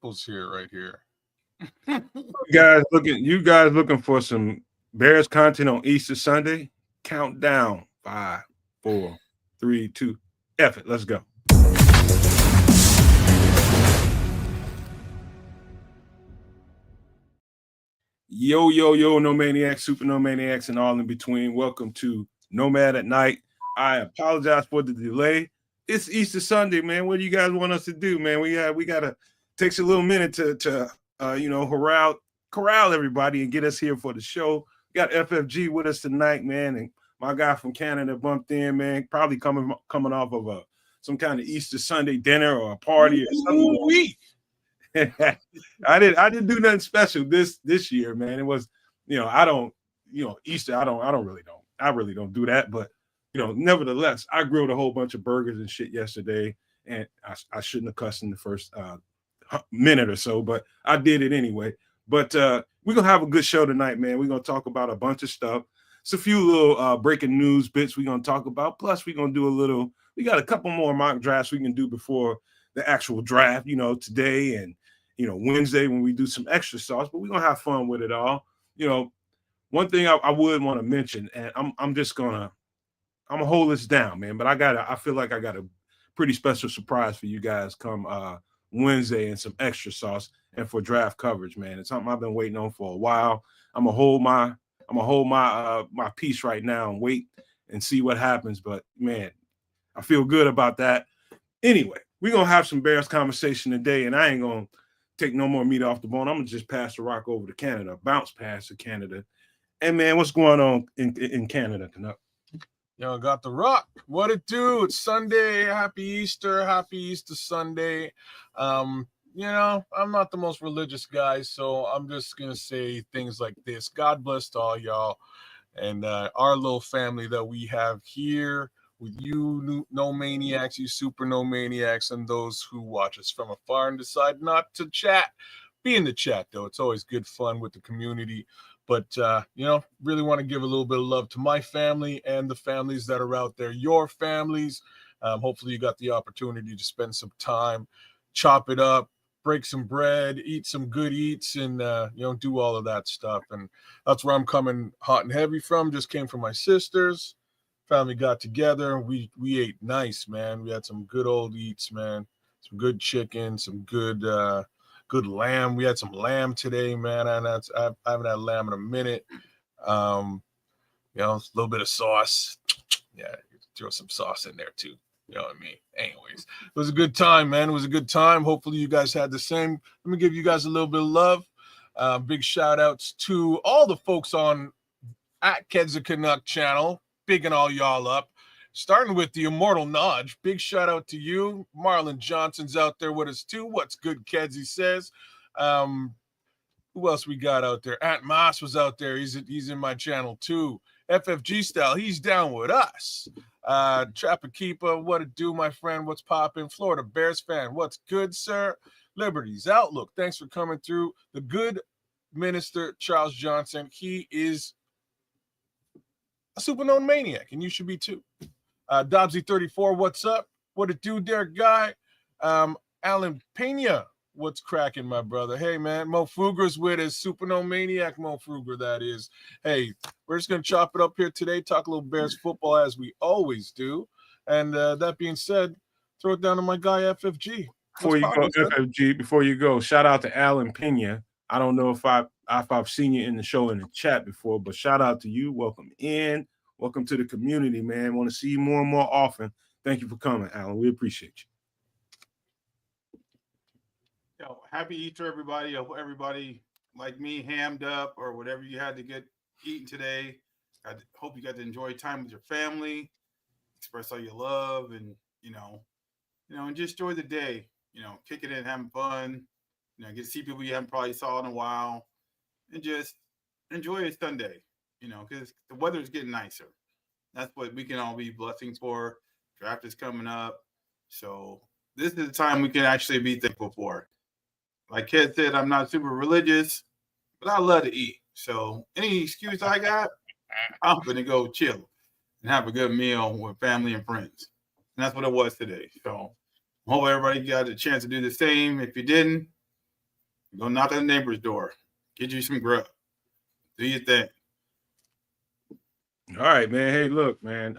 Apple's here, right here. You guys looking for some Bears content on Easter Sunday? Countdown. 5, 4, 3, 2. F it. Let's go. Yo, yo, yo, no maniacs, super no maniacs, and all in between. Welcome to Nomad at Night. I apologize for the delay. It's Easter Sunday, man. What do you guys want us to do, man? We gotta takes a little minute to corral everybody and get us here for the show. We got FFG with us tonight, man, and my guy from Canada bumped in, man. Probably coming off of some kind of Easter Sunday dinner or a party or something. I didn't do nothing special this year, man. It was, Easter. I really don't do that, but nevertheless, I grilled a whole bunch of burgers and shit yesterday, and I shouldn't have cussed in the first minute or so, but I did it anyway. But we're gonna have a good show tonight, man. We're gonna talk about a bunch of stuff. It's a few little breaking news bits we're gonna talk about. Plus, we're gonna do we got a couple more mock drafts we can do before the actual draft, today and Wednesday when we do some extra sauce, but we're gonna have fun with it all. One thing I would want to mention, and I'm gonna hold this down, man, but I feel like I got a pretty special surprise for you guys come Wednesday and some extra sauce and for draft coverage, man. It's something I've been waiting on for a while. I'm gonna hold my peace right now and wait and see what happens. But man, I feel good about that. Anyway, we're gonna have some Bears conversation today, and I ain't gonna take no more meat off the bone. I'm gonna just pass the rock over to Canada, bounce pass to Canada. And man, what's going on in Canada, Canuck? Yo, got the rock. What it do? It's Sunday. Happy Easter Sunday. I'm not the most religious guy, so I'm just gonna say things like this. God bless to all y'all and our little family that we have here with you no maniacs, you super no maniacs, and those who watch us from afar and decide not to chat. Be in the chat, though. It's always good fun with the community. But, really want to give a little bit of love to my family and the families that are out there, your families. Hopefully you got the opportunity to spend some time, chop it up, break some bread, eat some good eats, and, do all of that stuff. And that's where I'm coming hot and heavy from. Just came from my sisters. Family got together. We ate nice, man. We had some good old eats, man. Some good chicken, some good lamb. We had some lamb today, man. And I haven't had lamb in a minute. A little bit of sauce. Yeah, throw some sauce in there too. You know what I mean? Anyways, it was a good time, man. It was a good time. Hopefully you guys had the same. Let me give you guys a little bit of love. Big shout outs to all the folks on at Kedza Canuck channel. Bigging all y'all up. Starting with the immortal Nodge. Big shout out to you. Marlon Johnson's out there with us too. What's good, Keds, he says. Who else we got out there? Ant Moss was out there. He's in my channel too. FFG style, he's down with us. Trapakeepa, what it do, my friend? What's poppin'? Florida Bears fan, what's good, sir? Liberty's Outlook, thanks for coming through. The good minister, Charles Johnson, he is a super known maniac, and you should be too. Dobbsy34, what's up? What it do, Derek Guy? Alan Pena, what's cracking, my brother? Hey, man, Mo Fuger's with us. Super known maniac Mo Fuger, that is. Hey, we're just going to chop it up here today, talk a little Bears football as we always do. And that being said, throw it down to my guy, FFG. Before you go, shout out to Alan Pena. I don't know if I've seen you in the show in the chat before, but shout out to you. Welcome in. Welcome to the community, man. Want to see you more and more often. Thank you for coming, Alan. We appreciate you. Happy Easter, everybody. I hope everybody like me hammed up or whatever you had to get eaten today. I hope you got to enjoy time with your family, express all your love, and and just enjoy the day. Kick it in, having fun. Get to see people you haven't probably saw in a while, and just enjoy a Sunday. Because the weather is getting nicer. That's what we can all be blessings for. Draft is coming up, so this is the time we can actually be thankful for. Like Ked said, I'm not super religious, but I love to eat. So any excuse I got, I'm gonna go chill and have a good meal with family and friends. And that's what it was today. So I hope everybody got a chance to do the same. If you didn't, Go knock on the neighbor's door. Get you some grub. Do your thing. All right, man. Hey, look, man.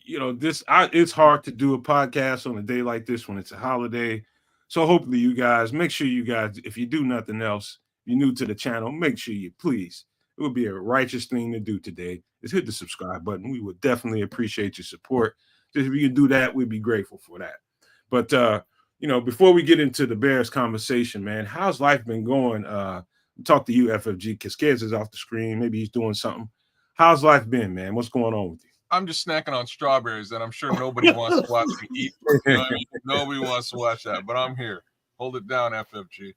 It's hard to do a podcast on a day like this when it's a holiday. So hopefully you guys make sure you guys, if you do nothing else, you're new to the channel, make sure you please. It would be a righteous thing to do today is hit the subscribe button. We would definitely appreciate your support. Just if you can do that, we'd be grateful for that. But before we get into the Bears conversation, man, how's life been going? Talk to you, FFG, because Kez is off the screen. Maybe he's doing something. How's life been, man? What's going on with you? I'm just snacking on strawberries, and I'm sure nobody wants to watch me eat. You know what I mean? Nobody wants to watch that, but I'm here. Hold it down, FFG.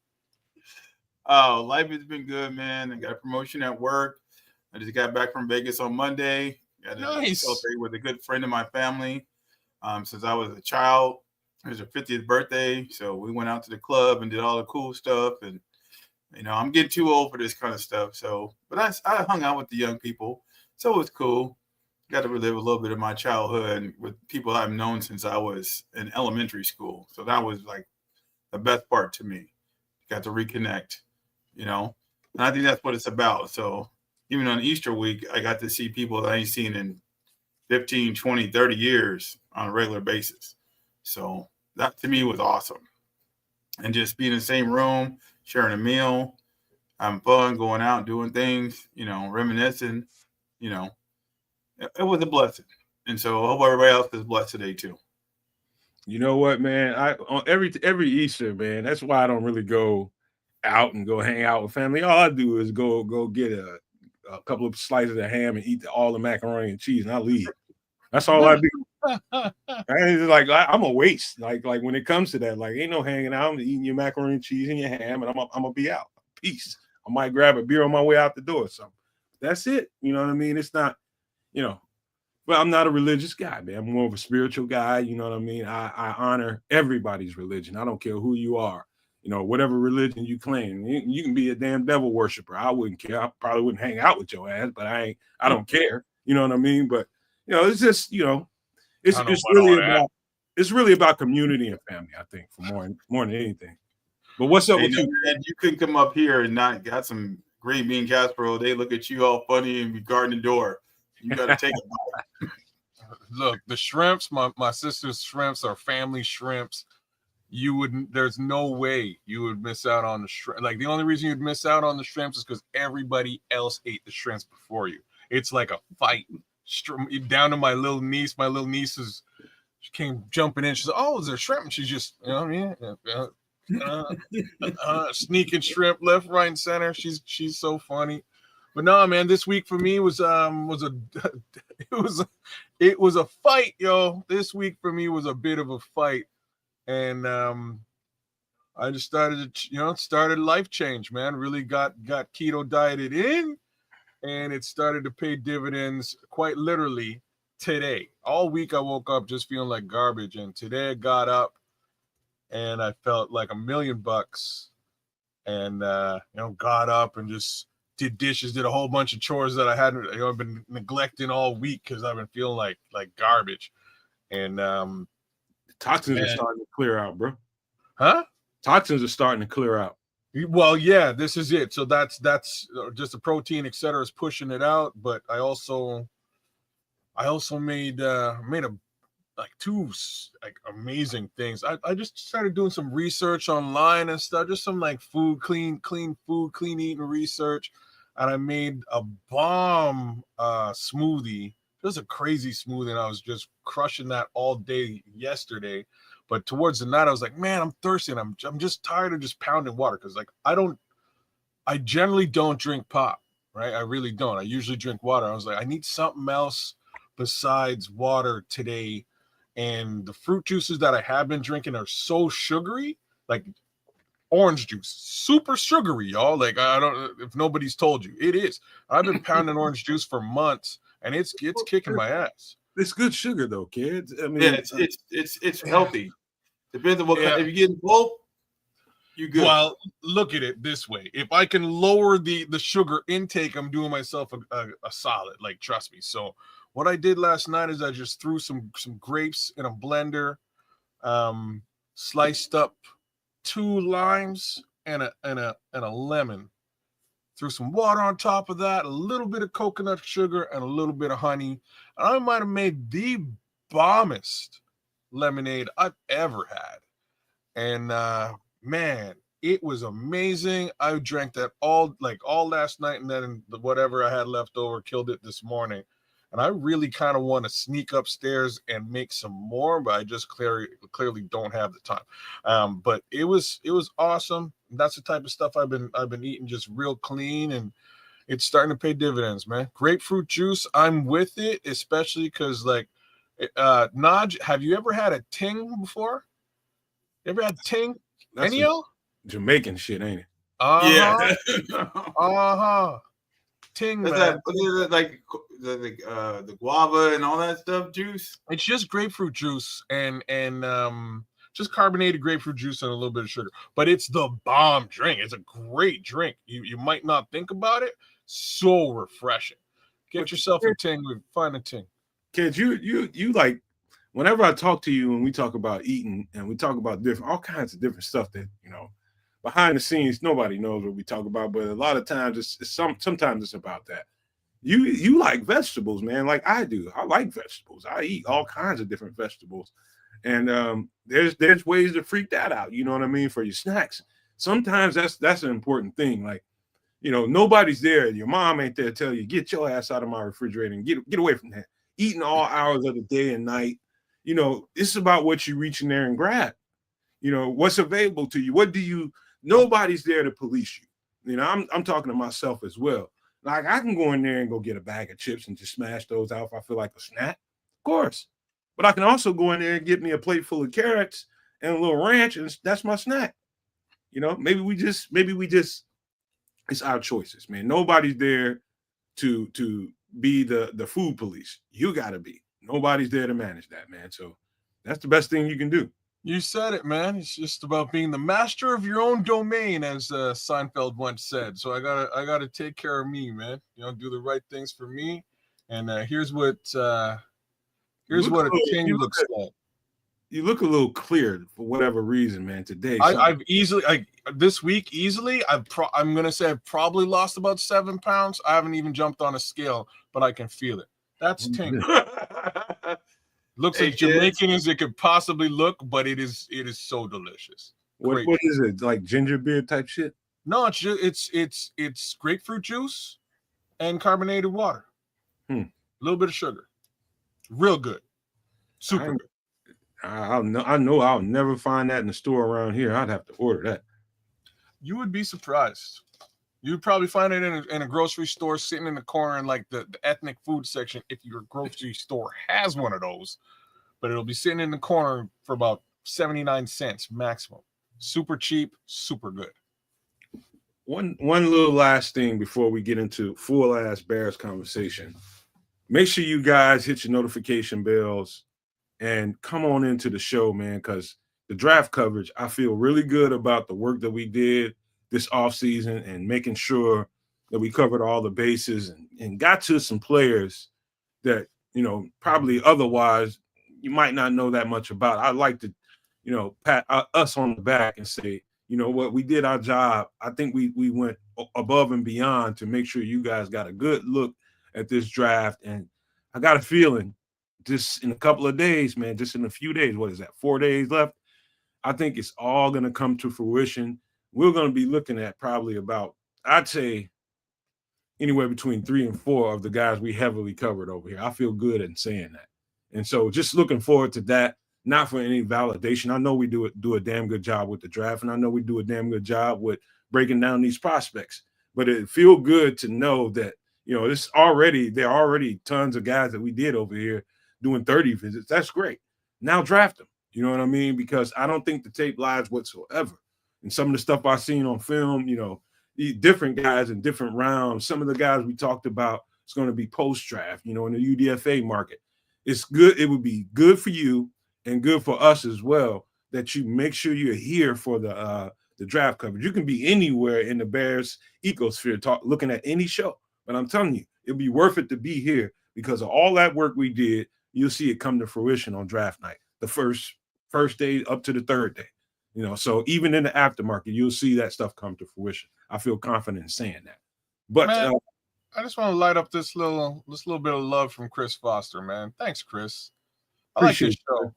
Oh, life has been good, man. I got a promotion at work. I just got back from Vegas on Monday. Got to celebrate with a good friend of my family since I was a child. It was her 50th birthday, so we went out to the club and did all the cool stuff. And I'm getting too old for this kind of stuff. So, but I hung out with the young people, so it was cool. Got to relive a little bit of my childhood with people I've known since I was in elementary school. So that was like the best part to me. Got to reconnect, and I think that's what it's about. So even on Easter week, I got to see people that I ain't seen in 15, 20, 30 years on a regular basis. So that to me was awesome. And just being in the same room, sharing a meal, having fun, going out, doing things, reminiscing, it was a blessing. And so I hope everybody else is blessed today too. You know what, man? On every Easter, man, that's why I don't really go out and go hang out with family. All I do is go get a couple of slices of ham and eat all the macaroni and cheese, and I leave. That's all I do. It's like I'm a waste. Like when it comes to that, like ain't no hanging out. I'm eating your macaroni and cheese and your ham, and I'm gonna be out. Peace. I might grab a beer on my way out the door. So that's it. You know what I mean? It's not, but I'm not a religious guy, man. I'm more of a spiritual guy. You know what I mean? I honor everybody's religion. I don't care who you are. Whatever religion you claim, you can be a damn devil worshiper. I wouldn't care. I probably wouldn't hang out with your ass, but I don't care. You know what I mean? But it's just, it's really about community and family, I think, for more than anything. But what's up with you? Man, you couldn't come up here and not got some green bean casserole. They look at you all funny and be guarding the door. You got to take it. Look, the shrimps, my sister's shrimps are family shrimps. There's no way you would miss out on the shrimp. Like the only reason you'd miss out on the shrimps is because everybody else ate the shrimps before you. It's like a fight. Down to my little niece. My little niece she came jumping in. She's like, "Oh, is there shrimp?" And she's just, sneaking shrimp left, right, and center. She's so funny. But no, man, this week for me was it was a fight, yo. This week for me was a bit of a fight, and I just started life change, man. Really got keto dieted in, and it started to pay dividends quite literally today. All week I woke up just feeling like garbage, and today I got up and I felt like $1,000,000, and got up and just did dishes, did a whole bunch of chores that I hadn't I've been neglecting all week because I've been feeling like garbage. And toxins are starting to clear out, bro. Huh? Toxins are starting to clear out. Well, yeah, this is it. So that's just the protein, etc., is pushing it out. But I also made two amazing things. I just started doing some research online and stuff, just some like clean food, clean eating research. And I made a bomb smoothie. It was a crazy smoothie, and I was just crushing that all day yesterday. But towards the night, I was like, man, I'm thirsty. And I'm just tired of just pounding water because I generally don't drink pop, right? I really don't. I usually drink water. I was like, I need something else besides water today. And the fruit juices that I have been drinking are so sugary, like orange juice, super sugary, y'all. Like, I don't, if nobody's told you, it is. I've been pounding orange juice for months, and it's kicking my ass. It's good sugar though, kids. I mean, yeah, it's healthy. Depends on what kind. If you're getting both, you good. Well, look at it this way: if I can lower the sugar intake, I'm doing myself a solid. Like, trust me. So what I did last night is I just threw some grapes in a blender, sliced up 2 limes and a lemon. Threw some water on top of that, a little bit of coconut sugar, and a little bit of honey. And I might have made the bombest lemonade I've ever had. And man, it was amazing. I drank that all last night, and then whatever I had left over, killed it this morning. And I really kind of want to sneak upstairs and make some more, but I just clearly don't have the time. But it was awesome. That's the type of stuff I've been eating, just real clean, and it's starting to pay dividends, man. Grapefruit juice, I'm with it, especially because Naj, have you ever had a ting before? You ever had ting? That's Any y'all? Jamaican shit, ain't it? Uh-huh. Yeah. Uh-huh. Ting, That's man. what is it, like the guava and all that stuff juice? It's just grapefruit juice and just carbonated grapefruit juice and a little bit of sugar. But it's the bomb drink. It's a great drink. You might not think about it. So refreshing. Get yourself a ting. Find a ting. Kids, you like, whenever I talk to you and we talk about eating and we talk about all kinds of different stuff that, behind the scenes, nobody knows what we talk about, but a lot of times sometimes it's about that. You like vegetables, man, like I do. I like vegetables. I eat all kinds of different vegetables. And there's ways to freak that out, you know what I mean, for your snacks. Sometimes that's an important thing. Like, nobody's there. Your mom ain't there to tell you, get your ass out of my refrigerator and get away from that. Eating all hours of the day and night. It's about what you reach in there and grab. What's available to you. Nobody's there to police you. I'm talking to myself as well. Like, I can go in there and go get a bag of chips and just smash those out if I feel like a snack, of course. But I can also go in there and get me a plate full of carrots and a little ranch, and that's my snack. Maybe we just it's our choices, man. Nobody's there to be the food police. You gotta be. Nobody's there to manage that, man. So that's the best thing you can do. You said it, man. It's just about being the master of your own domain, as Seinfeld once said. So I gotta take care of me, man. Do the right things for me. And here's what a ting looks like. You look a little cleared for whatever reason, man. Today, this week I'm gonna say I've probably lost about 7 pounds. I haven't even jumped on a scale, but I can feel it. That's ting. Looks as Jamaican as it could possibly look, but it is so delicious. What is it, like ginger beer type shit? No, it's grapefruit juice and carbonated water. A little bit of sugar. Real good. Super good. I know I'll never find that in the store around here. I'd have to order that. You would be surprised. You'd probably find it in a grocery store sitting in the corner in like the ethnic food section if your grocery store has one of those. But it'll be sitting in the corner for about 79 cents maximum. Super cheap, super good. One little last thing before we get into full ass Bears conversation. Make sure you guys hit your notification bells and come on into the show, man, because the draft coverage, I feel really good about the work that we did this offseason and making sure that we covered all the bases and got to some players that, probably otherwise you might not know that much about. I'd like to, pat us on the back and say, you know what, we did our job. I think we went above and beyond to make sure you guys got a good look at this draft. And I got a feeling just in a couple of days, man, just in a few days, what is that, 4 days left? I think it's all going to come to fruition. We're going to be looking at probably about, I'd say, anywhere between 3 and 4 of the guys we heavily covered over here. I feel good in saying that. And so just looking forward to that, not for any validation. I know we do a damn good job with the draft, and I know we do a damn good job with breaking down these prospects. But it feel good to know that, there are already tons of guys that we did over here doing 30 visits. That's great. Now draft them. You know what I mean? Because I don't think the tape lies whatsoever. And some of the stuff I've seen on film, different guys in different rounds, some of the guys we talked about, it's going to be post-draft, in the UDFA market. It's good. It would be good for you and good for us as well that you make sure you're here for the draft coverage. You can be anywhere in the Bears ecosphere looking at any show. But I'm telling you, it'll be worth it to be here because of all that work we did. You'll see it come to fruition on draft night, the first day up to the third day. You know, so even in the aftermarket, you'll see that stuff come to fruition. I feel confident in saying that. But Man, I just want to light up this little bit of love from Chris Foster, man. Thanks, Chris. I like this appreciate show.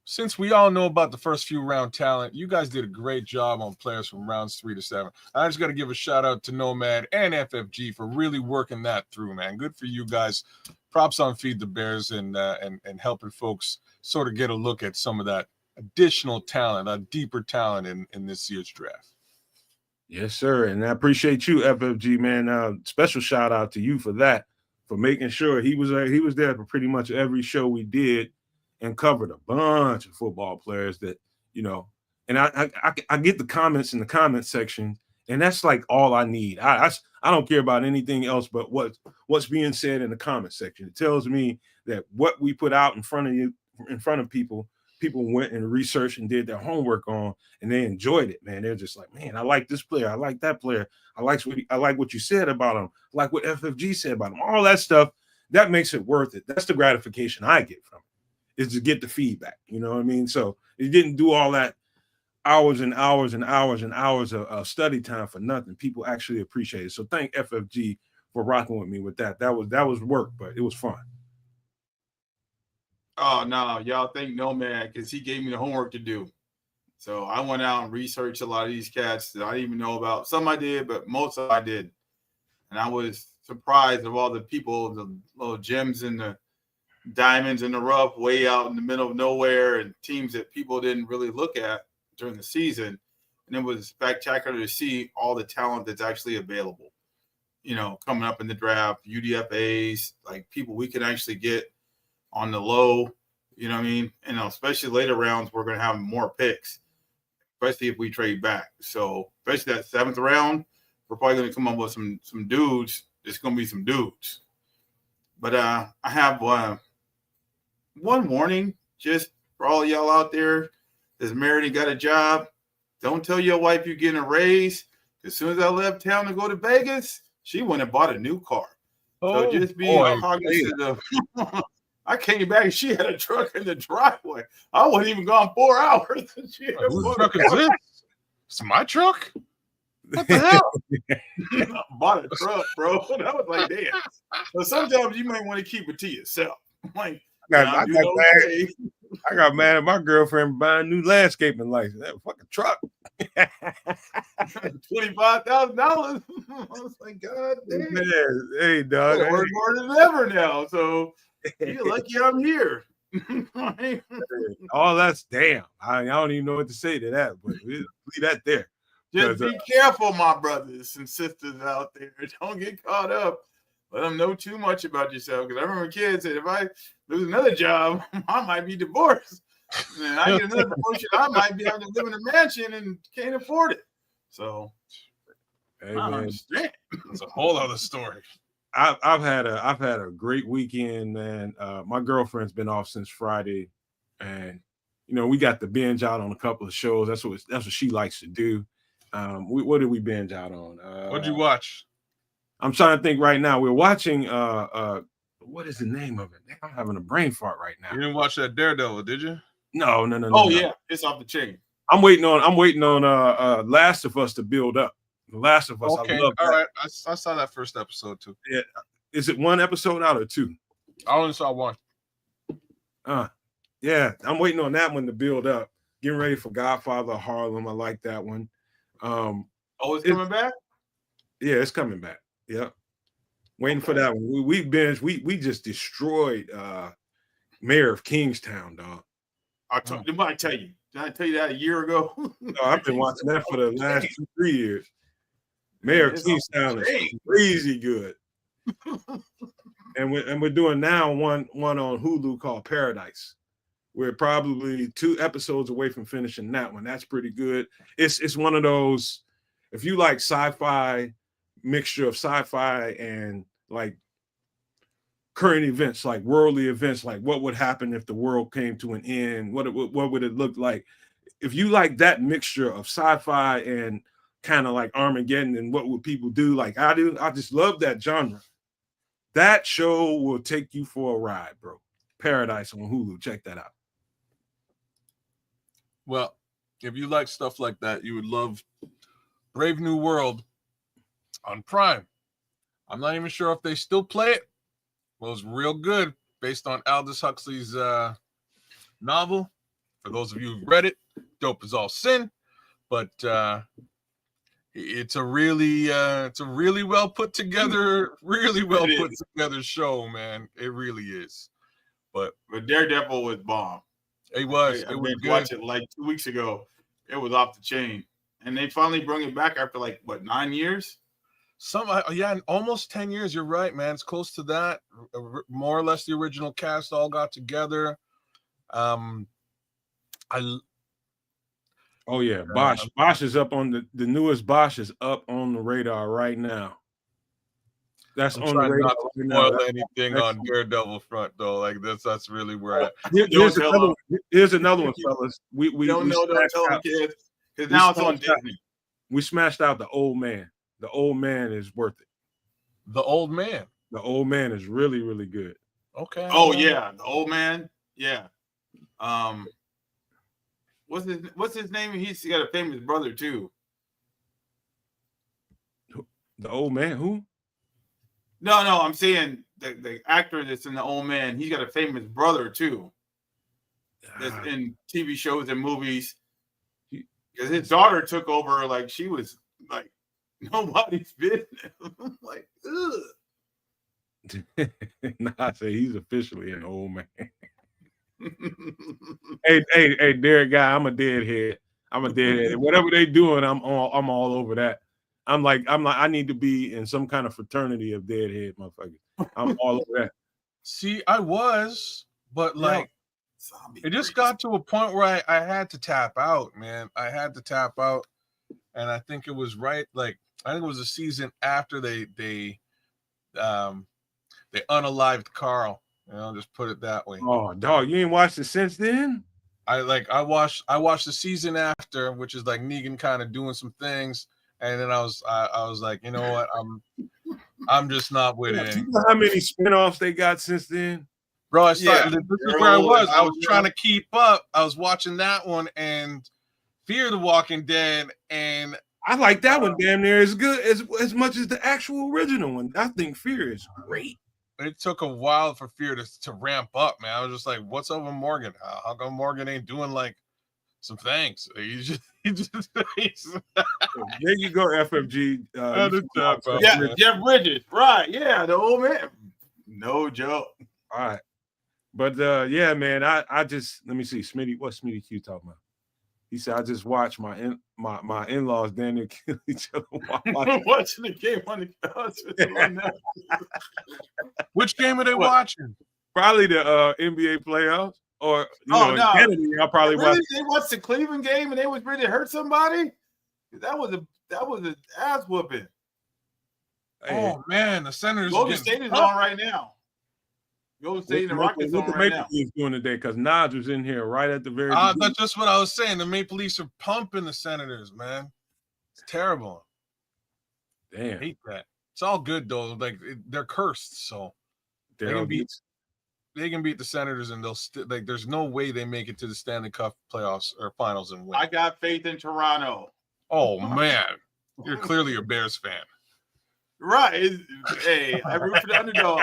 Since we all know about the first few round talent, you guys did a great job on players from rounds 3 to 7. I just got to give a shout out to Nomad and FFG for really working that through, man. Good for you guys. Props on Feed the Bears and helping folks sort of get a look at some of that additional talent, a deeper talent in this year's draft. Yes, sir. And I appreciate you, FFG, man. Special shout out to you for that, for making sure he was there for pretty much every show we did and covered a bunch of football players that, you know, and I get the comments in the comment section, and that's like all I need. I don't care about anything else but what's being said in the comment section. It tells me that what we put out in front of people went and researched and did their homework on, and they enjoyed it, man. They're just like, man, I like this player. I like that player. I like what you said about him. I like what FFG said about him. All that stuff, that makes it worth it. That's the gratification I get from it, is to get the feedback. You know what I mean? So it didn't do all that hours and hours and hours and hours of study time for nothing. People actually appreciate it. So thank FFG for rocking with me with that. That was work, but it was fun. Oh no, y'all thank Nomad because he gave me the homework to do. So I went out and researched a lot of these cats that I didn't even know about. Some I did, but most of them I did. And I was surprised of all the people, the little gems and the diamonds in the rough, way out in the middle of nowhere, and teams that people didn't really look at during the season. And it was spectacular to see all the talent that's actually available, you know, coming up in the draft, UDFAs, like people we can actually get on the low, you know what I mean? And especially later rounds, we're going to have more picks, especially if we trade back. So especially that 7th round, we're probably going to come up with some dudes. It's going to be some dudes. But I have one warning just for all y'all out there that's married and got a job. Don't tell your wife you're getting a raise. As soon as I left town to go to Vegas, she went and bought a new car. So just be cognizant of I came back and she had a truck in the driveway. I wasn't even gone 4 hours. Whose truck is this? It's my truck? What the hell? Bought a truck, bro. And I was like, damn. So sometimes you might want to keep it to yourself. Like, I got mad at my girlfriend buying a new landscaping license. That fucking truck. $25,000. I was like, God damn. Man, hey, dog. I work harder than ever now. So you're lucky I'm here. All that's damn. I don't even know what to say to that, but leave that there. Just be careful, my brothers and sisters out there. Don't get caught up. Let them know too much about yourself. Because I remember kids said, if I lose another job, I might be divorced. And I get another promotion, I might be able to live in a mansion and can't afford it. So, hey, I man, understand. It's a whole other story. I've had a great weekend, man. My girlfriend's been off since Friday, and you know we got to binge out on a couple of shows. That's what she likes to do. What did we binge out on? What'd you watch? I'm trying to think right now. We're watching what is the name of it? I'm having a brain fart right now. You didn't watch that Daredevil, did you? No. Oh yeah, it's off the chain. I'm waiting on Last of Us to build up. The Last of Us. Okay, I love all that. right. I saw that first episode too. Yeah. Is it 1 episode out or 2? I only saw 1. Yeah, I'm waiting on that one to build up. Getting ready for Godfather Harlem. I like that one. It's coming back? Yeah, it's coming back. Yeah. Waiting for that one. We binged, we just destroyed Mayor of Kingstown, dog. Did I tell you? Did I tell you that a year ago? No, I've been watching that for the last 2-3 years. Mayor of Kingstown is crazy good. and we're doing now one on Hulu called Paradise. We're probably 2 episodes away from finishing that one. That's pretty good. It's one of those, if you like sci-fi, mixture of sci-fi and like current events, like worldly events, like what would happen if the world came to an end? What would it look like? If you like that mixture of sci-fi and kind of like Armageddon and what would people do like I do, I just love that genre. That show will take you for a ride, bro. Paradise on Hulu. Check that out. Well, if you like stuff like that, you would love Brave New World on Prime. I'm not even sure if they still play it. Well, it's real good, based on Aldous Huxley's novel. For those of you who've read it, Dope is All Sin. But it's a really well put together, show, man. It really is. But Daredevil was bomb. It was good. Watch it like 2 weeks ago. It was off the chain, and they finally brought it back after like what, 9 years? Almost 10 years. You're right, man. It's close to that. More or less, the original cast all got together. Bosch is up on the newest Bosch is up on the radar right now. That's on the radar. Not to spoil anything on Daredevil front though. Like that's really where here's another one, fellas. We don't tell the kids, because now it's on Disney. We smashed out The Old Man. The Old Man is worth it. The Old Man. The Old Man is really, really good. Okay. Oh yeah, The Old Man. Yeah. What's his name? He's got a famous brother too. The Old Man, who? No, I'm saying the actor that's in The Old Man, he's got a famous brother too. That's in TV shows and movies. Because his daughter took over, like she was like nobody's business. Like, ugh. I say he's officially an old man. hey, Derek guy, I'm a deadhead. Whatever they doing, I'm all over that. I'm like, I need to be in some kind of fraternity of deadhead motherfuckers. I'm all over that. See, I was, but like, it just got to a point where I had to tap out, man. I had to tap out, and I think it was right. Like, I think it was a season after they unalived Carl. Just put it that way. Oh, dog, you ain't watched it since then? I watched the season after, which is like Negan kind of doing some things, and then I was like, you know what, I'm just not with it. Do you know how many spinoffs they got since then? Bro, this is where I was. I was trying to keep up. I was watching that one and Fear the Walking Dead, and I like that one damn near as good as much as the actual original one. I think Fear is great. It took a while for Fear to ramp up, man. I was just like, what's up with Morgan? How come Morgan ain't doing like some things? There you go, FFG. Jeff Bridges, right? Yeah, the old man. No joke. All right, but yeah, man. I just let me see, Smitty. What's Smitty Q talking about? He said, I just watched my in-laws damn near kill each other while watching the game on the couch. Which game are they watching? Probably the NBA playoffs. Or Kennedy, I'll probably watch. They watched the Cleveland game and they was ready to hurt somebody. That was an ass whooping. Oh man, the Senators. Golden State is on right now. Golden State and the Rockets on right now. What the Maple Leafs doing today? Because Nodge was in here right at the very. That's just what I was saying. The Maple Leafs are pumping the Senators, man. It's terrible. Damn, I hate that. It's all good though. Like they're cursed, so they can beat the Senators, and they'll like. There's no way they make it to the Stanley Cup playoffs or finals and win. I got faith in Toronto. Oh man, you're clearly a Bears fan. Right. Hey, I root for the underdog.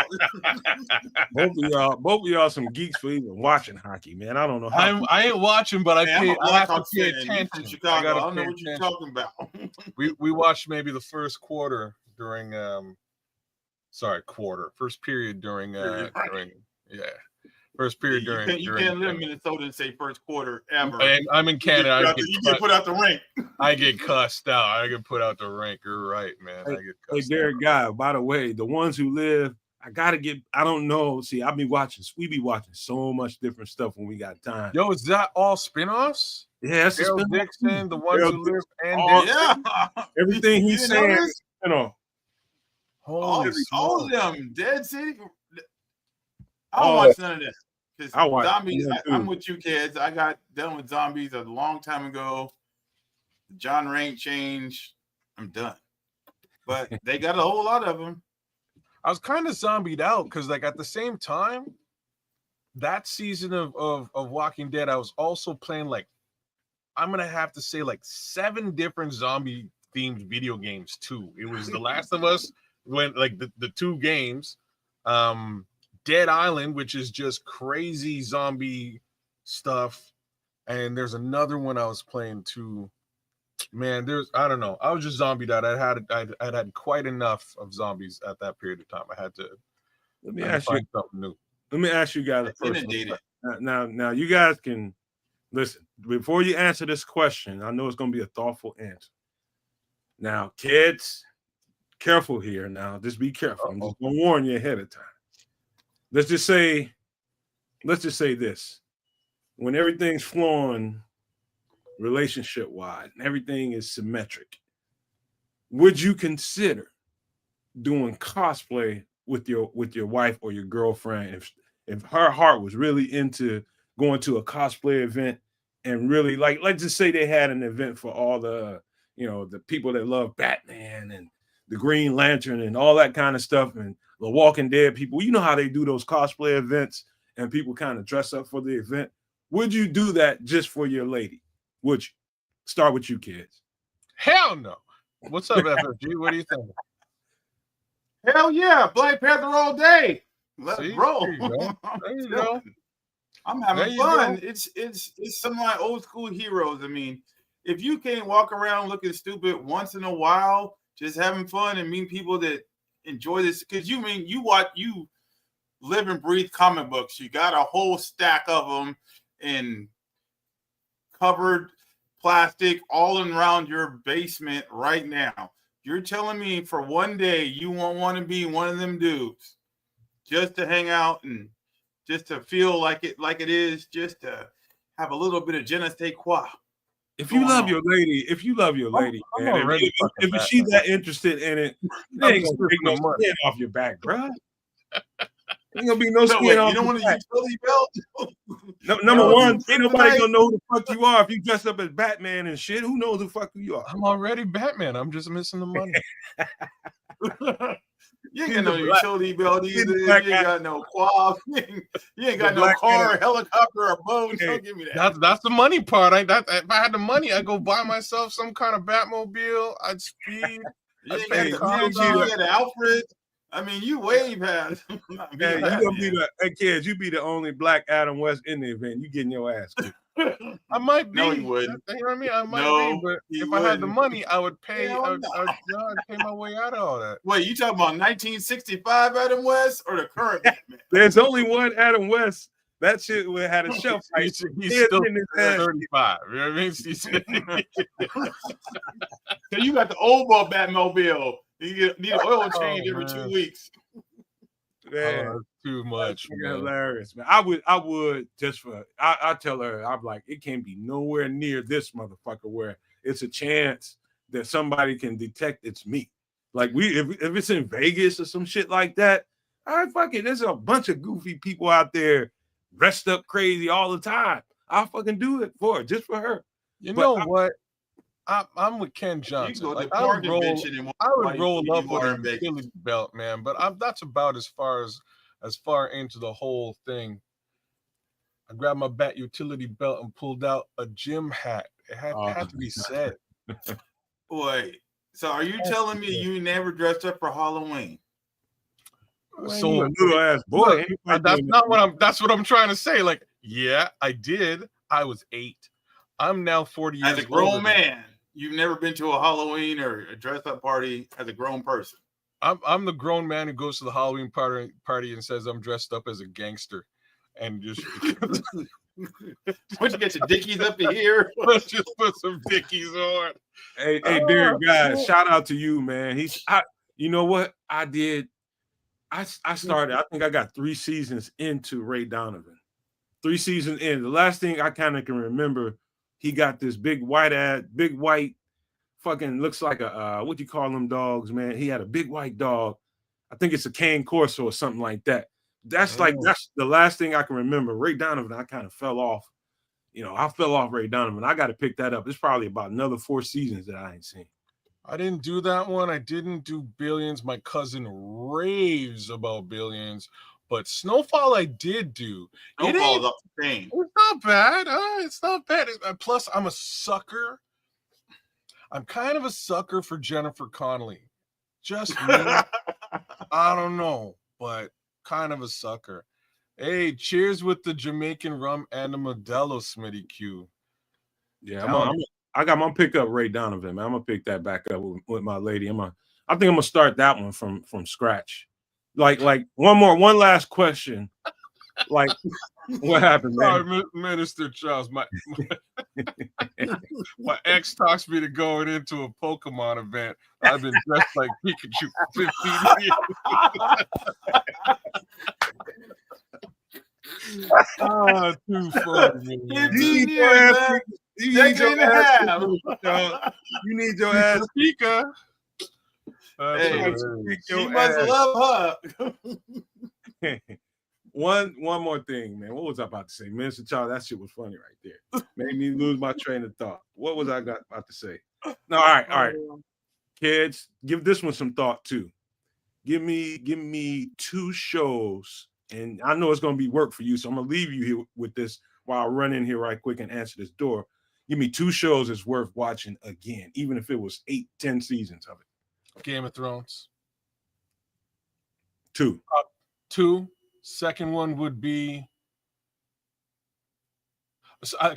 both of y'all some geeks for even watching hockey, man. I don't know how. I ain't watching, but I have to pay attention. Chicago. I don't know what you're talking about. we watched maybe the first quarter during first period during first period during. You can't live in Minnesota and say first quarter ever. I'm in Canada. You get put out the rink. I get cussed out. I get put out the rink. You're right, man. Hey, Derek guy, by the way, the ones who live, I don't know. See, we be watching so much different stuff when we got time. Yo, is that all spinoffs? Yeah, it's Daryl Dixon, the ones who live, and everything he's saying, all of them, Dead City. I don't watch none of this. I watch zombies. I'm with you kids. I got done with zombies a long time ago. John Rain change. I'm done. But they got a whole lot of them. I was kind of zombied out because, like, at the same time, that season of Walking Dead, I was also playing like I'm gonna have to say like 7 different zombie themed video games too. It was The Last of Us, when like the 2 games, Dead Island, which is just crazy zombie stuff, and there's another one I was playing too. Man, I don't know. I was just zombied out. I'd had quite enough of zombies at that period of time. I had to find something new. Let me ask you guys a personal question. Now you guys can listen. Before you answer this question, I know it's going to be a thoughtful answer. Now, kids, careful here. Now, just be careful. I'm just going to warn you ahead of time. Let's just say this. When everything's flowing relationship-wide and everything is symmetric, would you consider doing cosplay with your wife or your girlfriend if her heart was really into going to a cosplay event and really, like, let's just say they had an event for all the, you know, the people that love Batman and the Green Lantern and all that kind of stuff, and the Walking Dead people, you know how they do those cosplay events and people kind of dress up for the event. Would you do that just for your lady? Would you? Start with you, kids. Hell no. What's up, FFG? What do you think? Hell yeah, Black Panther all day. Let's roll. There you go. I'm having fun. It's some of my old school heroes. I mean, if you can't walk around looking stupid once in a while, just having fun and meet people that enjoy this, because you live and breathe comic books. You got a whole stack of them in covered plastic all around your basement right now. You're telling me for one day you won't want to be one of them dudes just to hang out and just to feel like it is, just to have a little bit of je ne sais quoi. If you love your lady, man, if she's that interested in it, they ain't gonna break no skin off your back, bro. Ain't gonna be no skin off. You don't want a utility belt. No, number one, ain't nobody gonna know who the fuck you are if you dress up as Batman and shit. Who knows who the fuck you are? I'm already Batman. I'm just missing the money. You ain't got no utility belt either. You ain't got no quad. You ain't got no car, helicopter, or boat. Don't give me that. That's the money part. If I had the money, I'd go buy myself some kind of Batmobile. I'd speed. You ain't got the Alfred. I mean, you way past. Hey, you gonna be kids. You be the only black Adam West in the event. You getting your ass kicked. I might be. No, he wouldn't. You know what I mean? I might be, but if I had the money, I would pay. I'd pay my way out of all that. Wait, you talking about 1965 Adam West or the current Batman? There's only one Adam West. That shit had a shelf life. He's still in his 35. You know what I mean? So you got the old ball Batmobile. You need an oil change every 2 weeks. Man, too much. Hilarious, man. I would just for I tell her, I'm like, it can't be nowhere near this motherfucker where it's a chance that somebody can detect it's me. Like if it's in Vegas or some shit like that, I fuck it. There's a bunch of goofy people out there dressed up crazy all the time. I'll fucking do it just for her. You know what? I'm with Ken Johnson. Like, I would roll up with a utility belt, man. But that's about as far into the whole thing. I grabbed my bat utility belt and pulled out a gym hat. It had to be said. Wait, so are you telling me you never dressed up for Halloween? So little ass boy. That's what I'm trying to say. Like, yeah, I did. I was 8. I'm now 40 years old. As a grown man, you've never been to a Halloween or a dress-up party as a grown person. I'm the grown man who goes to the Halloween party and says I'm dressed up as a gangster, and just once you get your dickies up to here, let's just put some dickies on. Hey, Derek, guys, shout out to you, man. You know what I did? I started. I think I got 3 seasons into Ray Donovan. 3 seasons in. The last thing I kind of can remember, he got this big white, fucking looks like a what do you call them dogs, man? He had a big white dog. I think it's a cane corso or something like that. That's the last thing I can remember. Ray Donovan, I kind of fell off. You know, I fell off Ray Donovan. I got to pick that up. It's probably about another 4 seasons that I ain't seen. I didn't do that one. I didn't do Billions. My cousin raves about Billions, But Snowfall I did do. Snowfall's up the chain. It's not bad. It's not bad. Plus, I'm a sucker. I'm kind of a sucker for Jennifer Connelly. Just me. I don't know, but kind of a sucker. Hey, cheers with the Jamaican rum and the Modelo, Smitty Q. Yeah, I got my pick up Ray Donovan, man. I'm gonna pick that back up with my lady. I think I'm gonna start that one from scratch. Like one last question. Like, what happened, man? Sorry, Minister Charles. My ex talks me to going into a Pokemon event. I've been dressed like Pikachu for 15 years. Too funny. 15 years, man. You need your ass. Pika. Hey, she must love her. One more thing, man. What was I about to say? Minister Charles, that shit was funny right there. Made me lose my train of thought. What was I about to say? No, all right. Kids, give this one some thought too. Give me 2 shows, and I know it's gonna be work for you, so I'm gonna leave you here with this while I run in here right quick and answer this door. Give me 2 shows that's worth watching again, even if it was 8-10 seasons of it. Game of Thrones. 2. 2. Second one would be so I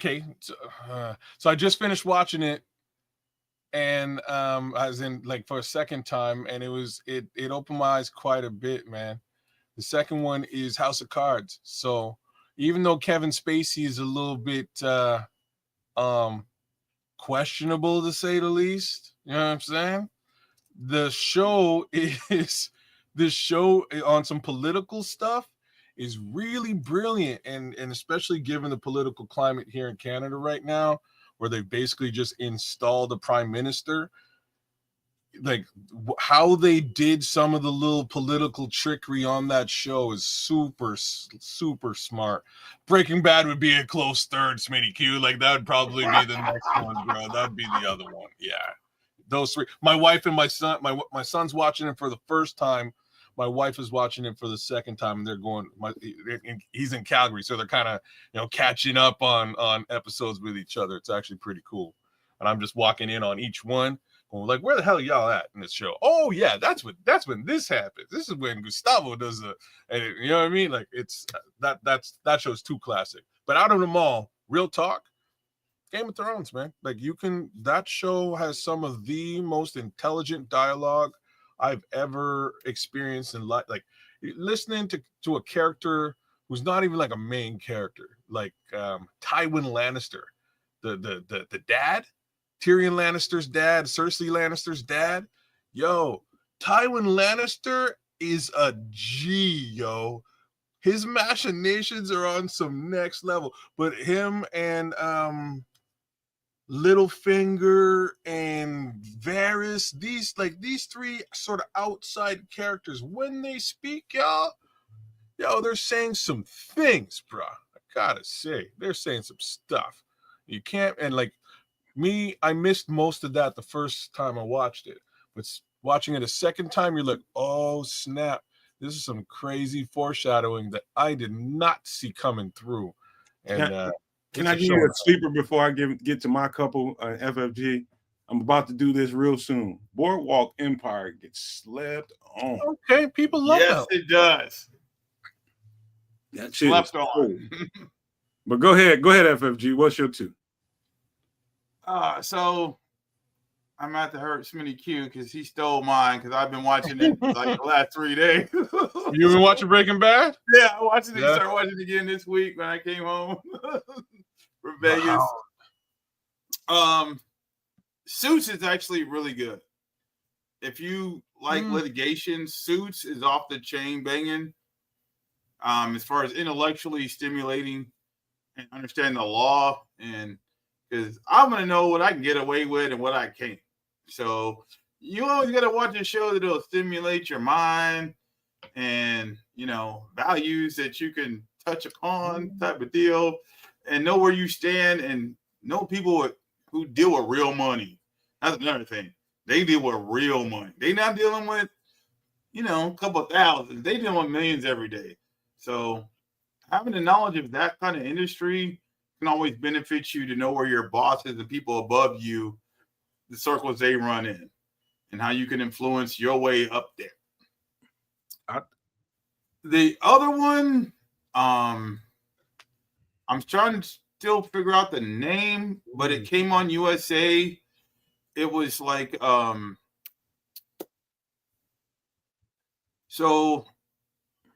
just finished watching it, and as in like for a second time, and it opened my eyes quite a bit, man. The second one is House of Cards. So even though Kevin Spacey is a little bit questionable to say the least, you know what I'm saying? The show on some political stuff is really brilliant, and especially given the political climate here in Canada right now, where they basically just installed a prime minister. Like how they did some of the little political trickery on that show is super smart. Breaking Bad would be a close third, Smitty Q. Like that would probably be the next one, bro. That'd be the other one. Yeah, those 3. My wife and my son. My son's watching it for the first time. My wife is watching it for the second time, and they're going. He's in Calgary, so they're kind of catching up on episodes with each other. It's actually pretty cool, and I'm just walking in on each one, going like, "Where the hell are y'all at in this show?" Oh yeah, that's when this happens. This is when Gustavo does and you know what I mean? Like it's that show's too classic. But out of them all, real talk, Game of Thrones, man. Like that show has some of the most intelligent dialogue I've ever experienced in life. Like listening to a character who's not even like a main character, like Tywin Lannister, the dad, Tyrion Lannister's dad, Cersei Lannister's dad. Yo, Tywin Lannister is a G, yo. His machinations are on some next level. But him and Littlefinger and Varys, these 3 sort of outside characters, when they speak, yo, they're saying some things, bro. I gotta say, they're saying some stuff. You can't, and like me, I missed most of that the first time I watched it, but watching it a second time, you're like, oh snap, this is some crazy foreshadowing that I did not see coming through. And can I give you a sleeper before I get to my couple FFG? I'm about to do this real soon. Boardwalk Empire gets slept on. Okay, people love that. Yes, it does. That shit slept on. But go ahead, FFG. What's your 2? So I'm going to have to hurt Smitty Q because he stole mine because I've been watching it like the last 3 days. You've been watching Breaking Bad? Yeah, I watched it. Started watching it again this week when I came home from Vegas. Wow. Suits is actually really good. If you like litigation, Suits is off the chain banging. As far as intellectually stimulating and understanding the law, and because I'm gonna know what I can get away with and what I can't. So you always gotta watch a show that'll stimulate your mind and values that you can touch upon, type of deal, and know where you stand and know people who deal with real money. That's another thing. They deal with real money. They not dealing with, a couple of thousand. They dealing with millions every day. So having the knowledge of that kind of industry can always benefit you to know where your bosses and people above you, the circles they run in, and how you can influence your way up there. The other one, I'm trying to still figure out the name, but it came on USA. It was like, so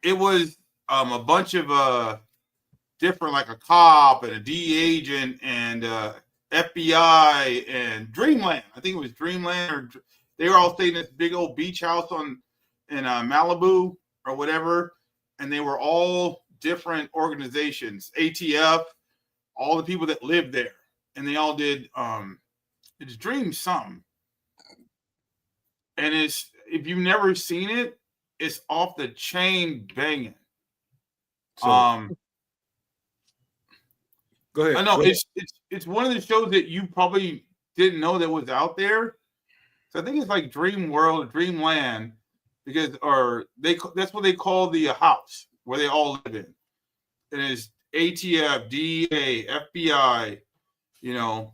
it was a bunch of different, like a cop and a DEA agent and FBI and Dreamland. I think it was Dreamland, or they were all staying in this big old beach house in Malibu or whatever, and they were all different organizations, ATF, all the people that lived there, and they all did it's Dream something. And it's, if you've never seen it, it's off the chain banging. So, go ahead. I know go ahead. it's one of the shows that you probably didn't know that was out there. So I think it's like Dream World or Dreamland, because that's what they call the house where they all live in. And it's ATF, DEA, FBI, you know,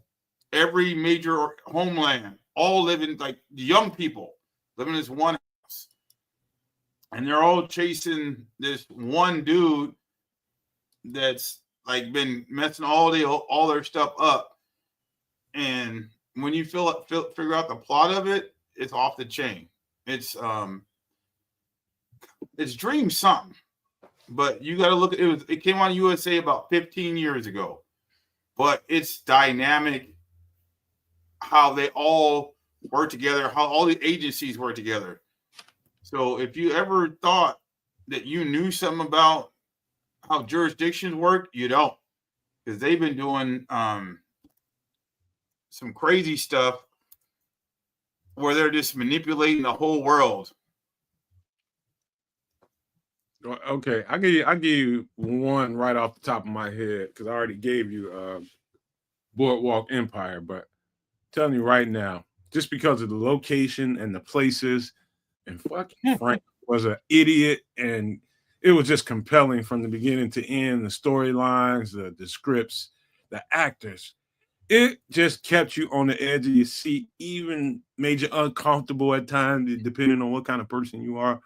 every major homeland, all living, like young people living in this one house. And they're all chasing this one dude that's like been messing all their stuff up. And when you figure out the plot of it, it's off the chain. It's Dream something, but you got to look at it. It came on USA about 15 years ago, but it's dynamic how they all work together, how all the agencies work together. So if you ever thought that you knew something about how jurisdictions work, you don't, because they've been doing some crazy stuff where they're just manipulating the whole world. Okay, I give you one right off the top of my head, because I already gave you Boardwalk Empire, but I'm telling you right now, just because of the location and the places, and fucking Frank was an idiot, and it was just compelling from the beginning to end. The storylines, the scripts, the actors, it just kept you on the edge of your seat, even made you uncomfortable at times, depending on what kind of person you are.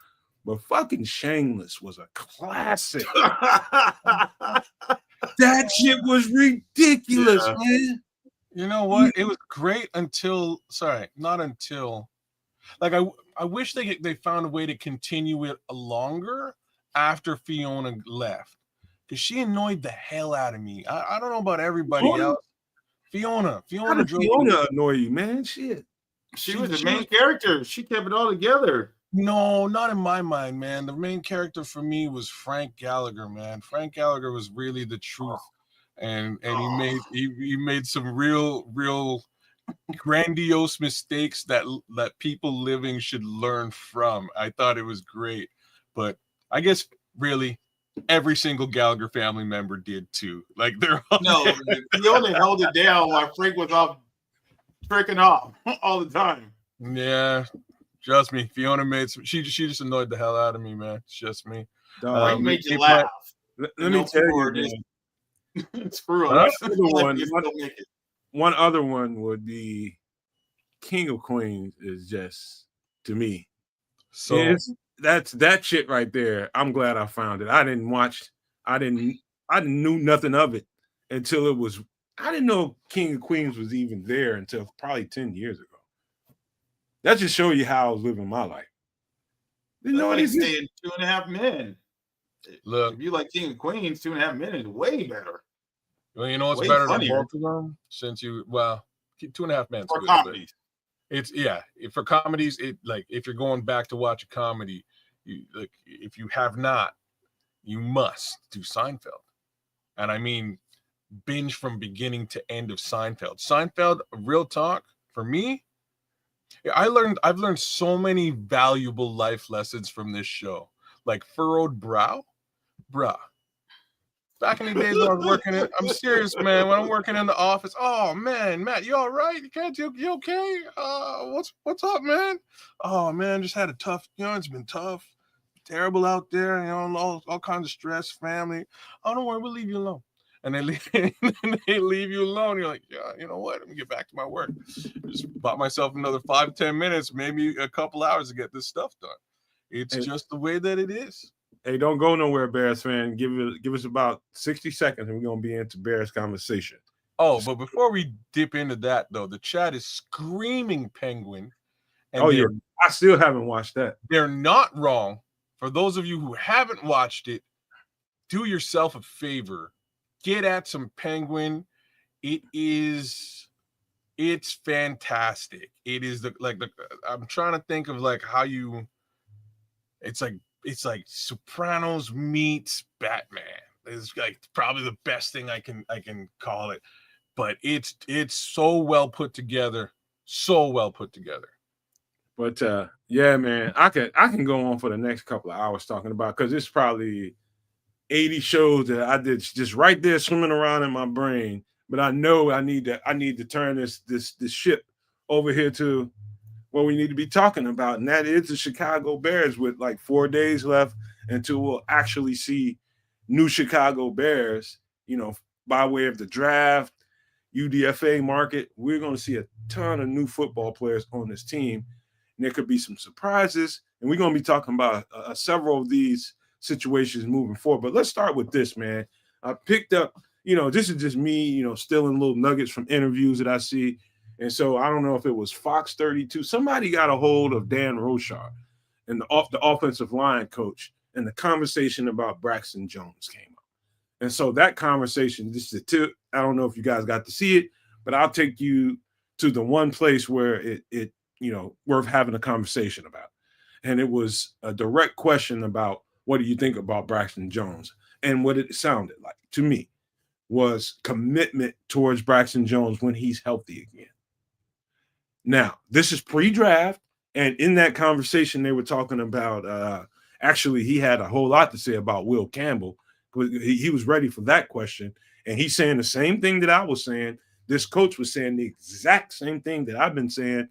But fucking Shameless was a classic. That shit was ridiculous, man. You know what? It was great until, not until, like I wish they found a way to continue it longer after Fiona left, because she annoyed the hell out of me. I don't know about everybody else. Fiona How did Fiona annoy you, man? Shit. She was the main character. She kept it all together. No, not in my mind, man. The main character for me was Frank Gallagher, man. Frank Gallagher was really the truth, and he made some real grandiose mistakes that people living should learn from. I thought it was great, but I guess really every single Gallagher family member did too. Like they're no, Fiona held it down while Frank was off tricking off all the time. Yeah. Trust me, Fiona made some. She just annoyed the hell out of me, man. It's just me. Frank made you laugh. Let me tell you, screw one other one would be King of Queens. Is just, to me, so that's that shit right there. I'm glad I found it. I knew nothing of it until it was. I didn't know King of Queens was even there until probably 10 years ago. That just show you how I was living my life. Didn't know he's saying 2.5 Men. Look, if you like King of Queens, 2.5 Men is way better. Well, you know what's better than both of them? Since 2.5 Men for comedies. It's for comedies. It, like, if you're going back to watch a comedy, if you have not, you must do Seinfeld. And I mean, binge from beginning to end of Seinfeld. Seinfeld, real talk, for me, I've learned so many valuable life lessons from this show. Like furrowed brow, bruh. Back in the days when I was working I'm serious, man. When I'm working in the office, oh man, Matt, you all right? You okay? What's up, man? Oh man, just had a tough, it's been tough. terrible out there, all kinds of stress, family. Oh, don't worry, we'll leave you alone. And they leave, they leave you alone. You're like, yeah, you know what? Let me get back to my work. Just bought myself another 5-10 minutes, maybe a couple hours to get this stuff done. It's just the way that it is. Hey, don't go nowhere, Bears fan. Give us about 60 seconds, and we're gonna be into Bears conversation. Oh, but before we dip into that, though, the chat is screaming Penguin. And oh yeah, I still haven't watched that. They're not wrong. For those of you who haven't watched it, do yourself a favor. Get at some Penguin. It's fantastic. It is I'm trying to think of like how you. It's like Sopranos meets Batman. It's like probably the best thing I can call it. But it's so well put together. So well put together. But yeah, man, I can go on for the next couple of hours talking about, because it's probably 80 shows that I did just right there swimming around in my brain. But I know I need to turn this ship over here to what we need to be talking about, and that is the Chicago Bears, with like 4 days left until we'll actually see new Chicago Bears, by way of the draft, UDFA market. We're going to see a ton of new football players on this team. And there could be some surprises, and we're going to be talking about several of these situations moving forward. But let's start with this, man. I picked up, this is just me, stealing little nuggets from interviews that I see. And so I don't know if it was Fox 32. Somebody got a hold of Dan Rochard and the offensive line coach, and the conversation about Braxton Jones came up. And so that conversation, this is a tip. I don't know if you guys got to see it, but I'll take you to the one place where it worth having a conversation about. And it was a direct question about, what do you think about Braxton Jones? And what it sounded like to me was commitment towards Braxton Jones when he's healthy again. Now, this is pre-draft, and in that conversation, they were talking about, actually, he had a whole lot to say about Will Campbell. He was ready for that question, and he's saying the same thing that I was saying. This coach was saying the exact same thing that I've been saying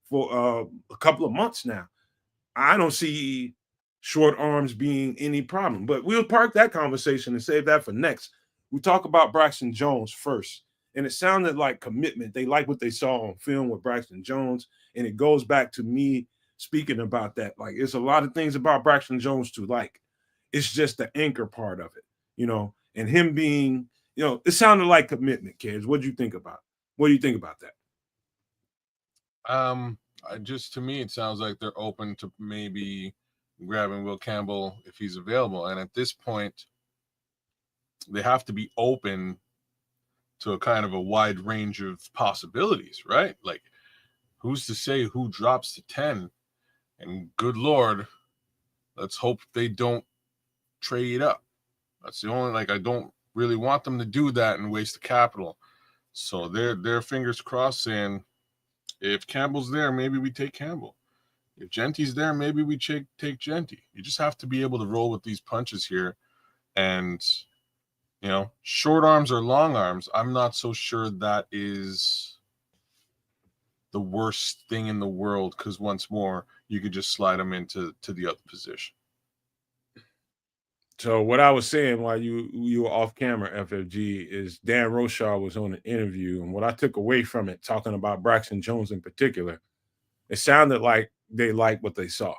for a couple of months now. I don't see short arms being any problem, but we'll park that conversation and save that for next. We talk about Braxton Jones first, and it sounded like commitment. They like what they saw on film with Braxton Jones, and it goes back to me speaking about that. Like, it's a lot of things about Braxton Jones to like. It's just the anchor part of it, and him being, it sounded like commitment, kids. What do you think about it? What do you think about that? To me, it sounds like they're open to maybe grabbing Will Campbell if he's available. And at this point, they have to be open to a kind of a wide range of possibilities, right? Like, who's to say who drops to 10? And good Lord, let's hope they don't trade up. That's the only, I don't really want them to do that and waste the capital. So they're fingers crossed saying, if Campbell's there, maybe we take Campbell. If Genty's there, maybe we take Genty. You just have to be able to roll with these punches here. And, short arms or long arms, I'm not so sure that is the worst thing in the world, because once more, you could just slide them into the other position. So what I was saying while you were off camera, FFG, is Dan Rochard was on an interview, and what I took away from it, talking about Braxton Jones in particular, it sounded like they liked what they saw.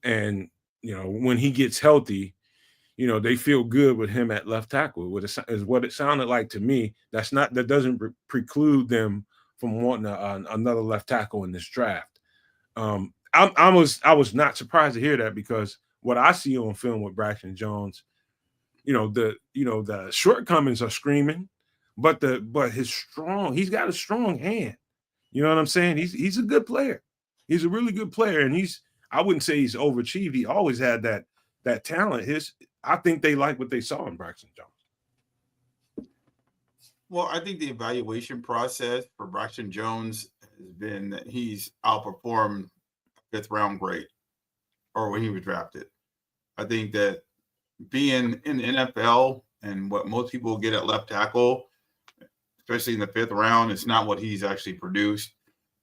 And, when he gets healthy, they feel good with him at left tackle. Is what it sounded like to me. That doesn't preclude them from wanting another left tackle in this draft. I was not surprised to hear that, because what I see on film with Braxton Jones, the shortcomings are screaming, but he's got a strong hand. You know what I'm saying? He's a good player. He's a really good player, and I wouldn't say he's overachieved. He always had that talent. I think they like what they saw in Braxton Jones. Well, I think the evaluation process for Braxton Jones has been that he's outperformed fifth round grade, or when he was drafted. I think that being in the NFL and what most people get at left tackle, especially in the fifth round, it's not what he's actually produced.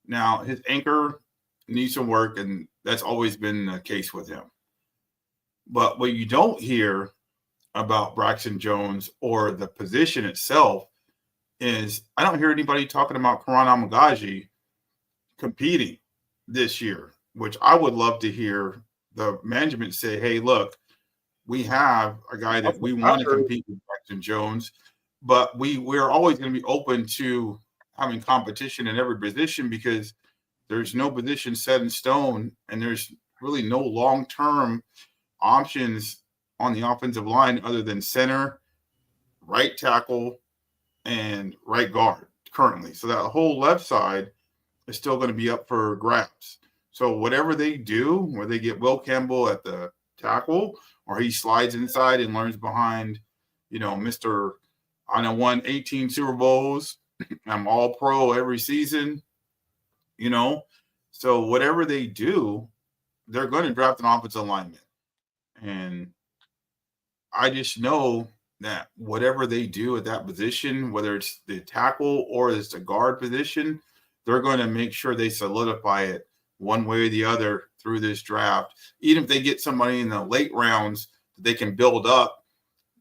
Now, his anchor needs some work, and that's always been the case with him. But what you don't hear about Braxton Jones or the position itself is I don't hear anybody talking about Karan Amagaji competing this year, which I would love to hear the management say, hey, look, we have a guy that we want to compete with Braxton Jones, but we're always going to be open to having competition in every position because there's no position set in stone and there's really no long-term options on the offensive line other than center, right tackle, and right guard currently. So that whole left side is still going to be up for grabs. So whatever they do, where they get Will Campbell at the tackle, or he slides inside and learns behind, Mr. I know won 18 Super Bowls. I'm all pro every season, So whatever they do, they're going to draft an offensive lineman. And I just know that whatever they do at that position, whether it's the tackle or it's the guard position, they're going to make sure they solidify it one way or the other through this draft. Even if they get somebody in the late rounds that they can build up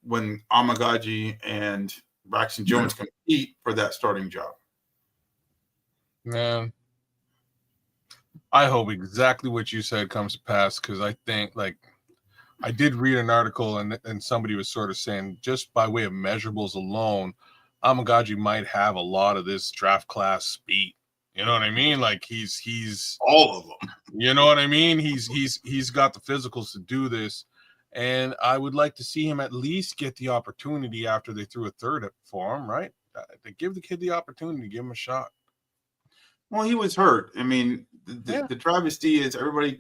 when Amagaji and Braxton Jones compete for that starting job. Man, I hope exactly what you said comes to pass, because I think, I did read an article and somebody was sort of saying, just by way of measurables alone, Amagaji might have a lot of this draft class speed. You know what I mean? Like he's all of them. You know what I mean? He's got the physicals to do this, and I would like to see him at least get the opportunity after they threw a third for him. Right? They give the kid the opportunity, give him a shot. Well, he was hurt. I mean, the travesty is everybody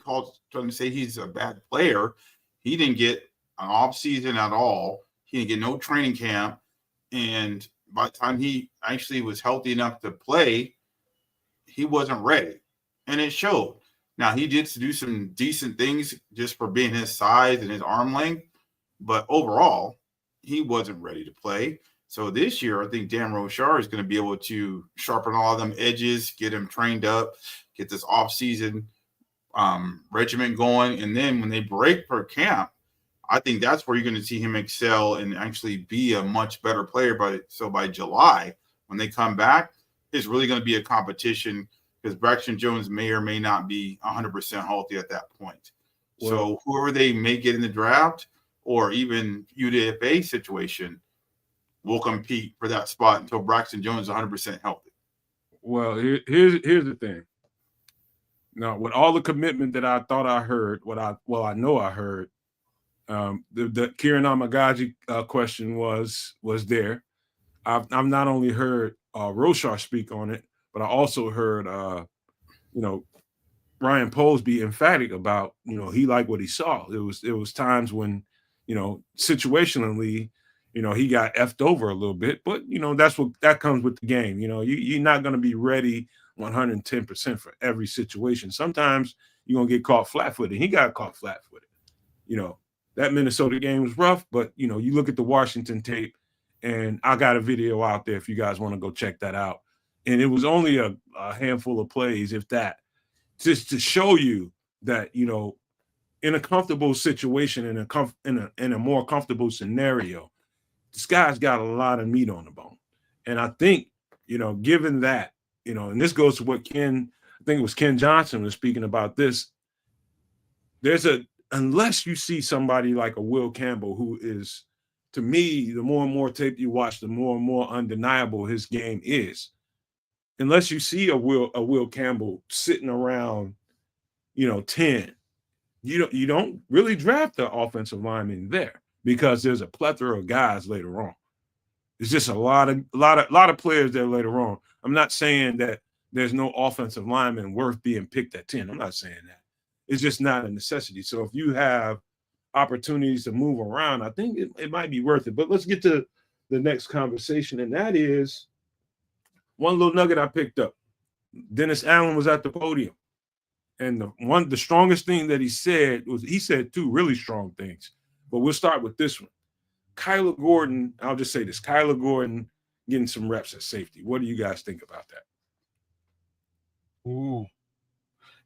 trying to say he's a bad player. He didn't get an off season at all. He didn't get no training camp. And by the time he actually was healthy enough to play, he wasn't ready. And it showed. Now, he did do some decent things just for being his size and his arm length. But overall, he wasn't ready to play. So this year, I think Dan Rochar is going to be able to sharpen all of them edges, get him trained up, get this off-season regimen going. And then when they break for camp, I think that's where you're going to see him excel and actually be a much better player. By July, when they come back, it's really going to be a competition because Braxton Jones may or may not be 100% healthy at that point. Well, so whoever they may get in the draft or even UDFA situation will compete for that spot until Braxton Jones is 100% healthy. Well, here's the thing. Now, with all the commitment that I thought I heard, I know I heard, the Kieran Amagaji question was there. I've not only heard Rochar speak on it, but I also heard Ryan Poles be emphatic about he liked what he saw. It was times when situationally he got effed over a little bit, but that comes with the game. You're not going to be ready 110% for every situation. Sometimes you're going to get caught flat-footed. He got caught flat-footed. That Minnesota game was rough, but you look at the Washington tape, and I got a video out there if you guys want to go check that out. And it was only a handful of plays, if that, just to show you that in a comfortable situation, in a more comfortable scenario, this guy's got a lot of meat on the bone. And I think given that, and this goes to what I think it was Ken Johnson was speaking about this. Unless you see somebody like a Will Campbell, who is, to me, the more and more tape you watch, the more and more undeniable his game is. Unless you see a Will Campbell sitting around, 10, you don't really draft the offensive lineman there because there's a plethora of guys later on. There's just a lot of players there later on. I'm not saying that there's no offensive lineman worth being picked at 10. I'm not saying that. It's just not a necessity. So if you have opportunities to move around, I think it might be worth it. But let's get to the next conversation, and that is one little nugget I picked up. Dennis Allen was at the podium, and the strongest thing that he said two really strong things. But we'll start with this one. Kyler Gordon, I'll just say this, Kyler Gordon getting some reps at safety. What do you guys think about that? Ooh.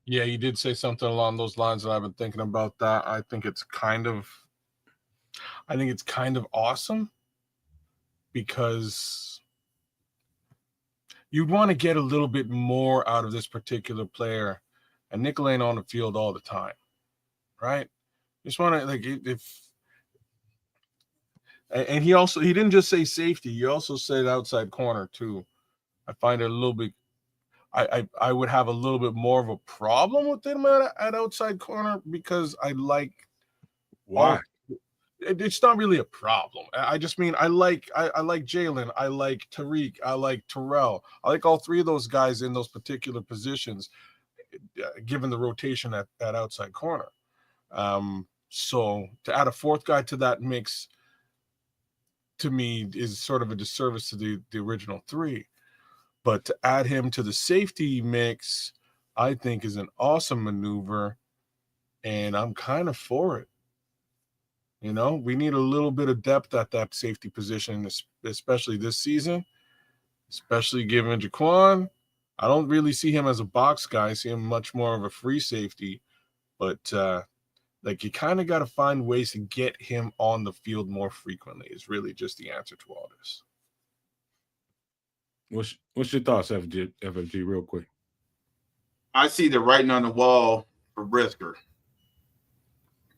Yeah, you did say something along those lines, and I've been thinking about that. I think it's kind of awesome because you'd want to get a little bit more out of this particular player, and Nickel ain't on the field all the time, right? Just want to like if, and he didn't just say safety. He also said outside corner too. I find it a little bit. I would have a little bit more of a problem with him at outside corner because I like Why? all. It's not really a problem. I just mean I like Jalen, I like Tariq, I like Terrell, I like all three of those guys in those particular positions, given the rotation at outside corner. So to add a fourth guy to that mix, to me, is sort of a disservice to the original three. But to add him to the safety mix, I think is an awesome maneuver, and I'm kind of for it. We need a little bit of depth at that safety position, especially this season, especially given Jaquan. I don't really see him as a box guy. I see him much more of a free safety, but like you kind of got to find ways to get him on the field more frequently is really just the answer to all this. What's your thoughts, FFG, real quick? I see the writing on the wall for Brisker.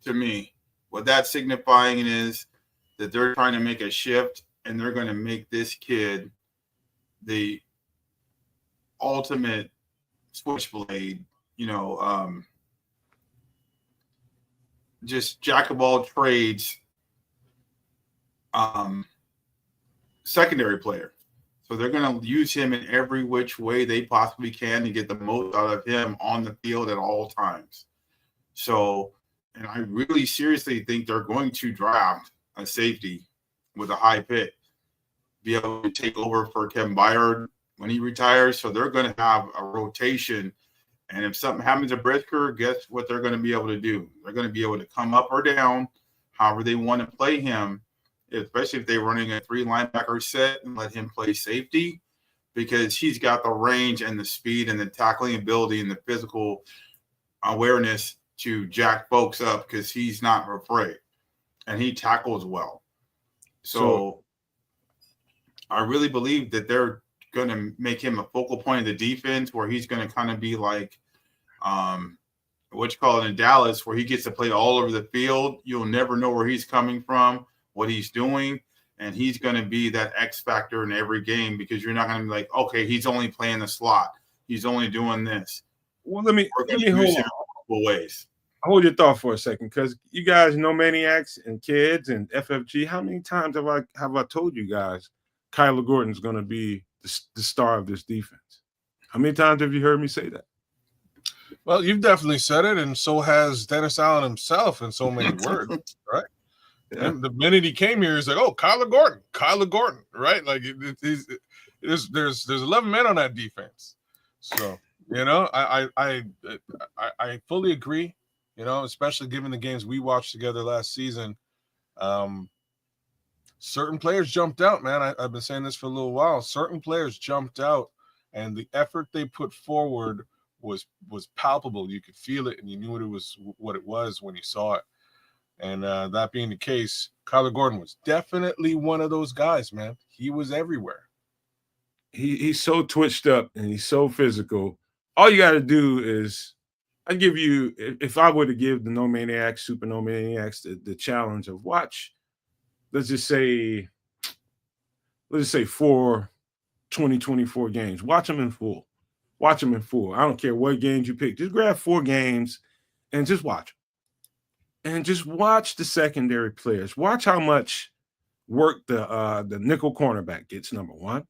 To me, what that's signifying is that they're trying to make a shift and they're going to make this kid the ultimate switchblade, just jack of all trades, secondary player. So they're going to use him in every which way they possibly can to get the most out of him on the field at all times. So, and I really seriously think they're going to draft a safety with a high pick, be able to take over for Kevin Byard when he retires. So they're going to have a rotation. And if something happens to Brisker, guess what they're going to be able to do? They're going to be able to come up or down, however they want to play him, especially if they're running a 3 linebacker set and let him play safety, because he's got the range and the speed and the tackling ability and the physical awareness to jack folks up because he's not afraid and he tackles well. So I really believe that they're going to make him a focal point of the defense where he's going to kind of be like what you call it in Dallas, where he gets to play all over the field. You'll never know where he's coming from, what he's doing, and he's going to be that X factor in every game because you're not going to be like, okay, he's only playing the slot. He's only doing this. Well, let me hold on. Ways. Hold your thought for a second, because you guys know Maniacs and Kids and FFG. How many times have I told you guys Kyler Gordon's going to be the star of this defense? How many times have you heard me say that? Well, you've definitely said it, and so has Dennis Allen himself in so many words, right? Yeah. And the minute he came here, he's like, "Oh, Kyler Gordon," right? Like there's 11 men on that defense, so I fully agree. Especially given the games we watched together last season, certain players jumped out, man. I've been saying this for a little while. Certain players jumped out, and the effort they put forward was palpable. You could feel it, and you knew what it was when you saw it. And that being the case, Kyler Gordon was definitely one of those guys, man. He was everywhere. He's so twitched up and he's so physical. All you got to do is, I give you, if I were to give the No Maniacs, Super No Maniacs, the challenge of watch, let's just say 4 2024 games. Watch them in full. I don't care what games you pick. Just grab 4 games and just watch them. And just watch the secondary players. Watch how much work the nickel cornerback gets, number 1.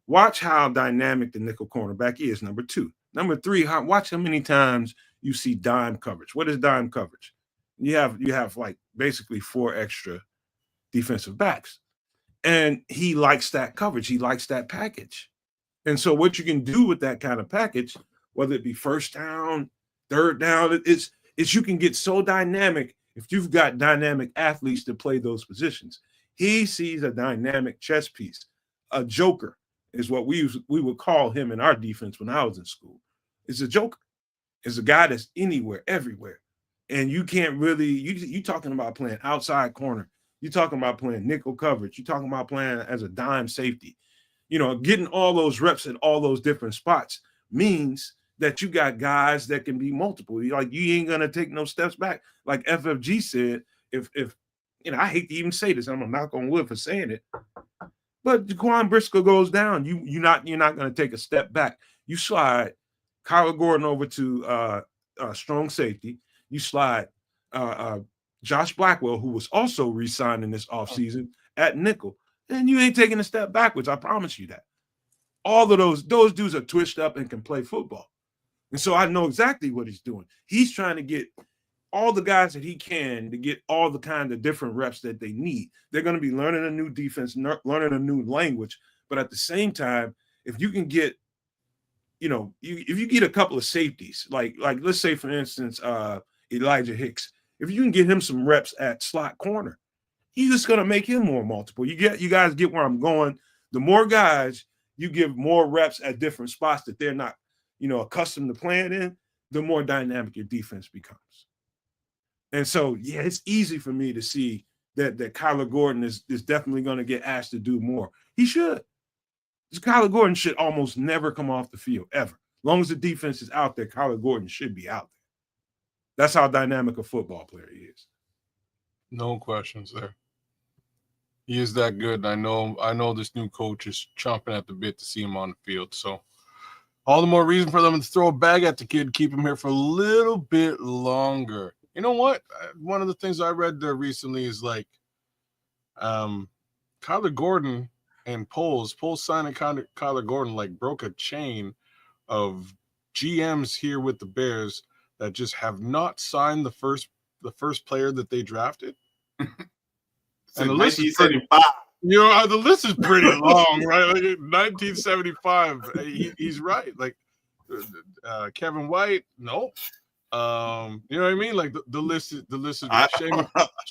Watch how dynamic the nickel cornerback is, number 2. Number 3, watch how many times you see dime coverage. What is dime coverage? You have like basically 4 extra defensive backs. And he likes that coverage. He likes that package. And so what you can do with that kind of package, whether it be first down, third down, it's you can get so dynamic if you've got dynamic athletes to play those positions. He sees a dynamic chess piece. A joker is what we would call him in our defense when I was in school. It's a joker. is a guy that's anywhere, everywhere. And you can't really, you talking about playing outside corner. You're talking about playing nickel coverage. You're talking about playing as a dime safety. Getting all those reps at all those different spots means that you got guys that can be multiple. You ain't gonna take no steps back. Like FFG said, if I hate to even say this, I'm gonna knock on wood for saying it, but Jaquan Briscoe goes down, you're not gonna take a step back. You slide Kyler Gordon over to strong safety. You slide Josh Blackwell, who was also re-signed in this offseason, at nickel. And you ain't taking a step backwards. I promise you that. All of those dudes are twitched up and can play football. And so I know exactly what he's doing. He's trying to get all the guys that he can to get all the kind of different reps that they need. They're going to be learning a new defense, learning a new language. But at the same time, if you can get, if you get a couple of safeties, like let's say, for instance, Elijah Hicks, if you can get him some reps at slot corner, he's just going to make him more multiple. You guys get where I'm going. The more guys you give more reps at different spots that they're not, accustomed to playing in, the more dynamic your defense becomes. And so, yeah, it's easy for me to see that Kyler Gordon is definitely going to get asked to do more. He should. Kyler Gordon should almost never come off the field, ever. As long as the defense is out there, Kyler Gordon should be out there. That's how dynamic a football player he is. No questions there. He is that good. I know this new coach is chomping at the bit to see him on the field. So all the more reason for them to throw a bag at the kid, keep him here for a little bit longer. You know what? One of the things I read there recently is Kyler Gordon and Poles signing Kyler Gordon broke a chain of GMs here with the Bears that just have not signed the first player that they drafted. And the list is pretty, the list is pretty long, right? 1975. He's right. Kevin White, nope. You know what I mean? The list is Shane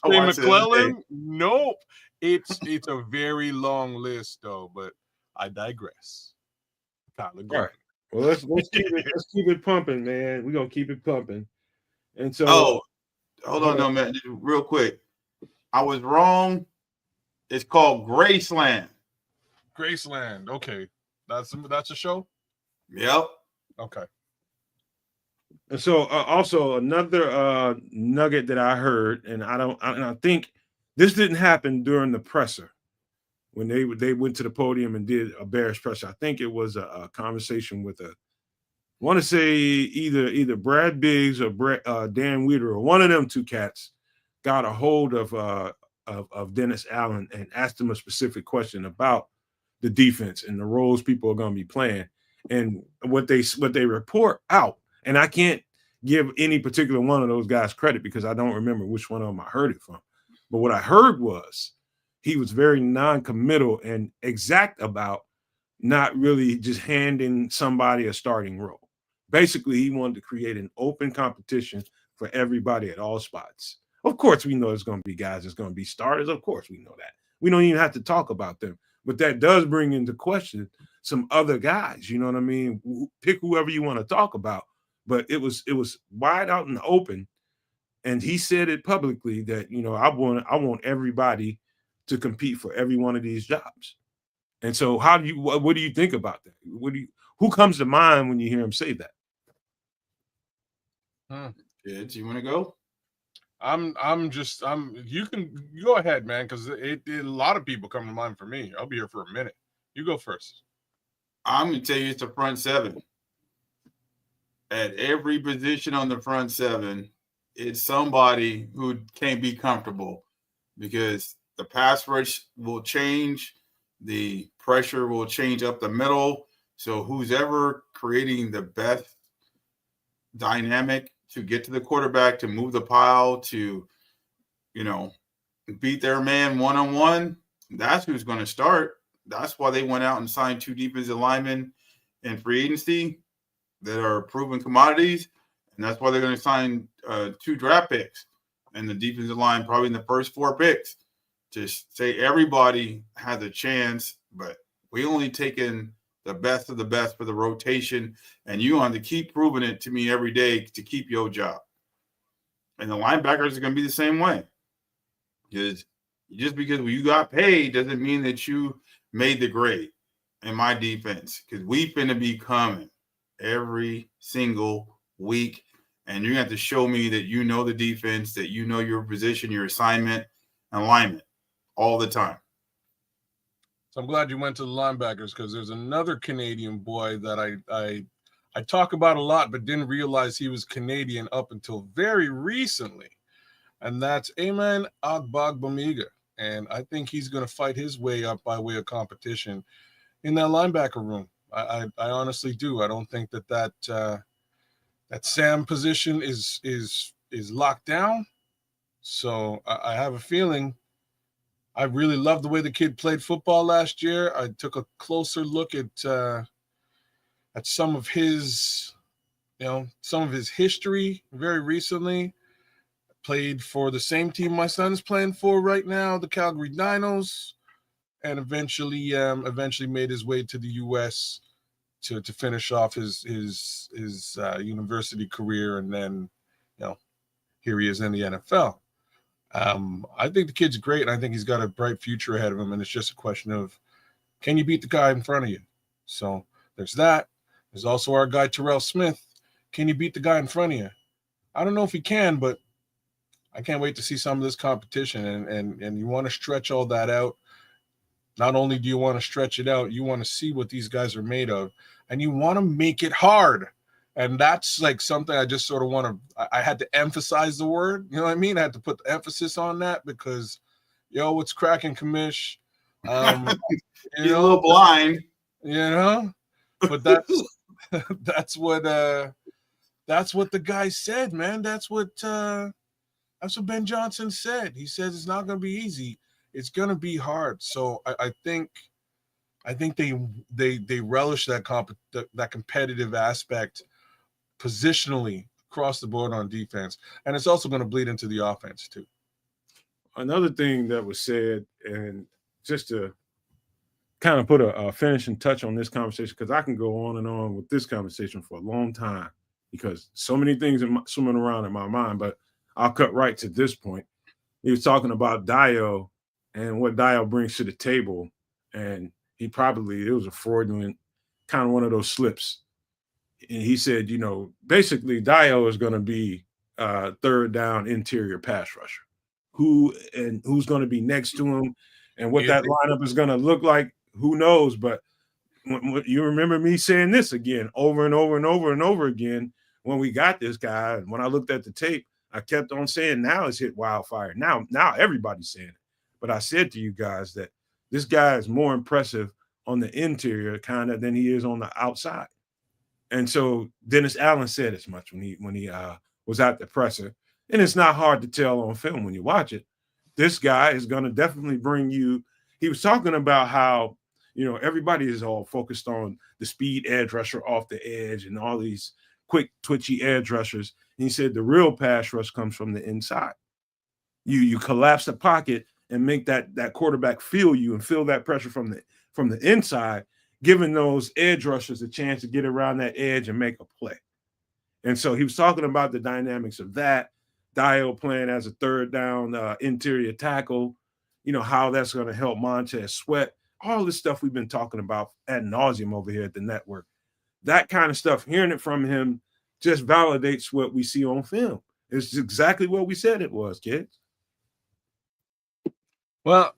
McClellan, nope. It's a very long list though, but I digress. Kyler Gordon. All right. Well, let's keep it pumping, man. We're gonna keep it pumping. And so hold on, man, real quick. I was wrong. It's called Graceland. Graceland. Okay. That's a show? Yep. Okay. And so also another nugget that I heard, and I think this didn't happen during the presser when they went to the podium and did a Bears presser. I think it was a conversation with I want to say either Brad Biggs or Dan Weeder, or one of them two cats got a hold of Dennis Allen and asked him a specific question about the defense and the roles people are going to be playing, and what they report out. And I can't give any particular one of those guys credit because I don't remember which one of them I heard it from. But what I heard was he was very non-committal and exact about not really just handing somebody a starting role. Basically, he wanted to create an open competition for everybody at all spots. Of course, we know there's going to be guys that's going to be starters. Of course, we know that. We don't even have to talk about them. But that does bring into question some other guys. You know what I mean? Pick whoever you want to talk about. But it was wide out in the open. And he said it publicly that, I want everybody to compete for every one of these jobs. And so what do you think about that? Who comes to mind when you hear him say that? Kids, you want to go? You can go ahead, man, because a lot of people come to mind for me. I'll be here for a minute. You go first. I'm going to tell you it's the front seven. At every position on the front seven, it's somebody who can't be comfortable because the pass rush will change. The pressure will change up the middle. So who's ever creating the best dynamic to get to the quarterback, to move the pile, to, beat their man one-on-one, that's who's going to start. That's why they went out and signed 2 defensive linemen in free agency that are proven commodities. And that's why they're going to sign 2 draft picks and the defensive line probably in the first 4 picks to say everybody has a chance, but we only taken the best of the best for the rotation, and you want to keep proving it to me every day to keep your job. And the linebackers are going to be the same way. Because just because you got paid doesn't mean that you made the grade in my defense. Because we finna be coming every single week, and you have to show me that you know the defense, that you know your position, your assignment, and alignment all the time. So I'm glad you went to the linebackers, because there's another Canadian boy that I talk about a lot, but didn't realize he was Canadian up until very recently, and that's Ayman Agbagbamiga. And I think he's going to fight his way up by way of competition in that linebacker room. I honestly do. I don't think that Sam position is locked down. So I have a feeling. I really loved the way the kid played football last year. I took a closer look at some of his, some of his history very recently. Played for the same team my son's playing for right now, the Calgary Dinos, and eventually made his way to the U.S. to finish off his university career, and then, here he is in the NFL. I think the kid's great, and I think he's got a bright future ahead of him, and it's just a question of, can you beat the guy in front of you? So there's that. There's also our guy Terrell Smith. Can you beat the guy in front of you? I don't know if he can, but I can't wait to see some of this competition, and you want to stretch all that out. Not only do you want to stretch it out, you want to see what these guys are made of, and you want to make it hard. And that's like something I just sort of want to, I had to emphasize the word, you know what I mean? I had to put the emphasis on that because, what's cracking, Kamish? He's a little blind. But that's what the guy said, man. That's what Ben Johnson said. He says it's not going to be easy. It's going to be hard. So I think they relish that competitive aspect positionally across the board on defense, and it's also going to bleed into the offense too. Another thing that was said, and just to kind of put a finishing touch on this conversation, because I can go on and on with this conversation for a long time because so many things are swimming around in my mind, but I'll cut right to this point. He was talking about Doyle and what Doyle brings to the table, and it was a fraudulent kind of one of those slips. And he said, basically Doyle is going to be third down interior pass rusher. Who's going to be next to him and what that lineup is going to look like, who knows? But you remember me saying this again over and over and over and over again when we got this guy. And when I looked at the tape, I kept on saying, now it's hit wildfire. Now everybody's saying it. But I said to you guys that this guy is more impressive on the interior kind of than he is on the outside. And so Dennis Allen said as much when he was at the presser. And it's not hard to tell on film when you watch it. This guy is going to definitely bring you. He was talking about how, everybody is all focused on the speed edge rusher off the edge and all these quick, twitchy edge rushers. And he said the real pass rush comes from the inside. You collapse the pocket and make that quarterback feel you and feel that pressure from the inside, giving those edge rushers a chance to get around that edge and make a play. And so he was talking about the dynamics of that. Doyle playing as a third down interior tackle, how that's going to help Montez Sweat, all this stuff we've been talking about ad nauseum over here at the network. That kind of stuff, hearing it from him just validates what we see on film. It's exactly what we said it was, kids. Well,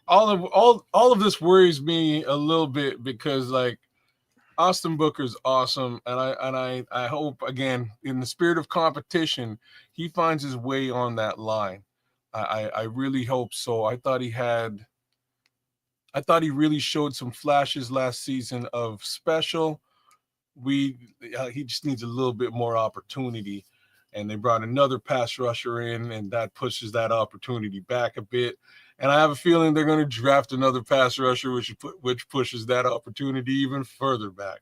all of this worries me a little bit because, like, Austin Booker's awesome, and I hope, again, in the spirit of competition, he finds his way on that line. I really hope so. I thought he really showed some flashes last season of special. He just needs a little bit more opportunity, and they brought another pass rusher in, and that pushes that opportunity back a bit. And I have a feeling they're going to draft another pass rusher, which pushes that opportunity even further back.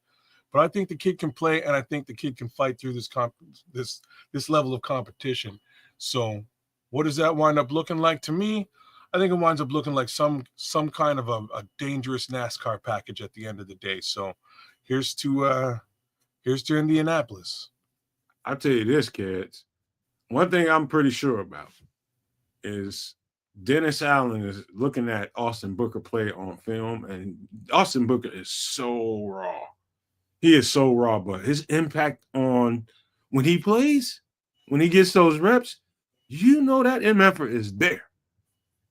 But I think the kid can play, and I think the kid can fight through this level of competition. So what does that wind up looking like to me? I think it winds up looking like some kind of a dangerous NASCAR package at the end of the day. So here's to Indianapolis. I'll tell you this, kids. One thing I'm pretty sure about is Dennis Allen is looking at Austin Booker play on film, and Austin Booker is so raw. He is so raw, but his impact on when he plays, when he gets those reps, you know that effort is there.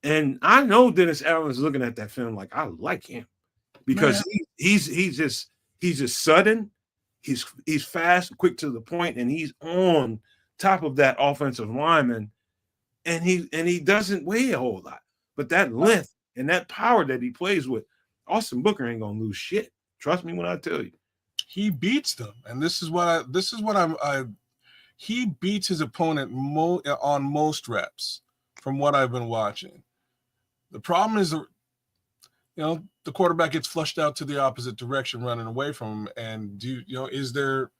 And I know Dennis Allen is looking at that film like, I like him because he's just sudden, he's fast, quick to the point, and he's on top of that offensive lineman, and he doesn't weigh a whole lot. But that length and that power that he plays with, Austin Booker ain't gonna lose shit. Trust me when I tell you. He beats them, and this is what he beats his opponent on most reps from what I've been watching. The problem is, the quarterback gets flushed out to the opposite direction, running away from him. And is there,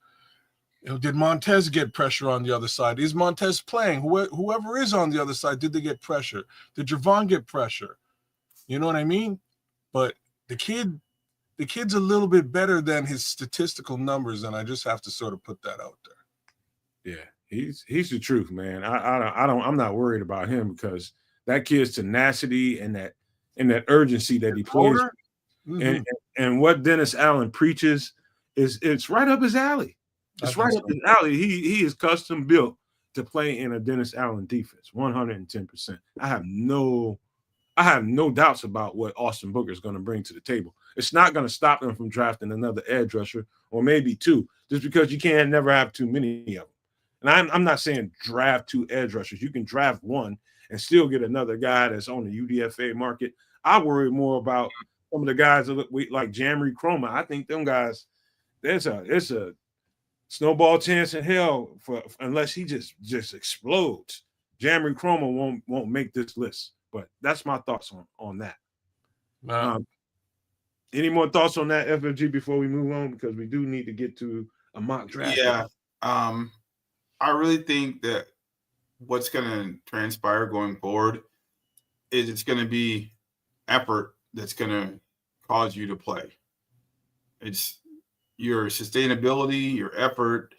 did Montez get pressure on the other side? Is Montez playing? Whoever is on the other side, did they get pressure? Did Javon get pressure? You know what I mean? But the kid's a little bit better than his statistical numbers, and I just have to sort of put that out there. Yeah, he's the truth, man. I'm not worried about him because that kid's tenacity and that urgency that he plays, and what Dennis Allen preaches it's right up his alley. It's right up his alley. He is custom built to play in a Dennis Allen defense, 110%. I have no doubts about what Austin Booker is going to bring to the table. It's not going to stop them from drafting another edge rusher or maybe two, just because you can't never have too many of them. And I'm not saying draft two edge rushers. You can draft one and still get another guy that's on the UDFA market. I worry more about some of the guys that look like Jamry Chroma. I think them guys, it's a snowball chance in hell for unless he just explodes. Jamry Chroma won't make this list. But that's my thoughts on that. Any more thoughts on that, FFG, before we move on? Because we do need to get to a mock draft. Yeah. I really think that what's going to transpire going forward is it's going to be effort that's going to cause you to play. It's your sustainability, your effort,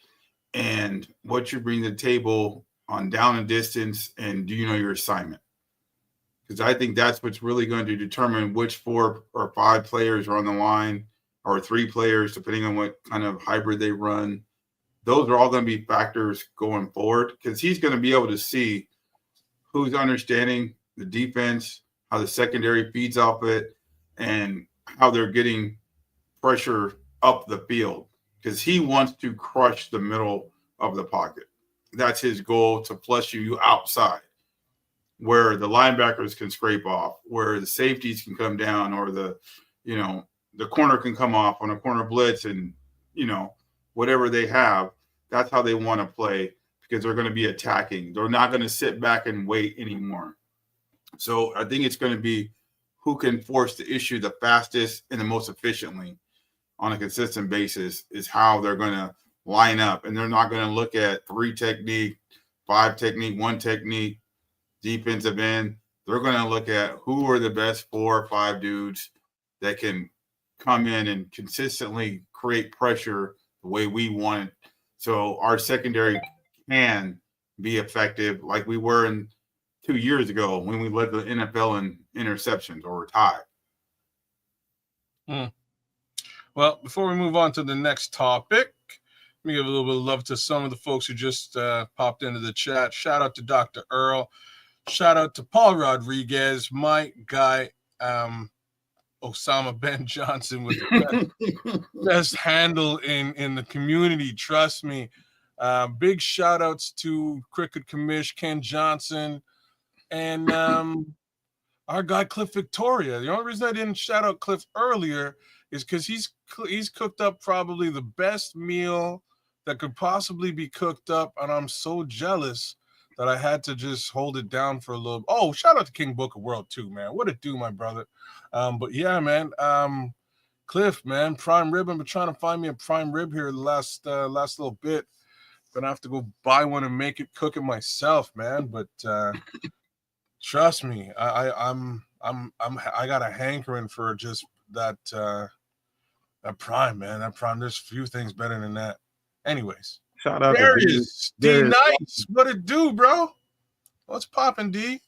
and what you bring to the table on down and distance, and do you know your assignment? Because I think that's what's really going to determine which 4 or 5 players are on the line, or 3 players, depending on what kind of hybrid they run. Those are all going to be factors going forward, because he's going to be able to see who's understanding the defense, how the secondary feeds off it, and how they're getting pressure up the field, because he wants to crush the middle of the pocket. That's his goal, to flush you outside, where the linebackers can scrape off, where the safeties can come down, or the corner can come off on a corner blitz, and whatever they have, that's how they want to play, because they're going to be attacking. They're not going to sit back and wait anymore. So I think it's going to be who can force the issue the fastest and the most efficiently on a consistent basis is how they're going to line up. And they're not going to look at 3 technique, 5 technique, 1 technique, defensive end. They're going to look at who are the best 4 or 5 dudes that can come in and consistently create pressure the way we want it. So our secondary can be effective like we were in 2 years ago when we led the NFL in interceptions or tied. Well, before we move on to the next topic, let me give a little bit of love to some of the folks who just popped into the chat. Shout out to Dr. Earl. Shout out to Paul Rodriguez, my guy, Osama Ben Johnson with the best handle in the community. Trust me. Big shout outs to Cricket Commish, Ken Johnson, and our guy Cliff Victoria. The only reason I didn't shout out Cliff earlier is because he's cooked up probably the best meal that could possibly be cooked up, and I'm so jealous that I had to just hold it down for a little. Oh, shout out to King Booker World too, man. What it do, my brother? But yeah, man. Cliff, man, prime rib. I've been trying to find me a prime rib here the last little bit. Gonna have to go buy one and cook it myself, man. But Trust me, I got a hankering for just that prime, man. That prime. There's few things better than that. Anyways, Shout out to Darius D Darius. Nice. What it do, bro? What's popping, D?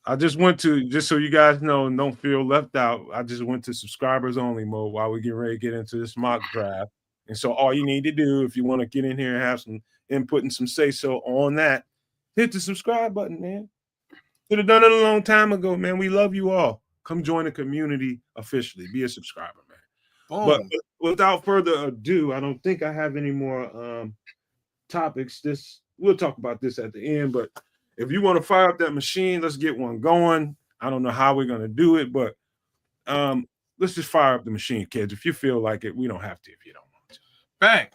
I just went to, just so you guys know and don't feel left out, I just went to subscribers only mode while we get ready to get into this mock draft. And so all you need to do, if you want to get in here and have some input and some say so on that, hit the subscribe button, man. Could have done it a long time ago, man. We love you all. Come join the community officially. Be a subscriber, man. Boom. But without further ado, I don't think I have any more topics. We'll talk about this at the end, but if you want to fire up that machine, let's get one going. I don't know how we're going to do it, but let's just fire up the machine, kids. If you feel like it, we don't have to if you don't want to. Bang.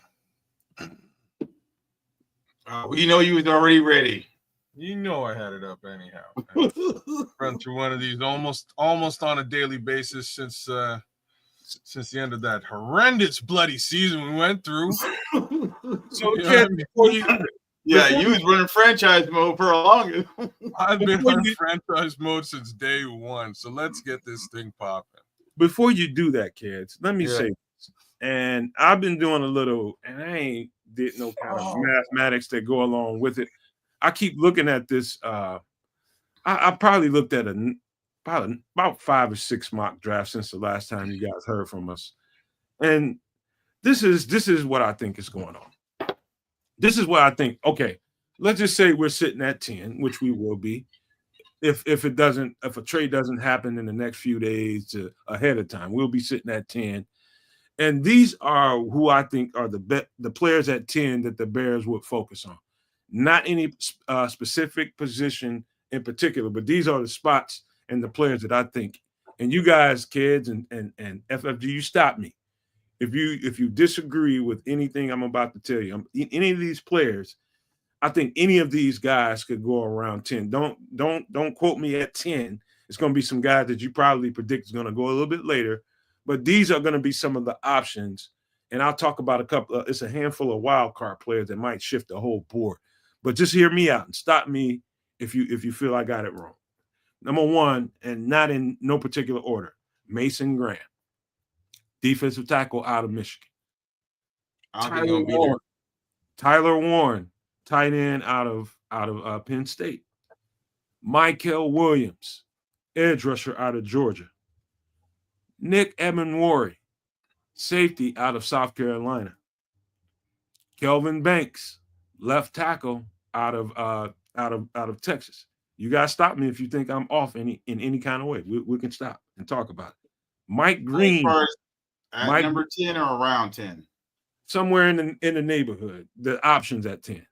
We know you was already ready. You know I had it up anyhow. Run through one of these almost on a daily basis since the end of that horrendous bloody season we went through. So, kids, you was running franchise mode for a longer. I've been running franchise mode since day one. So let's get this thing popping. Before you do that, kids, let me say this. And I've been doing a little, and I ain't did no kind of mathematics that go along with it. I keep looking at this. I probably looked at about 5 or 6 mock drafts since the last time you guys heard from us. And this is what I think is going on. This is what I think. Okay, let's just say we're sitting at 10, which we will be, if a trade doesn't happen in the next few days ahead of time, we'll be sitting at 10. And these are who I think are the players at 10 that the Bears would focus on. Not any specific position in particular, but these are the spots and the players that I think. And you guys, kids, and FFG, you stop me. If you disagree with anything I'm about to tell you, any of these players, I think any of these guys could go around 10. Don't quote me at 10. It's going to be some guys that you probably predict is going to go a little bit later, but these are going to be some of the options. And I'll talk about a couple. It's a handful of wild card players that might shift the whole board. But just hear me out and stop me if you feel I got it wrong. Number 1, and not in no particular order, Mason Graham. Defensive tackle out of Michigan. Tyler Warren, tight end out of Penn State. Michael Williams, edge rusher out of Georgia. Nick Emenwari, safety out of South Carolina. Kelvin Banks, left tackle out of Texas. You guys stop me if you think I'm off in any kind of way. We can stop and talk about it. Mike Green. Number 10 or around 10? Somewhere in the neighborhood. The options at 10.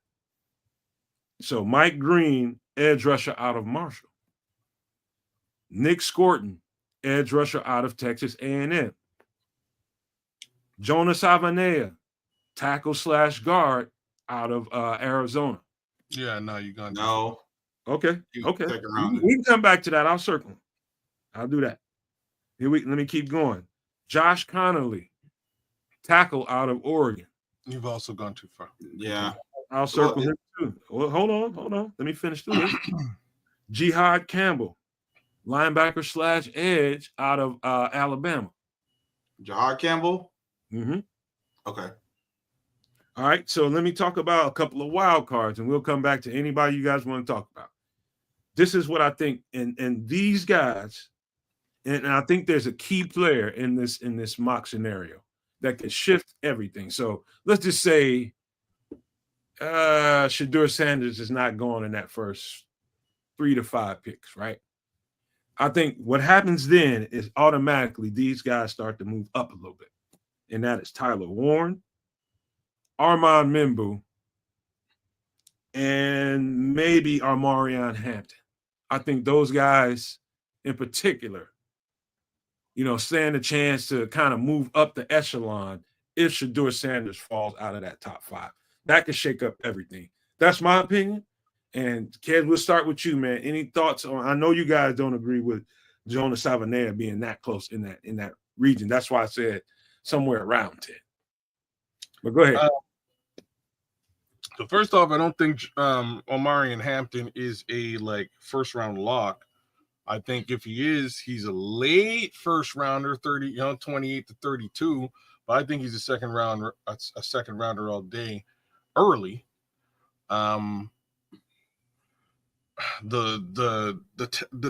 So Mike Green, edge rusher out of Marshall. Nick Scorton, edge rusher out of Texas A&M. Jonas Avanea, tackle / guard out of Arizona. Yeah, no, you're going to. No. Okay. We can come back to that. I'll circle. I'll do that. Let me keep going. Josh Connolly, tackle out of Oregon. You've also gone too far. Yeah. I'll circle him too. Well, hold on. Let me finish through this. Jihad Campbell, linebacker / edge out of Alabama. Jihad Campbell? Mm-hmm. Okay. All right. So let me talk about a couple of wild cards, and we'll come back to anybody you guys want to talk about. This is what I think. And these guys, and I think there's a key player in this mock scenario that could shift everything. So let's just say Shedeur Sanders is not going in that first 3 to 5 picks, right? I think what happens then is automatically these guys start to move up a little bit. And that is Tyler Warren, Armand Membu, and maybe Armarion Hampton. I think those guys in particular, stand a chance to kind of move up the echelon if Shedeur Sanders falls out of that top 5. That could shake up everything. That's my opinion. And Ked, we'll start with you, man. Any thoughts on? I know you guys don't agree with Jonas Avanea being that close in that region. That's why I said somewhere around 10. But go ahead. So first off, I don't think Omari and Hampton is a first round lock. I think if he is, he's a late first rounder, 28 to 32. But I think he's a second rounder all day, early. The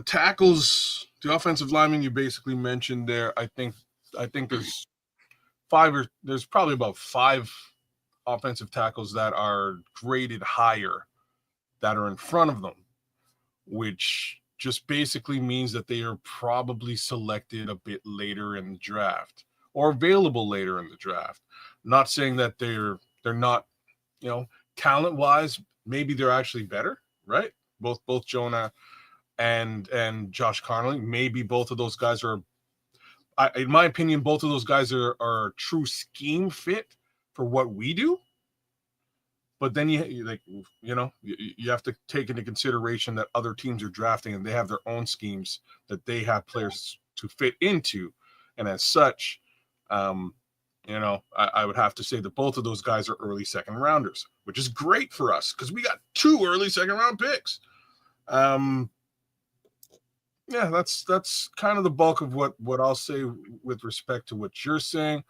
tackles, the offensive linemen you basically mentioned there. I think there's probably about 5 offensive tackles that are graded higher that are in front of them, which just basically means that they are probably selected a bit later in the draft or available later in the draft. Not saying that they're not, talent wise, maybe they're actually better, right? Both Jonah and Josh Connolly, maybe both of those guys are, in my opinion, both of those guys are a true scheme fit for what we do. But then you have to take into consideration that other teams are drafting and they have their own schemes that they have players to fit into. And as such, I would have to say that both of those guys are early second rounders, which is great for us because we got 2 early second round picks. That's kind of the bulk of what I'll say with respect to what you're saying.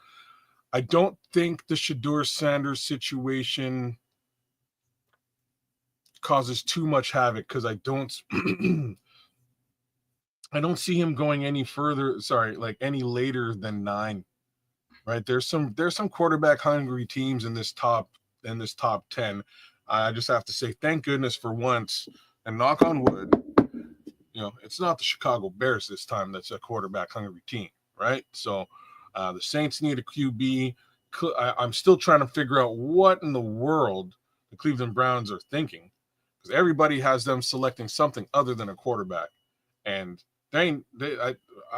I don't think the Shedeur Sanders situation causes too much havoc because I don't see him going any further. Any later than 9. Right? There's some quarterback hungry teams in this top 10. I just have to say thank goodness for once and knock on wood. It's not the Chicago Bears this time that's a quarterback hungry team, right? So the Saints need a QB. I'm still trying to figure out what in the world the Cleveland Browns are thinking, because everybody has them selecting something other than a quarterback, and I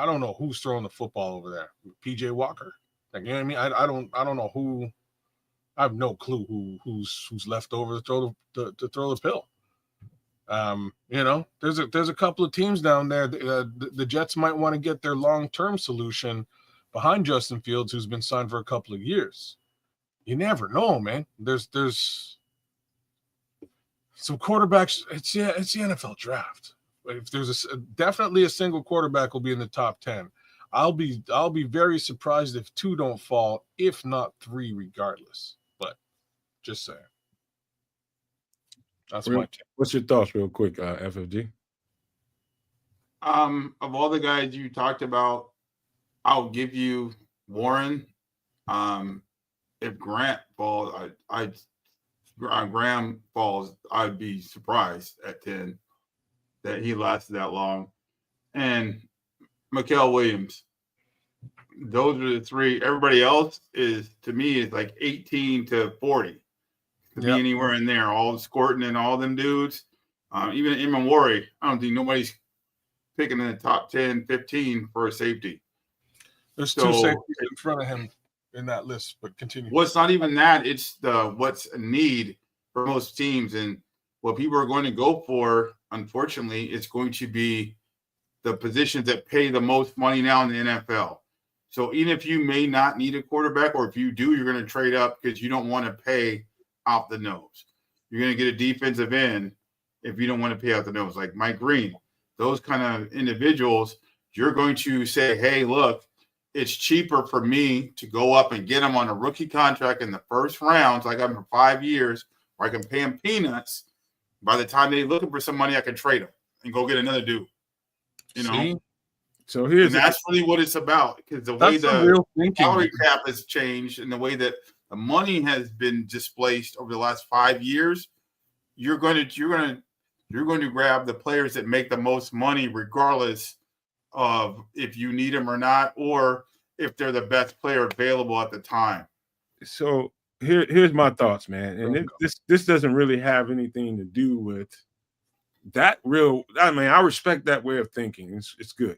don't know who's throwing the football over there. PJ Walker, you know what I mean? I don't know who. I have no clue who's left over to throw the pill. There's a couple of teams down there. The Jets might want to get their long-term solution behind Justin Fields, who's been signed for a couple of years. You never know, man. There's some quarterbacks. It's the NFL draft. If there's definitely a single quarterback will be in the top 10. I'll be very surprised if 2 don't fall, if not 3, regardless. But just saying. That's my take. What's your thoughts, real quick, FFG? Of all the guys you talked about, I'll give you Warren. If Grant falls, Graham falls, I'd be surprised at 10 that he lasted that long. And Mikael Williams. Those are the 3. Everybody else is, to me, is like 18 to 40. Could be anywhere in there. All Scorton and all them dudes. Even Eamon Warrior, I don't think nobody's picking in the top 10, 15 for a safety. There's 2 safeties in front of him in that list, but continue. Well, it's not even that. It's what's a need for most teams. And what people are going to go for, unfortunately, it's going to be the positions that pay the most money now in the NFL. So even if you may not need a quarterback, or if you do, you're going to trade up because you don't want to pay out the nose. You're going to get a defensive end if you don't want to pay out the nose, like Mike Green. Those kind of individuals, you're going to say, hey, look, it's cheaper for me to go up and get him on a rookie contract in the first round, so I got him for 5 years, or I can pay him peanuts. By the time they're looking for some money, I can trade him and go get another dude. See? So that's really what it's about, because the way the salary cap has changed and the way that the money has been displaced over the last 5 years, you're going to grab the players that make the most money, regardless of if you need them or not, or if they're the best player available at the time. So here's my thoughts, man. And this doesn't really have anything to do with that real. I mean, I respect that way of thinking. It's good.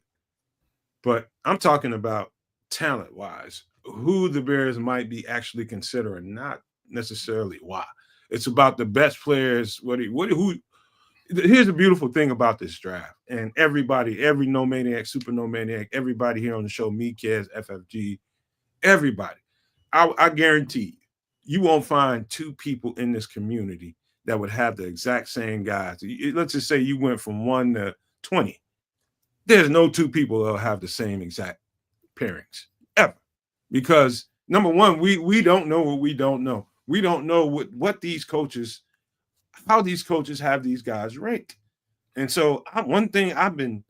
But I'm talking about talent-wise, who the Bears might be actually considering, not necessarily why. It's about the best players. Here's the beautiful thing about this draft, and everybody, every No Maniac, Super No Maniac, everybody here on the show, me, Kez, FFG, everybody, I guarantee you won't find two people in this community that would have the exact same guys. Let's just say you went from 1 to 20. There's no two people that'll have the same exact pairings ever. Because number one, we don't know what we don't know. We don't know what these coaches, how these coaches have these guys ranked. And so one thing I've been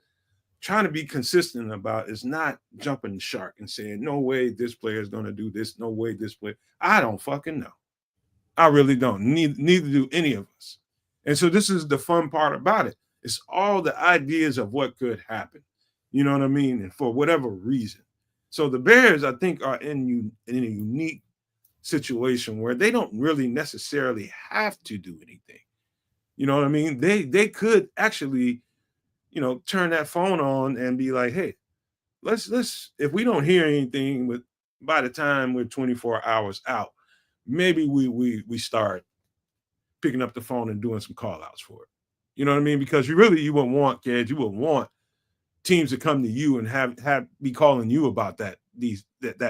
trying to be consistent about is not jumping the shark and saying, no way this player is going to do this. No way this player. I don't fucking know. I really don't. Neither do any of us. And so this is the fun part about it. It's all the ideas of what could happen. You know what I mean? And for whatever reason. So the Bears, I think, are in a unique situation where they don't really necessarily have to do anything. You know what I mean? They could actually, turn that phone on and be like, hey, let's if we don't hear anything by the time we're 24 hours out, maybe we start picking up the phone and doing some call outs for it. You know what I mean? Because you wouldn't want kids, you wouldn't want teams to come to you and have be calling you about that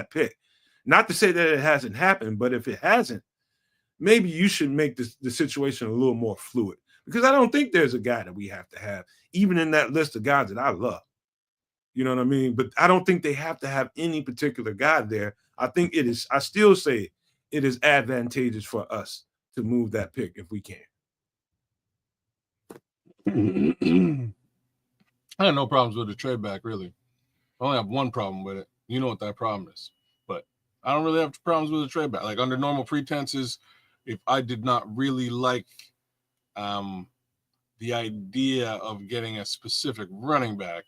pick. Not to say that it hasn't happened, but if it hasn't, maybe you should make the situation a little more fluid. Because I don't think there's a guy that we have to have, even in that list of guys that I love. You know what I mean? But I don't think they have to have any particular guy there. I still say it is advantageous for us to move that pick if we can. I have no problems with the trade back, really. I only have one problem with it. You know what that problem is. But I don't really have problems with the trade back. Like, under normal pretenses, if I did not really like the idea of getting a specific running back,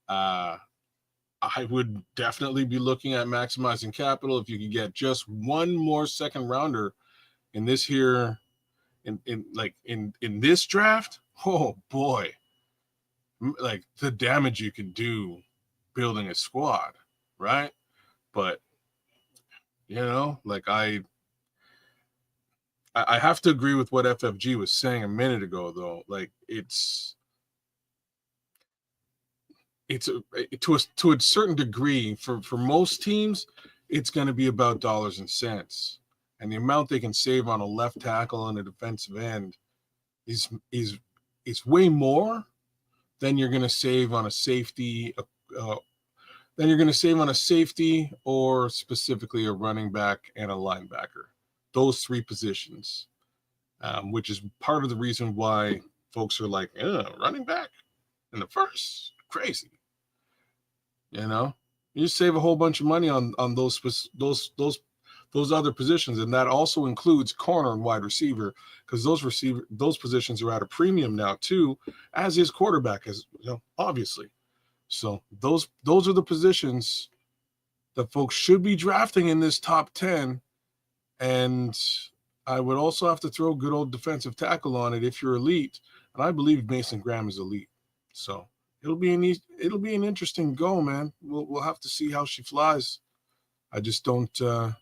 I would definitely be looking at maximizing capital. If you could get just one more second rounder in this here, in this draft, oh boy, like the damage you can do building a squad, right? But like I have to agree with what FFG was saying a minute ago, though. Like it's to a certain degree for most teams, it's going to be about dollars and cents, and the amount they can save on a left tackle and a defensive end is way more than you're going to save on a safety. Then you're going to save on a safety or specifically a running back and a linebacker. Those three positions, which is part of the reason why folks are like, running back in the first, crazy. You save a whole bunch of money on those other positions, and that also includes corner and wide receiver, because those positions are at a premium now too, as is quarterback, as obviously. So those are the positions that folks should be drafting in this top 10. And I would also have to throw good old defensive tackle on it if you're elite. And I believe Mason Graham is elite. So it'll be an interesting go, man. We'll have to see how she flies. I just don't I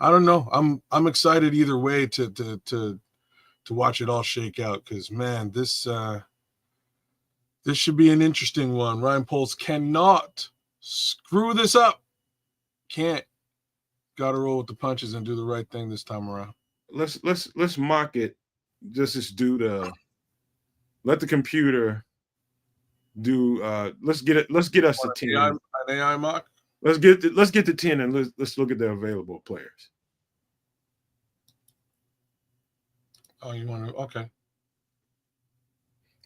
don't know. I'm excited either way to watch it all shake out, because man, this should be an interesting one. Ryan Poles cannot screw this up. Can't. Got to roll with the punches and do the right thing this time around. Let's mock it. Just do let the computer do. Let's get us to 10. An AI mock. Let's get to 10 and let's look at the available players. Oh, you want to? Okay.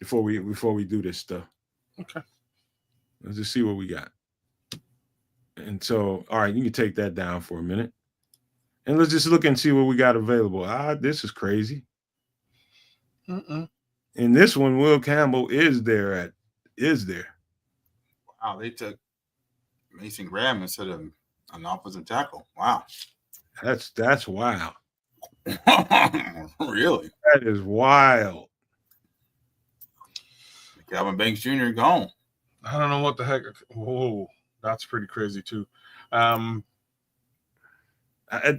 Before we do this stuff. Okay. Let's just see what we got. And so, all right, you can take that down for a minute. And let's just look and see what we got available. This is crazy. In this one, Will Campbell is there. Wow, they took Mason Graham instead of an offensive tackle. Wow. That's wild. Really? That is wild. Calvin Banks Jr. gone. I don't know what the heck. Whoa, that's pretty crazy too. At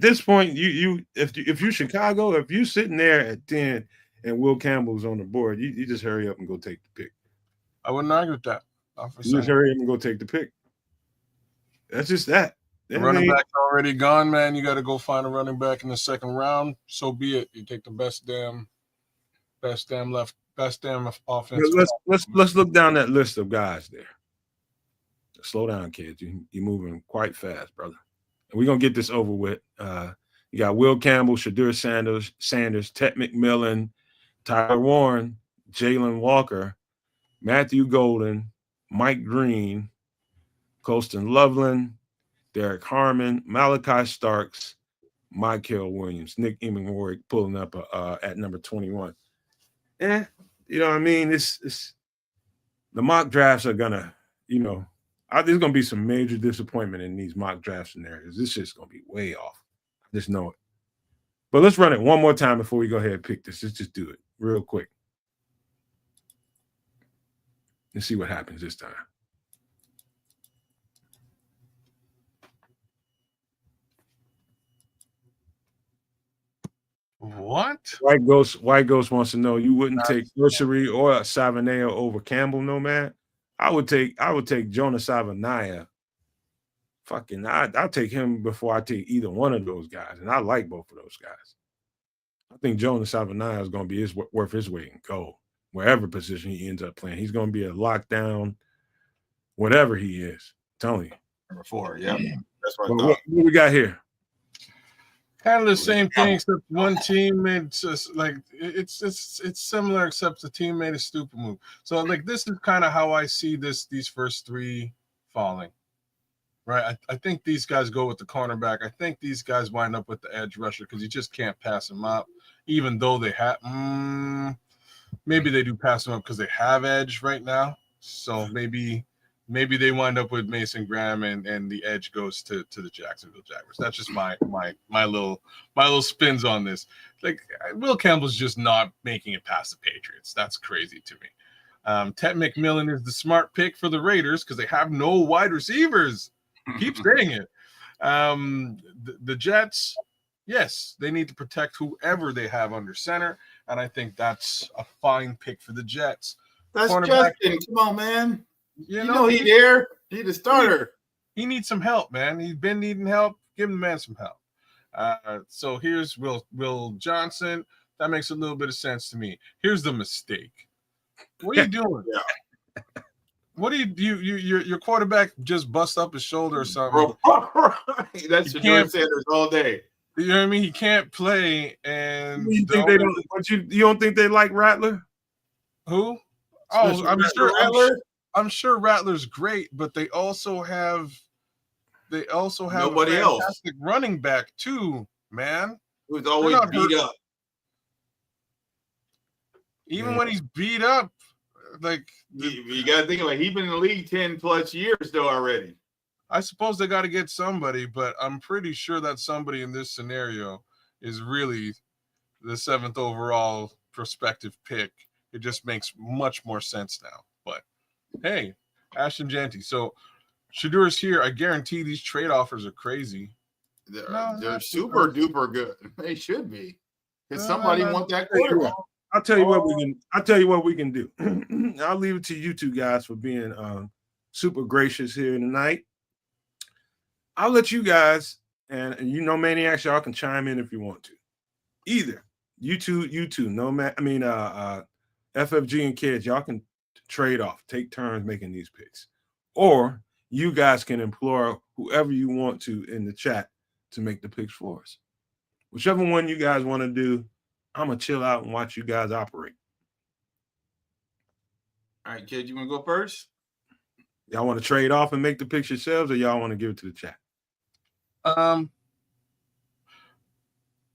this point, if you're Chicago, if you're sitting there at 10 and Will Campbell's on the board, you just hurry up and go take the pick. I wouldn't argue with that. You just hurry up and go take the pick. That's just that. The running back's already gone, man. You got to go find a running back in the second round. So be it. You take the best damn offensive. Let's look down that list of guys there. Slow down, kids. You're moving quite fast, brother. And we're gonna get this over with. You got Will Campbell, Shadur Sanders, Ted McMillan, Tyler Warren, Jalen Walker, Matthew Golden, Mike Green, Colston Loveland, Derek Harmon, Malachi Starks, Michael Williams, Nick Emingwari pulling up at number 21. You know what I mean? It's the mock drafts are gonna, there's gonna be some major disappointment in these mock draft scenarios. This shit's gonna be way off. I just know it. But let's run it one more time before we go ahead and pick this. Let's just do it real quick. Let's see what happens this time. What? White Ghost wants to know, you wouldn't take Nursery or Savanaya over Campbell, Nomad? I would take Jonah Savanaya. I'll take him before I take either one of those guys. And I like both of those guys. I think Jonah Savanaya is going to be worth his weight in gold, wherever position he ends up playing. He's going to be a lockdown, whatever he is. I'm telling you. Number 4, yeah. That's what I But thought. what we got here? Kind of the same thing, except one team made just like it's similar, except the team made a stupid move. So like this is kind of how I see these first 3 falling. Right. I think these guys go with the cornerback. I think these guys wind up with the edge rusher because you just can't pass them up, even though they have maybe they do pass them up because they have edge right now. So maybe they wind up with Mason Graham and the edge goes to the Jacksonville Jaguars. That's just my little spins on this. Like Will Campbell's just not making it past the Patriots. That's crazy to me. Ted McMillan is the smart pick for the Raiders because they have no wide receivers. Keep saying it. The Jets, yes, they need to protect whoever they have under center, and I think that's a fine pick for the Jets. That's Justin. Come on, man. You know he's there. He's the starter. He needs some help, man. He's been needing help. Give the man some help. So here's Will Johnson. That makes a little bit of sense to me. Here's the mistake. What are you doing? Yeah. What do your quarterback just bust up his shoulder or something? That's Shadur Sanders all day. You know what I mean? He can't play, and You think they don't? You don't think they like Rattler? Who? Oh, I'm sure Rattler's great, but they also have nobody a else. Fantastic running back too, man. Who's always beat up. Even when he's beat up, like you got to think about it. He's been in the league 10 plus years though already. I suppose they got to get somebody, but I'm pretty sure that somebody in this scenario is really the 7th overall prospective pick. It just makes much more sense now. But hey, Ashton Jeanty. So Shadur's here. I guarantee these trade offers are crazy. They're super duper good. They should be. Because somebody want that quarterback. I'll tell you what we can do. I'll leave it to you two guys for being super gracious here tonight. I'll let you guys, and Maniacs, y'all can chime in if you want to. Either you two, Nomad, FFG and kids, y'all can trade off, take turns making these picks. Or you guys can implore whoever you want to in the chat to make the picks for us. Whichever one you guys want to do, I'm going to chill out and watch you guys operate. All right, kid, you want to go first? Y'all want to trade off and make the picks yourselves, or y'all want to give it to the chat?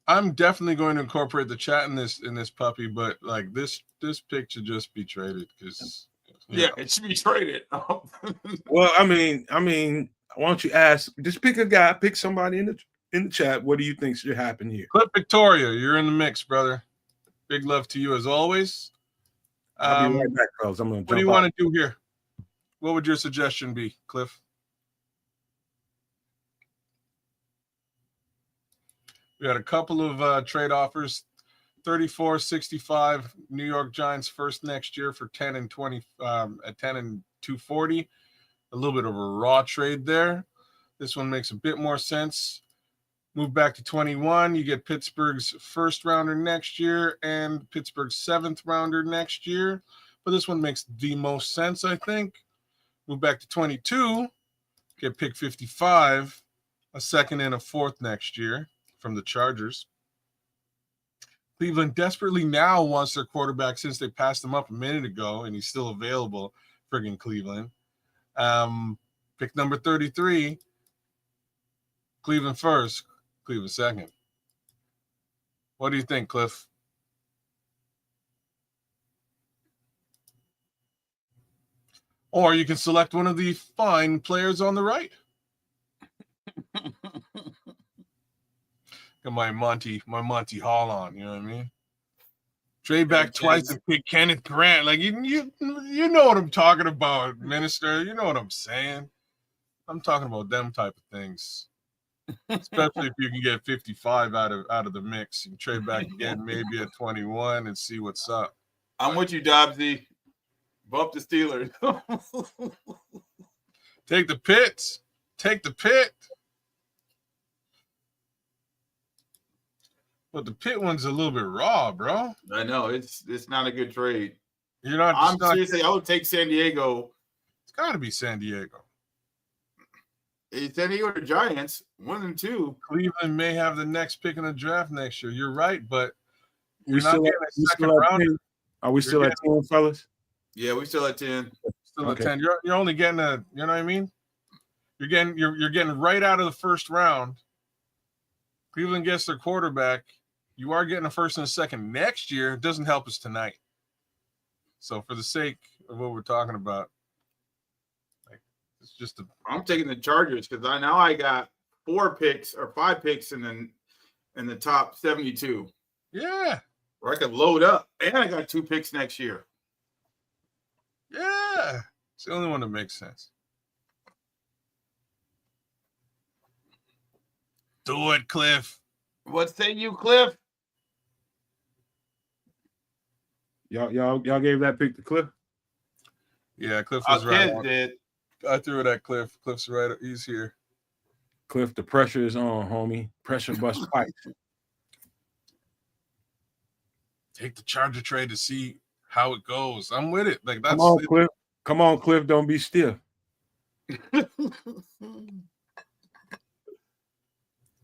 I'm definitely going to incorporate the chat in this puppy, but like this pick should just be traded because it should be traded. Well, I mean, why don't you ask? Just pick a guy, pick somebody in the chat. What do you think should happen here? Clip Victoria, you're in the mix, brother. Big love to you as always. I'll be right back, fellas. I'm gonna. What do you want to do here? What would your suggestion be, Cliff? We had a couple of trade offers. 34-65 New York Giants first next year for 10 and 20 at 10 and 240. A little bit of a raw trade there. This one makes a bit more sense. Move back to 21. You get Pittsburgh's first rounder next year and Pittsburgh's 7th rounder next year. But this one makes the most sense, I think. Move back to 22. Get pick 55, a 2nd and a 4th next year from the Chargers. Cleveland desperately now wants their quarterback since they passed him up a minute ago, and he's still available. Friggin' Cleveland. Pick number 33. Cleveland first, Cleveland second. What do you think, Cliff? Or you can select one of the fine players on the right. Got my Monty Hall on, you know what I mean? Trade back twice and pick Kenneth Grant. Like you know what I'm talking about, Minister. You know what I'm saying. I'm talking about them type of things. Especially if you can get 55 out of the mix and trade back again, maybe at 21 and see what's up. I'm with you, Dobbsy. Bump the Steelers. Take the pits. Take the pit. But the pit one's a little bit raw, bro. I know it's not a good trade. You're not. I'm seriously. I would take San Diego. It's got to be San Diego. It's San Diego or the Giants. One of them two. Cleveland may have the next pick in the draft next year. You're right, but Are we still at 10, fellas? Yeah, we still at 10. Still at 10. You're only getting a. You know what I mean? You're getting right out of the first round. Cleveland gets their quarterback. You are getting a first and a second next year. It doesn't help us tonight. So for the sake of what we're talking about, like it's just I'm taking the Chargers because I got 4 picks or 5 picks in the top 72. Yeah. Or I could load up. And I got 2 picks next year. Yeah. It's the only one that makes sense. Do it, Cliff. What say you, Cliff? Y'all gave that pick to Cliff? Yeah, Cliff was right. Did. I threw it at Cliff. Cliff's right. He's here. Cliff, the pressure is on, homie. Pressure bust pipe. Take the Charger trade to see how it goes. I'm with it. Like that's Cliff. Come on, Cliff. Don't be stiff.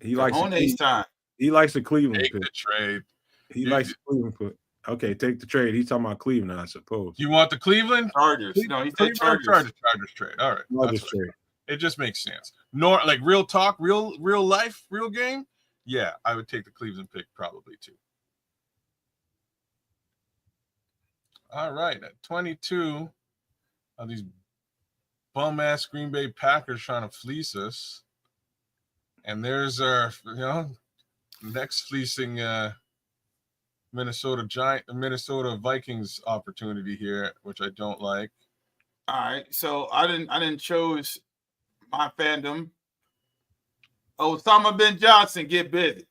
He likes the Cleveland take pick. the trade. He likes the Cleveland pick. Okay, take the trade. He's talking about Cleveland, I suppose. You want the Cleveland? Chargers. No, he said Chargers. Chargers trade. All right. Chargers trade. It just makes sense. Nor like real talk, real life, real game. Yeah, I would take the Cleveland pick probably too. All right, at 22, these bum-ass Green Bay Packers trying to fleece us. And there's our, next fleecing Minnesota Vikings opportunity here, which I don't like. All right, so I didn't choose my fandom. Osama bin Johnson, get busy.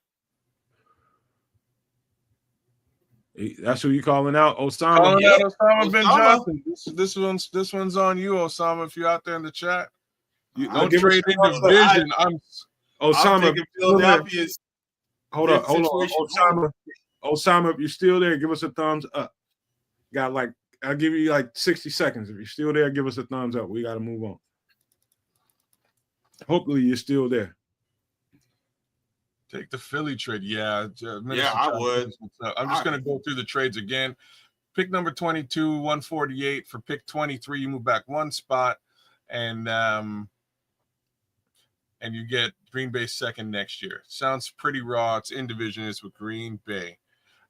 That's who you calling out, Osama. Calling out Osama bin Johnson. This one's on you, Osama. If you're out there in the chat, don't trade in division. Osama, Philadelphia's. Hold on. Osama, if you're still there, give us a thumbs up. I'll give you like 60 seconds. If you're still there, give us a thumbs up. We got to move on. Hopefully, you're still there. Take the Philly trade. Yeah, I would. I'm just going to go through the trades again. Pick number 22, 148 for pick 23. You move back one spot, and you get Green Bay second next year. Sounds pretty raw. It's in division. It's with Green Bay.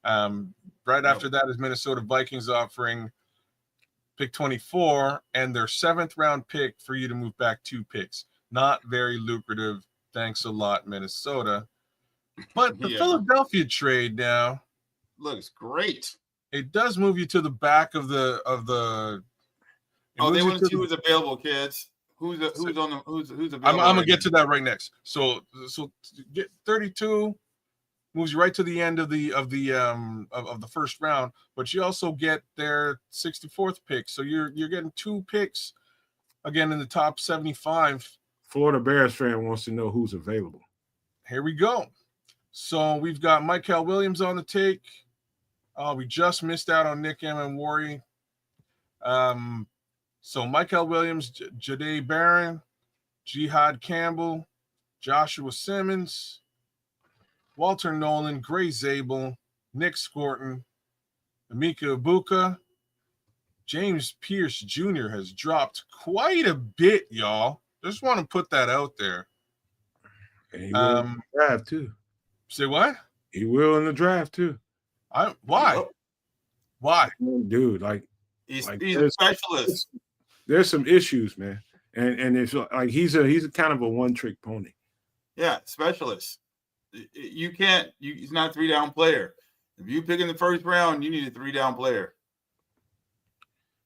After that is Minnesota Vikings offering pick 24 and their 7th round pick for you to move back 2 picks. Not very lucrative. Thanks a lot, Minnesota. But the Philadelphia trade now looks great. It does move you to the back of the. They want to see who's available, kids. Who's available? I'm gonna get to that right next. So get 32 moves you right to the end of the first round, but you also get their 64th pick. So you're getting 2 picks again in the top 75 Florida Bears fan wants to know who's available. Here we go. So we've got Michael Williams on the take. We just missed out on Nick Amenwari. So Michael Williams, Jahdae Barron, Jihad Campbell, Joshua Simmons, Walter Nolan, Gray Zabel, Nick Scorton, Emeka Ibuka. James Pierce Jr. has dropped quite a bit, y'all. Just want to put that out there. And he will in the draft too. Say what? He will in the draft too. Why? Yep. Why? Dude, He's like, a specialist. There's some issues, man. And it's like he's a kind of a one-trick pony. Yeah, specialist. You can't. He's not a 3-down player. If you pick in the first round, you need a 3-down player.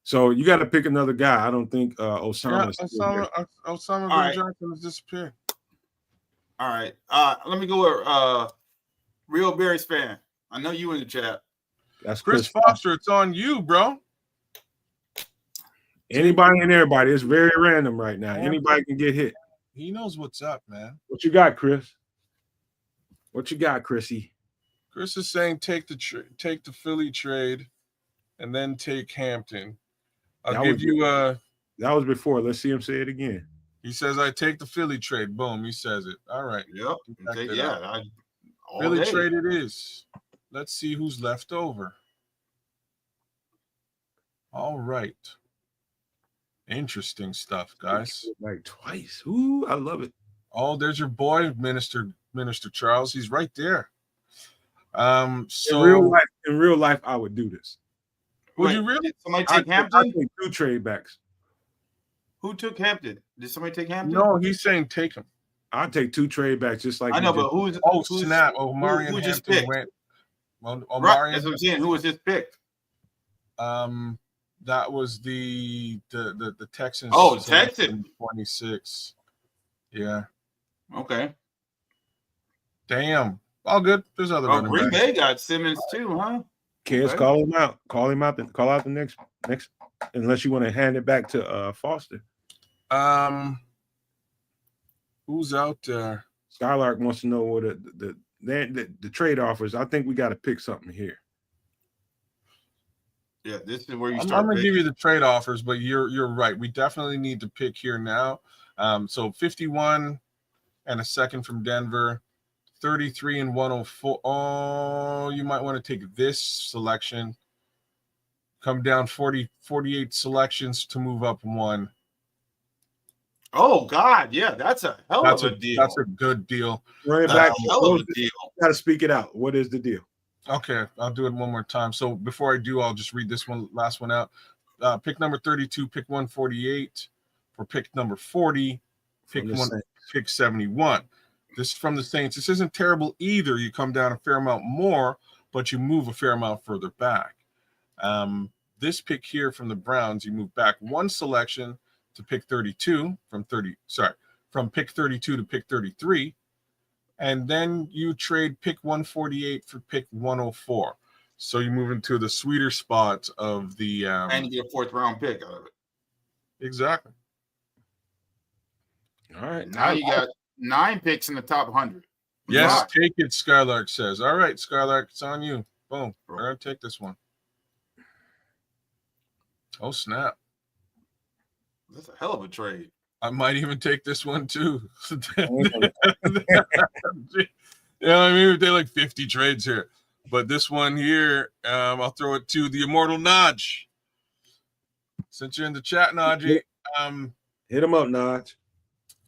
So you got to pick another guy. I don't think Osama. Yeah, Osama bin Johnson has disappeared. All right. Let me go with Real Bears fan. I know you in the chat. That's Chris Foster. It's on you, bro. Anybody and everybody. It's very random right now. Anybody can get hit. He knows what's up, man. What you got, Chris? What you got, Chrissy? Chris is saying take the Philly trade, and then take Hampton. I'll give you that was before. Let's see him say it again. He says I take the Philly trade. Boom, he says it. All right. Yep. Philly trade it is. Let's see who's left over. All right. Interesting stuff, guys. Like twice. Ooh, I love it. Oh, there's your boy, Minister Charles. He's right there. So in real life, I would do this. Would you really? Somebody take Hampton? I take 2 trade backs. Who took Hampton? Did somebody take Hampton? No, he's saying take him. I'll take 2 trade backs just like I know, but who's snap. Omari and just Hampton picked? went. Well, Right, that's what I'm saying. Who was just picked? That was the Texans. Oh, Texans. 26. Yeah. Okay. Damn. All good. There's other running Green backs. Bay got Simmons too, huh? Kids, call him out. Call out the next. Unless you want to hand it back to Foster. Who's out there? Skylark wants to know what the trade offers. I think we got to pick something here. Yeah, this is where you I'm start. going to give you the trade offers, but you're right. We definitely need to pick here now. So 51 and a second from Denver, 33 and 104. Oh, you might want to take this selection. Come down 48 selections to move up 1. Oh God, yeah, that's a hell of a deal. That's a good deal. Running back, hell of a deal. Got to speak it out. What is the deal? Okay, I'll do it one more time. So before I do, I'll just read this last one out. Pick number 32, pick 148. For pick number 40, pick 71. This is from the Saints. This isn't terrible either. You come down a fair amount more, but you move a fair amount further back. This pick here from the Browns, you move back 1 selection to pick 32 from pick 32 to pick 33. And then you trade pick 148 for pick 104. So you move into the sweeter spot of the and you get a 4th round pick out of it. Exactly. All right. Now you got 9 picks in the top 100. Yes, Wow. take it, Skylark says. All right, Skylark, it's on you. Boom. We're going to take this one. Oh, snap. That's a hell of a trade. I might even take this one, too. You know what I mean? We did like 50 trades here. But this one here, I'll throw it to the immortal Naj. Since you're in the chat, Najee. Hit him up, Naj.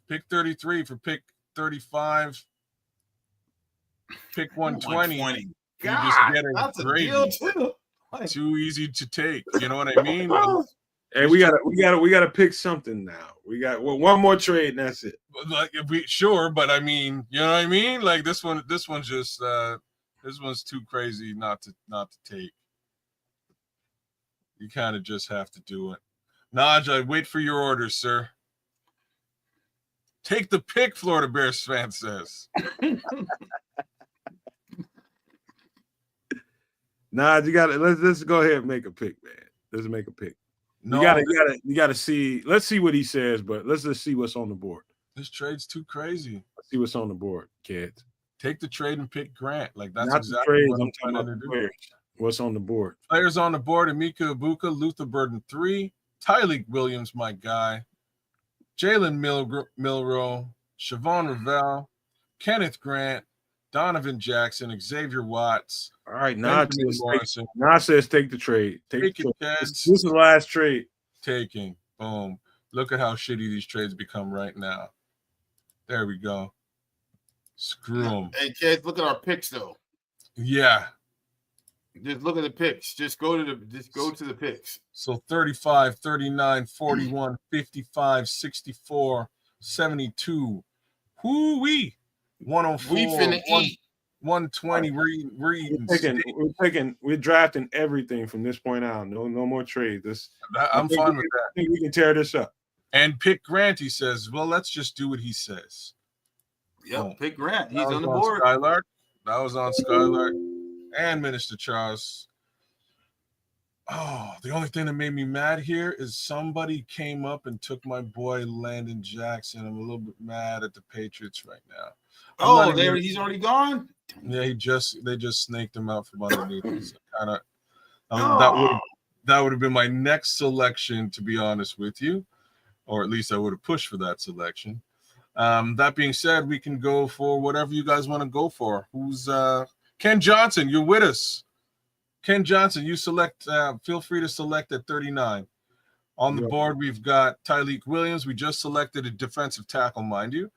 Pick 33 for pick 35. Pick 120. 120. God, just get that's a gravy. deal too. Too easy to take. You know what I mean? Hey, we gotta pick something now. We got one more trade, and that's it. Like, but I mean, you know what I mean? Like this one's just this one's too crazy not to take. You kind of just have to do it. Naj, I wait for your orders, sir. Take the pick, Florida Bears fan says. Naj, you gotta let's go ahead and make a pick, man. Let's make a pick. No, you gotta see. Let's see what he says, but let's just see what's on the board. This trade's too crazy. Let's see what's on the board, kids. Take the trade and pick Grant. Like that's Not exactly the trades. what I'm I'm talking trying about to the do. players. What's on the board? Players on the board: Emeka Ibuka, Luther Burden 3, Tyleek Williams, my guy, Jalen Milroe, Siobhan Ravel, Kenneth Grant, Donovan Jackson, Xavier Watts, All right, Benjamin Morrison. Says take the trade. Take the Take it, trade. This kids. is the last trade. Taking. Boom. Look at how shitty these trades become right now. There we go. Screw them. Hey, kids, look at our picks though. Yeah. Just look at the picks. Just go to the picks. So 35, 39, 41, 55, 64, 72. Whoo-wee. 104. We finna eat. 120. We're eating. We're drafting everything from this point out. No more trades. I'm fine with that. I think we can tear this up. And pick Grant, he says. Well, let's just do what he says. Yep, pick Grant. He's That on the was board. Skylark. That was on Skylark. And Minister Charles. Oh, the only thing that made me mad here is somebody came up and took my boy Landon Jackson. I'm a little bit mad at the Patriots right now. He's already gone. Yeah, they just snaked him out from underneath. Kind of that would have been my next selection, to be honest with you, or at least I would have pushed for that selection. That being said, we can go for whatever you guys want to go for. Who's Ken Johnson? You're with us. Ken Johnson, you select. Feel free to select at 39. On the board, we've got Tyleek Williams. We just selected a defensive tackle, mind you.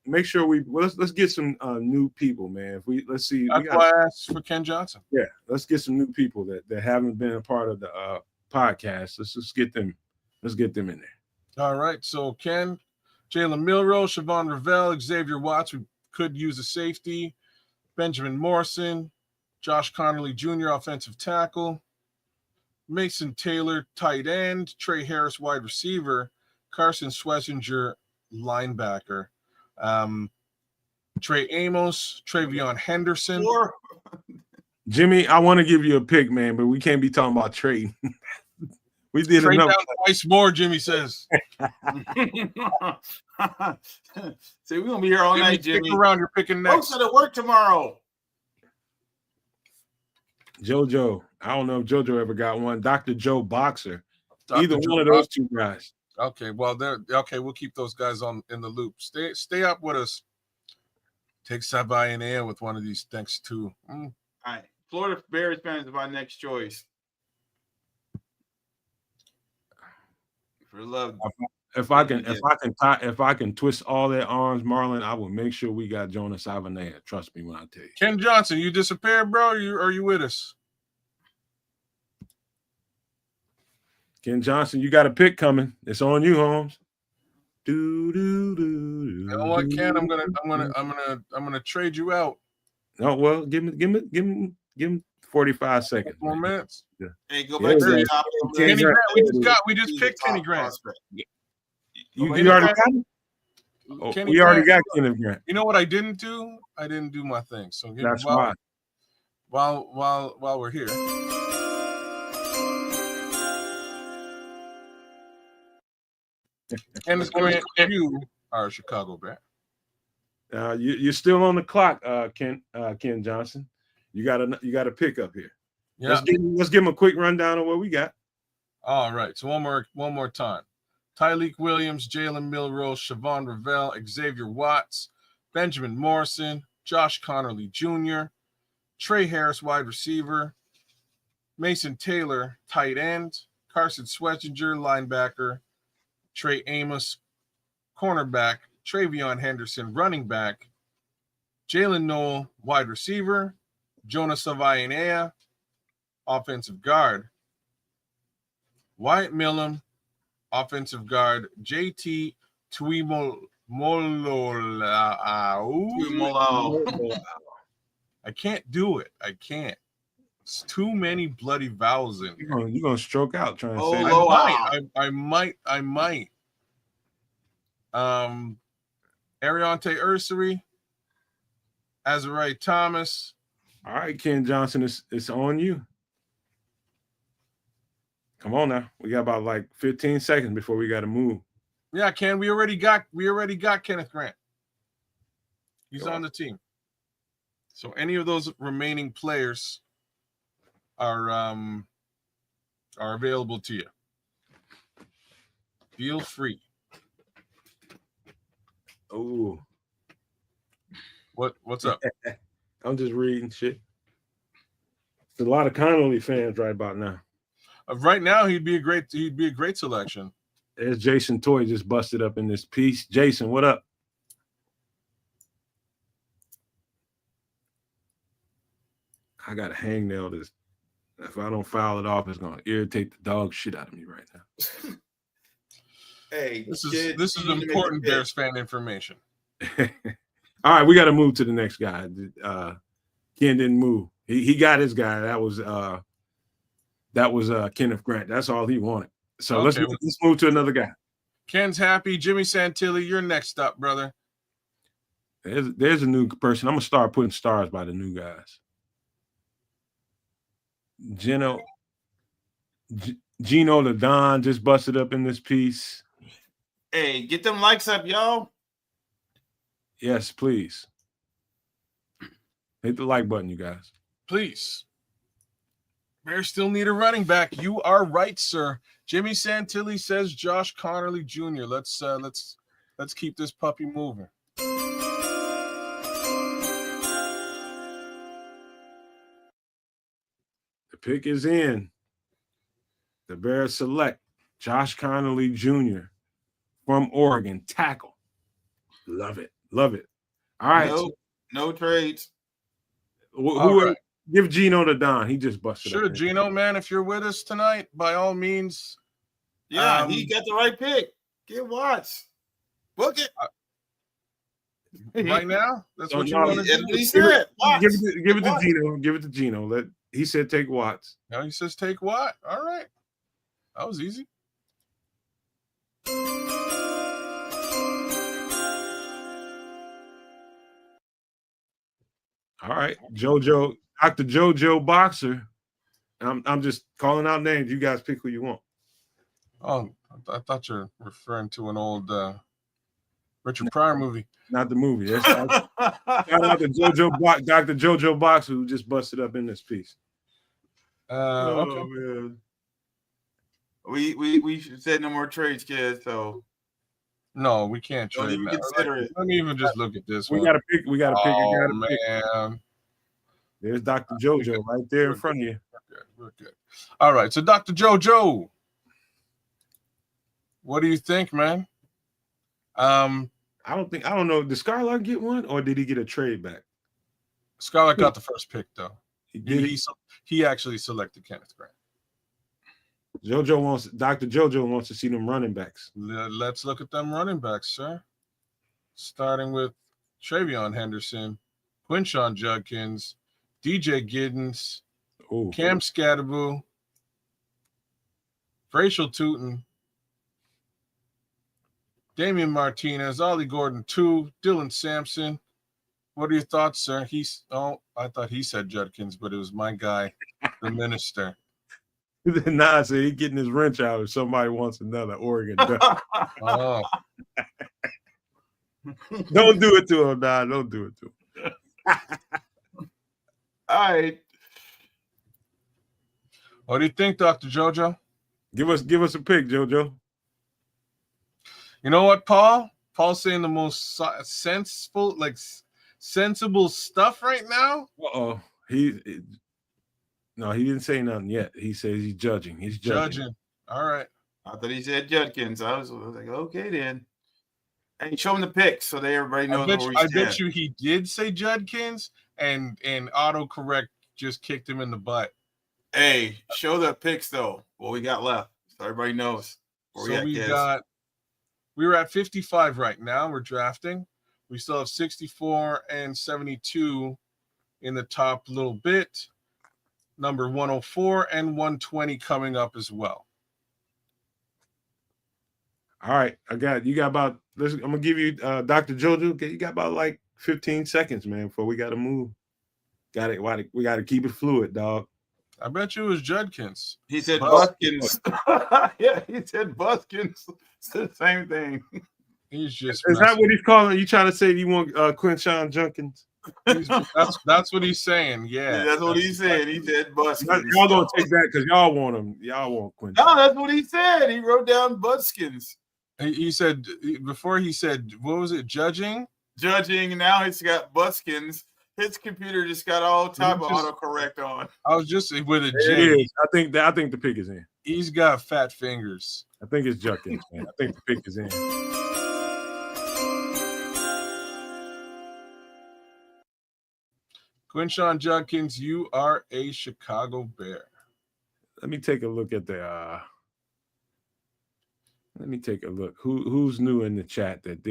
Make sure let's get some new people, man. Let's see. That's why I asked for Ken Johnson. Yeah, let's get some new people that haven't been a part of the podcast. Let's just get them. Let's get them in there. All right. So Ken, Jalen Milroe, Siobhan Ravel, Xavier Watts. We could use a safety. Benjamin Morrison, Josh Connerly Jr., offensive tackle. Mason Taylor, tight end. Trey Harris, wide receiver. Carson Schlesinger, linebacker. Trey Amos, Travion Henderson. Jimmy, I want to give you a pick, man, but we can't be talking about trading. We did trade enough. Down twice more, Jimmy says. See, we're gonna be here all night, Jimmy. Stick around, you're picking next. Folks at work tomorrow. JoJo. I don't know if JoJo ever got one. Dr. Joe Boxer. Either Joe one of those two guys. Okay, well, we'll keep those guys in the loop. Stay up with us. Take Sabai in air with one of these thanks too. All right. Florida Bears fans is my next choice. For love. If I can twist all their arms, Marlon, I will make sure we got Jonas Avenea. Trust me when I tell you. Ken Johnson, you disappeared, bro. Are you with us? Ken Johnson, you got a pick coming. It's on you, Holmes. You know what, Ken? I'm gonna trade you out. No, well, give him 45 seconds. 4 minutes. Yeah. Hey, go back to the top. Kenny Grant. We just picked Kenny Grant. You already got him? We already got Kenny Grant. You know what I didn't do? I didn't do my thing. So that's why. While we're here. Kenneth Grant, you are a Chicago Bear. You're still on the clock, Ken Johnson. You got a pick up here. Yeah. Let's give him a quick rundown of what we got. All right. So one more time. Tyleek Williams, Jalen Milroe, Siobhan Ravel, Xavier Watts, Benjamin Morrison, Josh Connerly Jr., Trey Harris, wide receiver, Mason Taylor, tight end, Carson Schlesinger, linebacker, Trey Amos, cornerback, Travion Henderson, running back, Jalen Noel, wide receiver, Jonah Savainea, offensive guard, Wyatt Millam, offensive guard, JT Tuimoloau. I can't do it. I can't. It's too many bloody vowels in here. You're gonna stroke out trying to say that. I might. Ariante Ursary, Azariah Thomas. All right, Ken Johnson, it's on you. Come on now. We got about like 15 seconds before we got to move. Yeah, Ken, we already got Kenneth Grant. He's on the team. So any of those remaining players are available to you. Feel free. Oh, what's up? I'm just reading shit. There's a lot of Connolly fans right about now. Right now, he'd be a great selection. There's Jason Toy just busted up in this piece. Jason, what up? I got a hangnail this. If I don't file it off, it's gonna irritate the dog shit out of me right now. Hey, this is important Bears fan information. All right, we got to move to the next guy. Ken didn't move. He got his guy. That was Kenneth Grant. That's all he wanted. So let's move to another guy. Ken's happy. Jimmy Santilli, you're next up, brother. There's a new person. I'm gonna start putting stars by the new guys. Gino LaDon just busted up in this piece. Hey, get them likes up, y'all. Yes, please. Hit the like button, you guys. Please. Bears still need a running back. You are right, sir. Jimmy Santilli says Josh Connerly Jr. Let's keep this puppy moving. The pick is in. The Bears select Josh Connerly Jr. from Oregon, tackle. Love it. Love it. All right. No trades. Right. Give Gino the Don. He just busted up. Sure, there. Gino, man, if you're with us tonight, by all means. Yeah, he got the right pick. Get Watts. Book it. Right now? That's what you want to do? He said. Give it to Gino. Give it to Gino. He said take Watts. No, he says take Watt. All right. That was easy. All right, JoJo, Dr. JoJo Boxer. I'm just calling out names. You guys pick who you want. Oh, I thought you're referring to an old Richard Pryor movie. Not the movie. That's shout out to Dr. JoJo Boxer, who just busted up in this piece. Okay. Man. We said no more trades, kids. So no, we can't don't trade. Even consider it. Let me even just look at this. We got to pick. We got to pick. Oh man, there's Dr. JoJo right there in front of you. We're good. All right, so Dr. JoJo, what do you think, man? I don't know. Did Scarlett get one, or did he get a trade back? Scarlett got the first pick, though. He actually selected Kenneth Grant. Dr. JoJo wants to see them running backs. Let's look at them running backs, sir. Starting with Travion Henderson, Quinshon Judkins, DJ Giddens, Cam Scatterboo, Bracial Tootin, Damian Martinez, Ollie Gordon 2, Dylan Sampson. What are your thoughts, sir? I thought he said Judkins, but it was my guy, the minister. Nah, so he's getting his wrench out if somebody wants another Oregon duck. Oh. Don't do it to him, nah. Don't do it to him. All right. What do you think, Dr. JoJo? Give us a pick, JoJo. You know what, Paul? Paul's saying the most sensible stuff right now. Uh-oh. He didn't say nothing yet. He says he's judging. He's judging. All right. I thought he said Judkins. I was like, okay, then. And show him the picks so everybody knows where we stand. I bet you he did say Judkins, and autocorrect just kicked him in the butt. Hey, show the picks, though, what we got left, so everybody knows. We were at 55 right now. We're drafting. We still have 64 and 72 in the top little bit. Number 104 and 120 coming up as well. All right, I'm gonna give you Dr. JoJo. You got about like 15 seconds, man, before we gotta move. We gotta keep it fluid, dog. I bet you it was Judkins. He said Bus- Buskins. Yeah, he said Buskins. It's the same thing. He's just Is that what he's calling? You trying to say you want Quinshawn Junkins? That's what he's saying. Yeah, that's what he said. He said Buskins. Y'all gonna take that because y'all want him. Y'all want Quincy. No, that's what he said. He wrote down Buskins. He said before. He said, "What was it? Judging." Judging. Now he's got Buskins. His computer just got all type of autocorrect on. I was just with a It J. is. I think the pick is in. He's got fat fingers. I think it's Junkins, man. I think the pick is in. Quinshawn Judkins, you are a Chicago Bear. Let me take a look at the. Let me take a look. Who's new in the chat that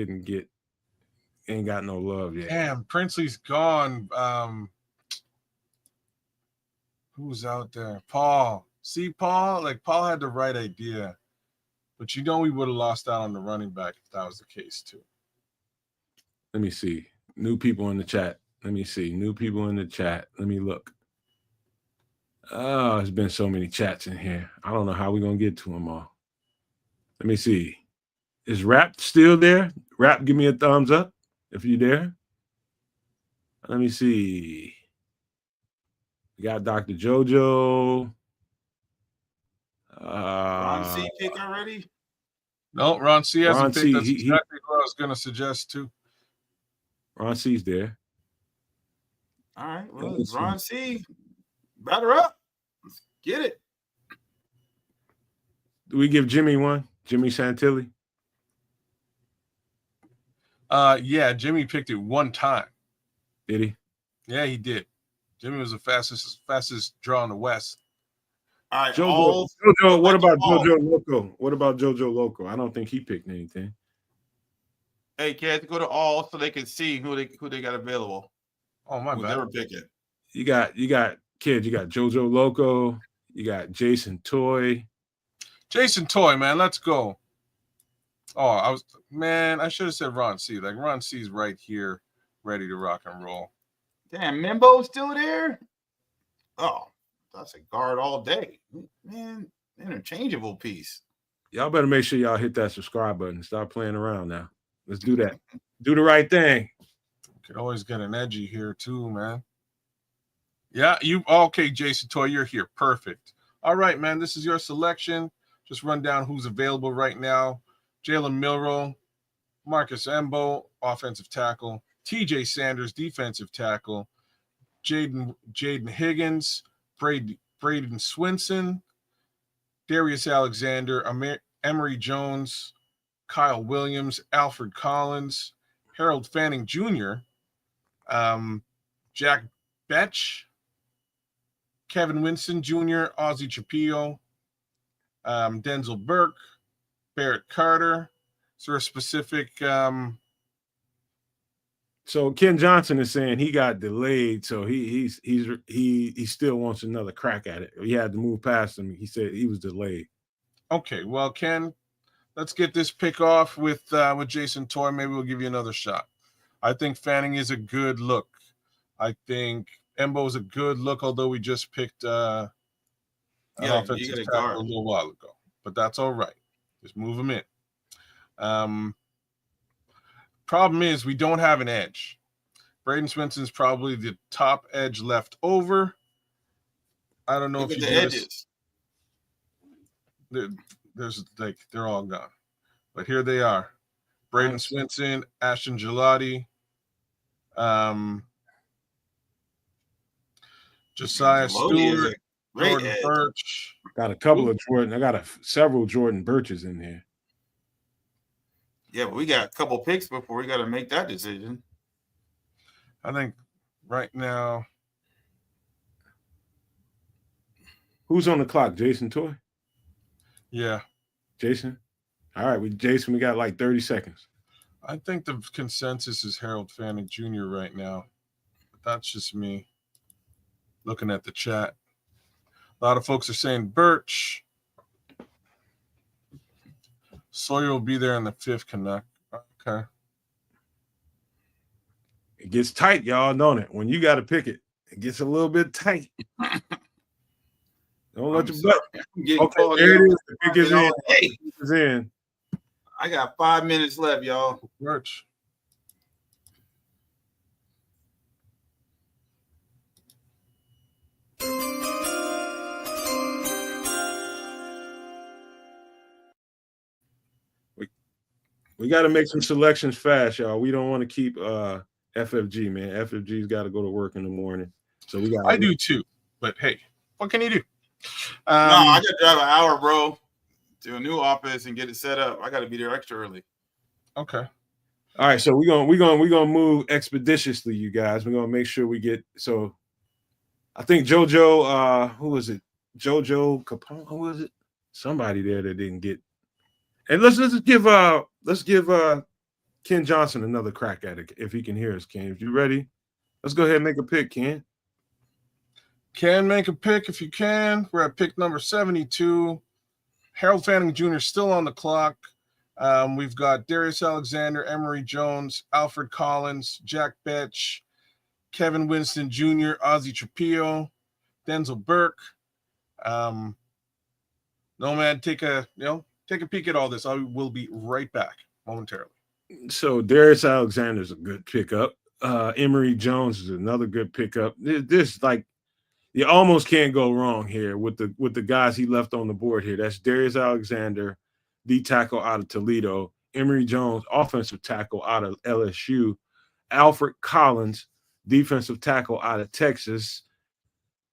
ain't got no love yet? Damn, Princely's gone. Who's out there? Paul. See, Paul? Like, Paul had the right idea. But you know we would have lost out on the running back if that was the case, too. Let me see. New people in the chat. Let me see. New people in the chat. Let me look. Oh, there's been so many chats in here. I don't know how we're going to get to them all. Let me see. Is Rap still there? Rap, give me a thumbs up if you're there. Let me see. We got Dr. JoJo. Ron C pick already? No, Ron C hasn't Ron picked. C, That's exactly what I was going to suggest, too. Ron C's there. All right. Well, Ron C, batter up. Let's get it. Do we give Jimmy one? Jimmy Santilli? Yeah, Jimmy picked it one time. Did he? Yeah, he did. Jimmy was the fastest draw in the West. All right. JoJo, what about JoJo Loco? What about JoJo Loco? I don't think he picked anything. Hey, kids, go to all so they can see who they got available. Oh, my bad. Never pick it. You got kids. You got JoJo Loco. You got Jason Toy. Jason Toy, man, let's go. Oh, I should have said Ron C. Like, Ron C's right here, ready to rock and roll. Damn, Mimbo's still there? Oh, that's a guard all day. Man, interchangeable piece. Y'all better make sure y'all hit that subscribe button. Stop playing around now. Let's do that. Do the right thing. Could always get an edgy here, too, man. Yeah, okay, Jason Toy, you're here. Perfect. All right, man, this is your selection. Just run down who's available right now. Jalen Milroe, Marcus Embo, offensive tackle. TJ Sanders, defensive tackle. Jaden Higgins, Braden Swinson, Darius Alexander, Emory Jones, Kyle Williams, Alfred Collins, Harold Fanning Jr., Jack Betch, Kevin Winston Jr., Ozzie Chapillo, Denzel Burke, Barrett Carter. Is there a specific? So Ken Johnson is saying he got delayed, so he still wants another crack at it. He had to move past him. He said he was delayed. Okay, well, Ken, let's get this pick off with Jason Toy. Maybe we'll give you another shot. I think Fanning is a good look. I think Embo is a good look, although we just picked an offensive tackle a little while ago. But that's all right. Just move him in. Problem is we don't have an edge. Braden Swinson's probably the top edge left over. I don't know if you the edges. There's like they're all gone. But here they are. Braden Swinson, Ashton Gelati, Josiah Stewart, Jordan Birch. Got a couple of Jordan. I got several Jordan Birches in here. Yeah, but we got a couple picks before we got to make that decision. I think right now. Who's on the clock? Jason Toy? Yeah. Jason? All right, Jason, we got like 30 seconds. I think the consensus is Harold Fanning Jr. right now. But that's just me looking at the chat. A lot of folks are saying Birch. Sawyer will be there in the fifth connect. Okay. It gets tight, y'all, don't it? When you got to pick it, it gets a little bit tight. let your butt. I'm getting Okay, called there in. it is. The pick is in. Hey, The pick is in. I got 5 minutes left, y'all. Merch. We got to make some selections fast, y'all. We don't want to keep FFG, man. FFG's got to go to work in the morning. So we got. I do too, but hey, what can you do? No, I got to drive an hour, bro, to a new office and get it set up. I got to be there extra early. Okay. All right, so we're gonna move expeditiously, you guys. We're gonna make sure we get. So, I think JoJo, who was it? JoJo Capone, who was it? Somebody there that didn't get. And let's give Ken Johnson another crack at it if he can hear us. Ken, if you ready, let's go ahead and make a pick, Ken. Can make a pick if you can. We're at pick number 72. Harold Fanning Jr. still on the clock. We've got Darius Alexander, Emory Jones, Alfred Collins, Jack Betch, Kevin Winston Jr., Ozzie Trapillo, Denzel Burke. Nomad, take a peek at all this. I will be right back momentarily. So Darius Alexander is a good pickup. Emory Jones is another good pickup. This like you almost can't go wrong here with the guys he left on the board here. That's Darius Alexander, D tackle out of Toledo, Emory Jones, offensive tackle out of LSU, Alfred Collins, defensive tackle out of Texas,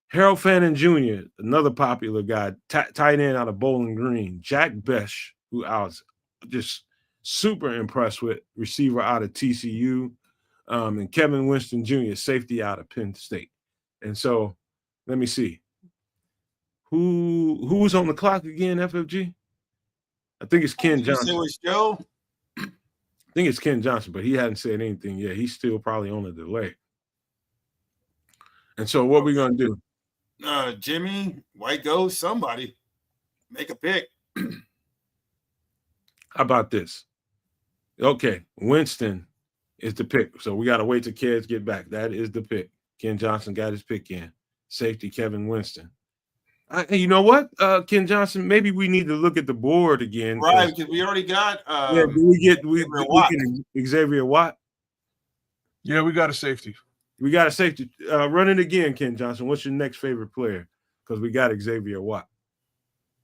Harold Fanning Jr., another popular guy, tight end out of Bowling Green, Jack Besh, who I was just super impressed with, receiver out of TCU, and Kevin Winston Jr., safety out of Penn State. And so let me see. Who's on the clock again, FFG? I think it's Ken Johnson. It was Joe. I think it's Ken Johnson, but he hadn't said anything yet. He's still probably on a delay. And so what are we going to do? Jimmy, White Ghost, somebody. Make a pick. How about this? Okay, Winston is the pick. So we got to wait till kids get back. That is the pick. Ken Johnson got his pick in. Safety, Kevin Winston. You know what, Ken Johnson? Maybe we need to look at the board again. Right, because we already got. Do we get Xavier Watt? Yeah, we got a safety. We got a safety. Run it again, Ken Johnson. What's your next favorite player? Because we got Xavier Watt.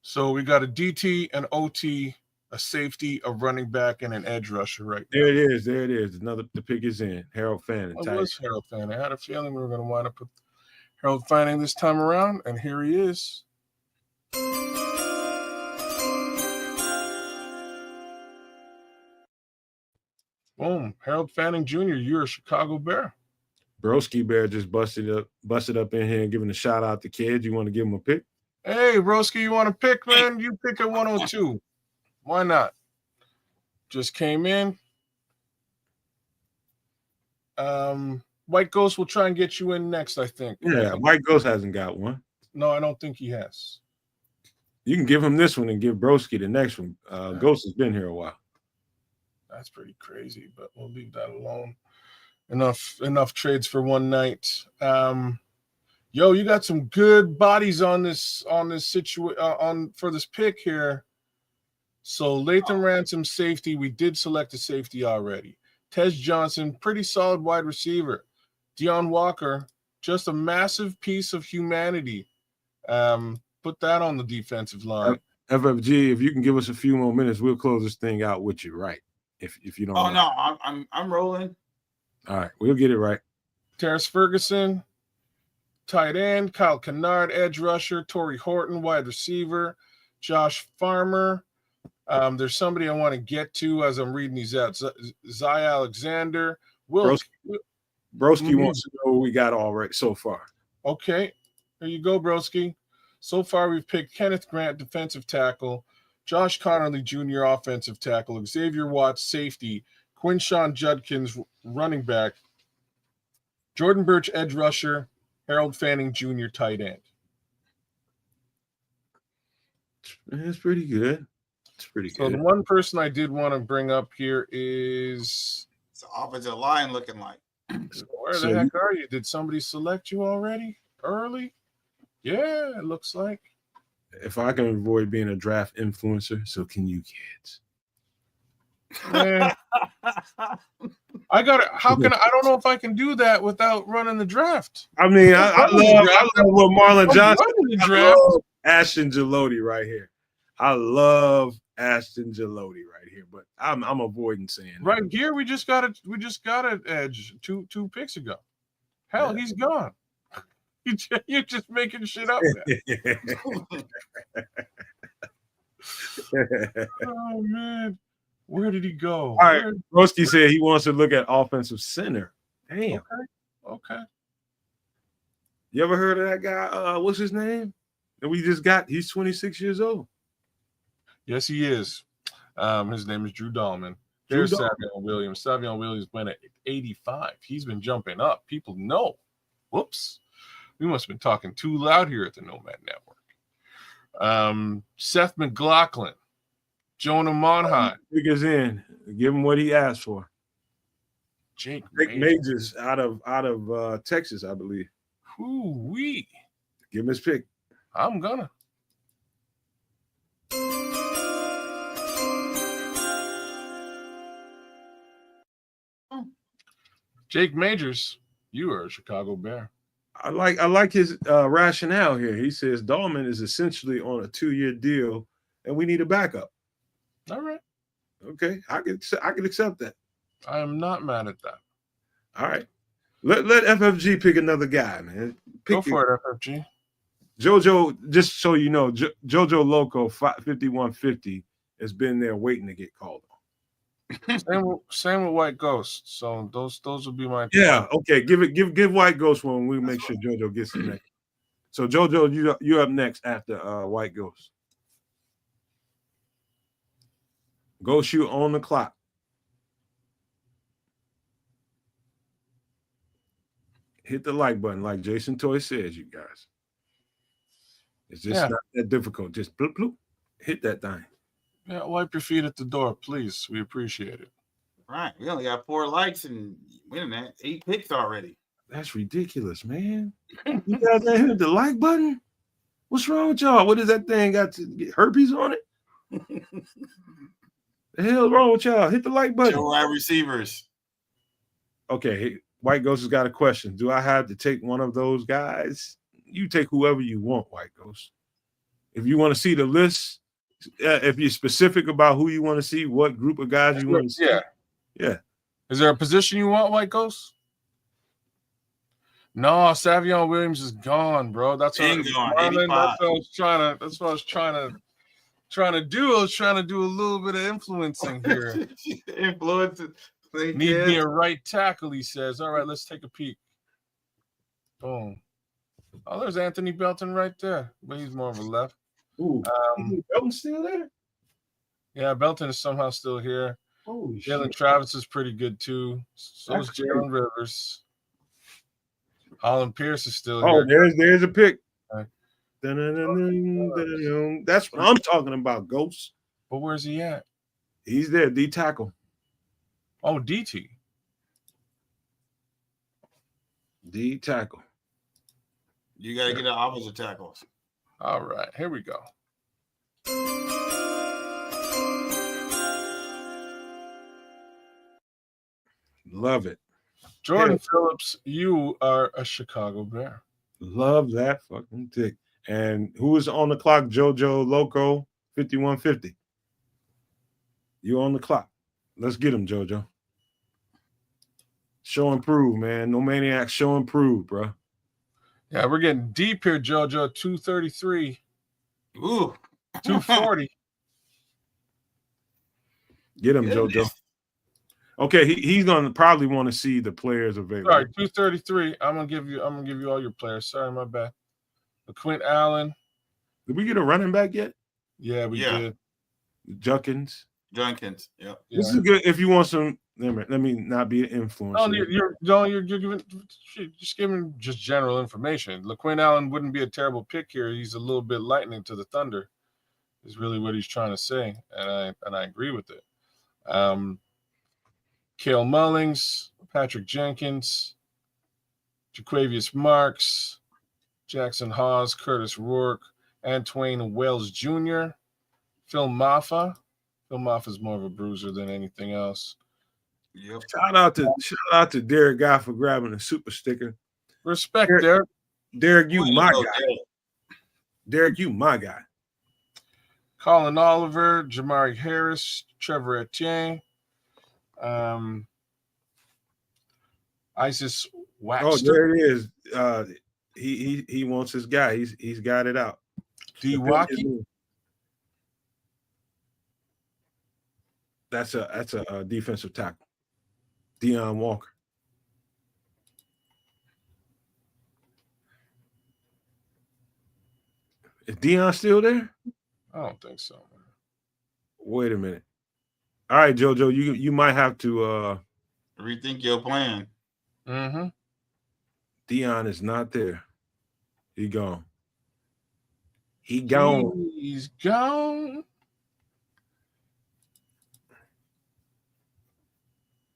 So we got a DT, an OT, a safety, a running back, and an edge rusher right there. It is. There it is. The pick is in. Harold Fanning. It was Harold Fanning. I had a feeling we were going to wind up with Harold Fanning this time around, and here he is. Boom. Harold Fanning Jr., you're a Chicago Bear. Broski Bear just busted up in here and giving a shout out to kids. You want to give him a pick? Hey, Broski, you want to pick, man? You pick at 102. Why not? Just came in. White Ghost will try and get you in next, I think. Yeah, White Ghost hasn't got one. No, I don't think he has. You can give him this one and give Broski the next one. Ghost has been here a while. That's pretty crazy, but we'll leave that alone. Enough trades for one night. Yo, you got some good bodies on this situation for this pick here. So Latham Ransom safety, we did select a safety already. Tej Johnson, pretty solid wide receiver. Deion Walker, just a massive piece of humanity. Put that on the defensive line. FFG, if you can give us a few more minutes, we'll close this thing out with you, right? If you don't. Oh no, I'm rolling. All right, we'll get it right. Terrace Ferguson, tight end. Kyle Kennard, edge rusher. Torrey Horton, wide receiver. Josh Farmer. There's somebody I want to get to as I'm reading these out. Zai Alexander. Broski wants to know what we got all right so far. Okay, there you go, Broski. So far, we've picked Kenneth Grant, defensive tackle, Josh Connerly Jr., offensive tackle, Xavier Watts, safety, Quinshawn Judkins, running back, Jordan Birch, edge rusher, Harold Fanning Jr., tight end. That's pretty good. It's pretty good. So the one person I did want to bring up here is... It's the offensive line looking like. Where the heck are you? Did somebody select you already? Early? Yeah, it looks like. If I can avoid being a draft influencer, so can you kids. Man, I got it. How can I don't know if I can do that without running the draft. I mean, I love what Marlon Johnson. The draft. I love Ashton Gelotti right here. I love Ashton Gelotti right here, but I'm avoiding saying right that. Here. We just got an edge two picks ago. Hell, yeah. He's gone. You're just making shit up. Oh man, where did he go? All right, Broski said he wants to look at offensive center. Damn. Okay. You ever heard of that guy? What's his name? And we just got. He's 26 years old. Yes, he is. His name is Drew Dahlman. There's Savion Williams. Savion Williams went at 85. He's been jumping up. People know. Whoops. We must have been talking too loud here at the Nomad Network. Seth McLaughlin, Jonah Monheim. Figures in. Give him what he asked for. Jake Majors out of Texas, I believe. Ooh-wee. Give him his pick. I'm gonna. Jake Majors, you are a Chicago Bear. I like his rationale here. He says Dahlman is essentially on a 2-year deal, and we need a backup. All right. Okay, I could accept that. I am not mad at that. All right. Let FFG pick another guy, man. Go for it, FFG. JoJo, just so you know, JoJo Loco 5150 has been there waiting to get called on. Same with White Ghost. So those will be my Okay. Give White Ghost one. We'll make sure JoJo gets the next. So JoJo, you're up next after White Ghost. Go shoot on the clock. Hit the like button, like Jason Toy says, you guys. It's just not that difficult. Just bloop, bloop, hit that thing. Yeah, wipe your feet at the door, please. We appreciate it. Right. We only got 4 likes and wait a minute, 8 picks already. That's ridiculous, man. You guys ain't hit the like button? What's wrong with y'all? What is that thing got to get herpes on it? The hell wrong with y'all? Hit the like button. Show wide receivers. Okay, White Ghost has got a question. Do I have to take one of those guys? You take whoever you want, White Ghost. If you want to see the list, if you're specific about who you want to see, what group of guys you want to see. Yeah. Is there a position you want, White Ghost? No, Savion Williams is gone, bro. That's what I was trying to do. I was trying to do a little bit of influencing here. Influencing. Need me a right tackle, he says. All right, let's take a peek. Boom. Oh, there's Anthony Belton right there, but he's more of a left. Ooh, Belton's still there? Yeah, Belton is somehow still here. Holy Jalen Travis is pretty good too. So is Jalen Rivers. Holland Pierce is still here. Oh, there's a pick. Right. That's what I'm talking about, Ghost. But where's he at? He's there, D tackle. Oh, DT. D tackle. You got to get an opposite tackles. All right, here we go. Love it. Jordan Phillips, you are a Chicago Bear. Love that fucking tick. And who is on the clock? JoJo Loco 5150. You on the clock. Let's get him, JoJo. Show and prove, man. No maniac, show and prove, bro. Yeah, we're getting deep here, JoJo. 233. Ooh. 240. Get him, JoJo. Okay, he's gonna probably want to see the players available. Sorry, 233. I'm gonna give you all your players. Sorry, my bad. Quint Allen. Did we get a running back yet? Yeah, we did. Jenkins. Yep. This is good if you want some. Let me not be an influencer. You're giving just giving just general information. LaQuinn Allen wouldn't be a terrible pick here. He's a little bit lightning to the Thunder, is really what he's trying to say, and I agree with it. Cale Mullings, Patrick Jenkins, Jaquavius Marks, Jackson Hawes, Curtis Rourke, Antwain Wells Jr., Phil Maffa. Phil Maffa is more of a bruiser than anything else. Yep. Shout out to Derek Guy for grabbing a super sticker. Respect, Derek. Derek, you my guy. Derek. Derek, you my guy. Colin Oliver, Jamari Harris, Trevor Etienne, Isis Waxter. Oh, there it is. He wants his guy. He's got it out. D-Waki. That's a defensive tackle. Deion Walker. Is Deion still there? I don't think so, man. Wait a minute. All right, JoJo, you might have to rethink your plan. Mm-hmm. Deion is not there. He gone. He gone. He's gone.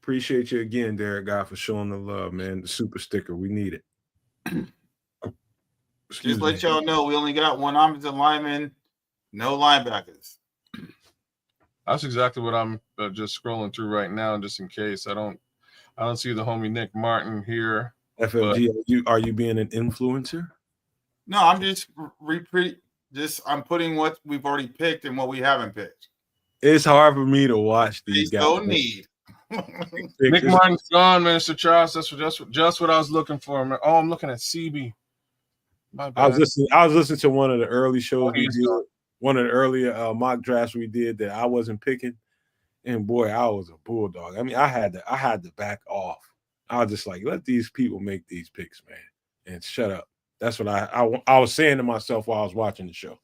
Appreciate you again, Derek Guy, for showing the love, man. The super sticker. We need it. Just let y'all know we only got one offensive lineman, no linebackers. That's exactly what I'm just scrolling through right now, just in case. I don't see the homie Nick Martin here. FLG, are you being an influencer? No, I'm just I'm putting what we've already picked and what we haven't picked. It's hard for me to watch these guys. Don't need. Nick Martin's gone, Minister Charles. That's just what I was looking for, man. Oh, I'm looking at CB. I was listening to one of the early shows we did, one of the earlier mock drafts we did that I wasn't picking, and boy, I was a bulldog. I mean, I had to back off. I was just like, let these people make these picks, man, and shut up. That's what I was saying to myself while I was watching the show.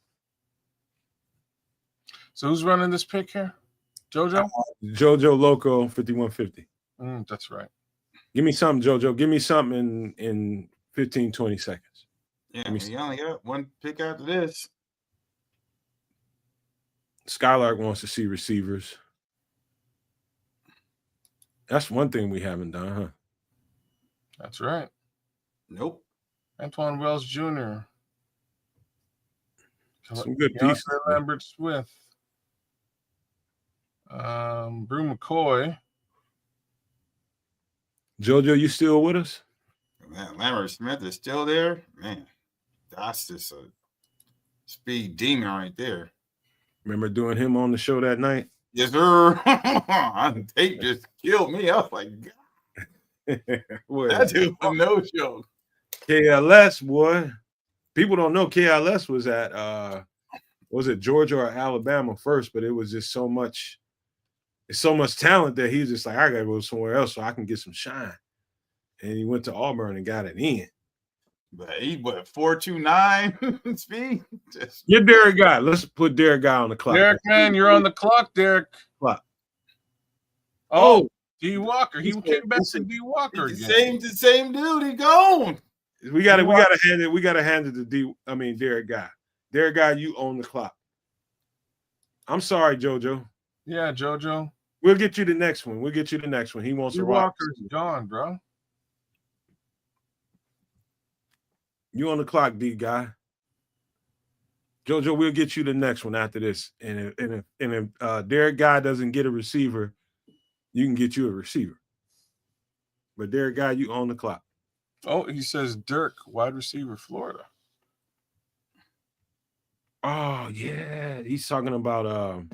So who's running this pick here? JoJo? JoJo Loco 5150. That's right. Give me something, JoJo. Give me something in 15, 20 seconds. Yeah, you only got one pick after this. Skylark wants to see receivers. That's one thing we haven't done, huh? That's right. Nope. Antoine Wells Jr. Some good pieces. Lambert Swift. Brew McCoy. JoJo, you still with us? Man, Lambert Smith is still there. Man, that's just a speed demon right there. Remember doing him on the show that night? Yes, sir. They just killed me. I was like, God. That dude was no joke. KLS, boy. People don't know KLS was at was it Georgia or Alabama first, but it was just so much talent that he's just like, I gotta go somewhere else so I can get some shine. And he went to Auburn and got it in. But he 4.29 speed. Get Derek Guy. Let's put Derek Guy on the clock. Derek, man, you're on the clock, Derek. Clock. Oh, D Walker. He came back to D Walker again. The same dude. He gone. We gotta hand it to Derek Guy. Derek Guy, you own the clock. I'm sorry, JoJo. Yeah, JoJo. We'll get you the next one. He wants to rock. Walker's gone, bro. You on the clock, D Guy. JoJo, we'll get you the next one after this. And if Derek Guy doesn't get a receiver, you can get you a receiver. But Derek Guy, you on the clock. Oh, he says Dirk, wide receiver, Florida. Oh, yeah. He's talking about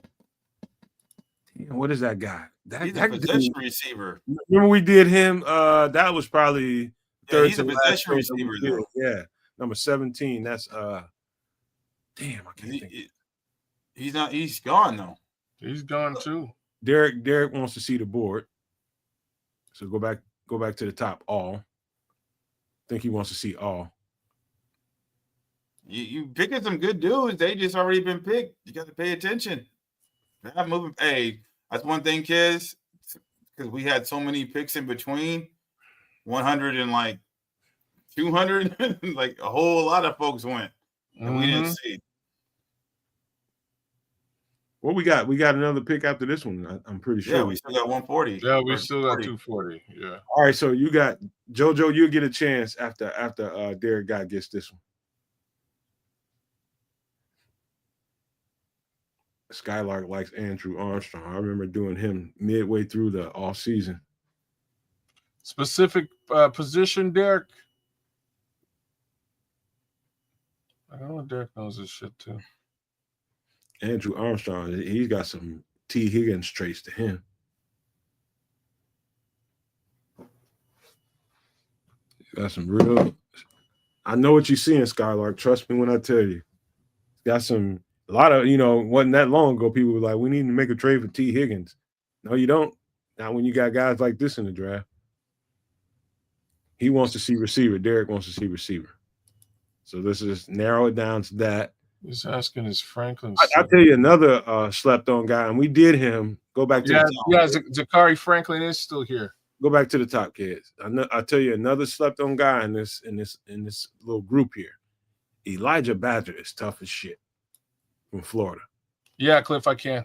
what is that guy? He's a possession receiver. Remember we did him? That was probably third. He's a possession receiver, though. Yeah. Number 17. That's damn, I can't think. He's gone though. He's gone too. Derek wants to see the board. So go back to the top. All. I think he wants to see all. You picking some good dudes. They just already been picked. You got to pay attention. Not moving. Hey, that's one thing, kids. Because we had so many picks in between, 100 and like 200, like a whole lot of folks went, and we didn't see. What we got? We got another pick after this one. I'm pretty sure. Yeah, we still got 140. Yeah, we still got 240. Yeah. All right, so you got JoJo. You'll get a chance after Derek Guy gets this one. Skylark likes Andrew Armstrong. I remember doing him midway through the offseason. Specific position, Derek. I know Derek knows this shit too. Andrew Armstrong, he's got some T. Higgins traits to him. Got some real. I know what you're seeing, Skylark. Trust me when I tell you. Got a lot of, wasn't that long ago, people were like, we need to make a trade for T. Higgins. No, you don't. Not when you got guys like this in the draft. He wants to see receiver. Derek wants to see receiver. So let's just narrow it down to that. He's asking his Franklin. I'll tell you another slept-on guy, and we did him. Go back to the top. Yeah, Zakari Franklin is still here. Go back to the top, kids. I'll tell you another slept-on guy in this little group here. Elijah Badger is tough as shit from Florida. Yeah, Cliff, I can.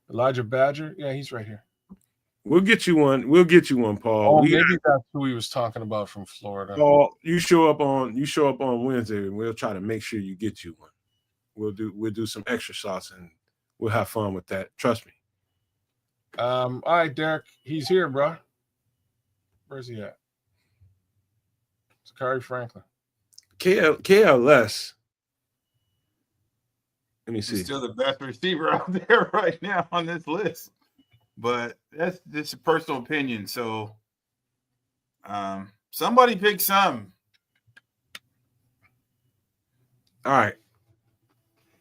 Elijah Badger? Yeah, he's right here. We'll get you one. We'll get you one, Paul. Maybe that's who he was talking about from Florida. Paul, you show up on Wednesday, and we'll try to make sure you get you one. We'll do some extra shots, and we'll have fun with that. Trust me. All right, Derek. He's here, bro. Where's he at? Zakari Franklin. KLS. Let me see. He's still the best receiver out there right now on this list. But that's just a personal opinion. So somebody pick some. All right.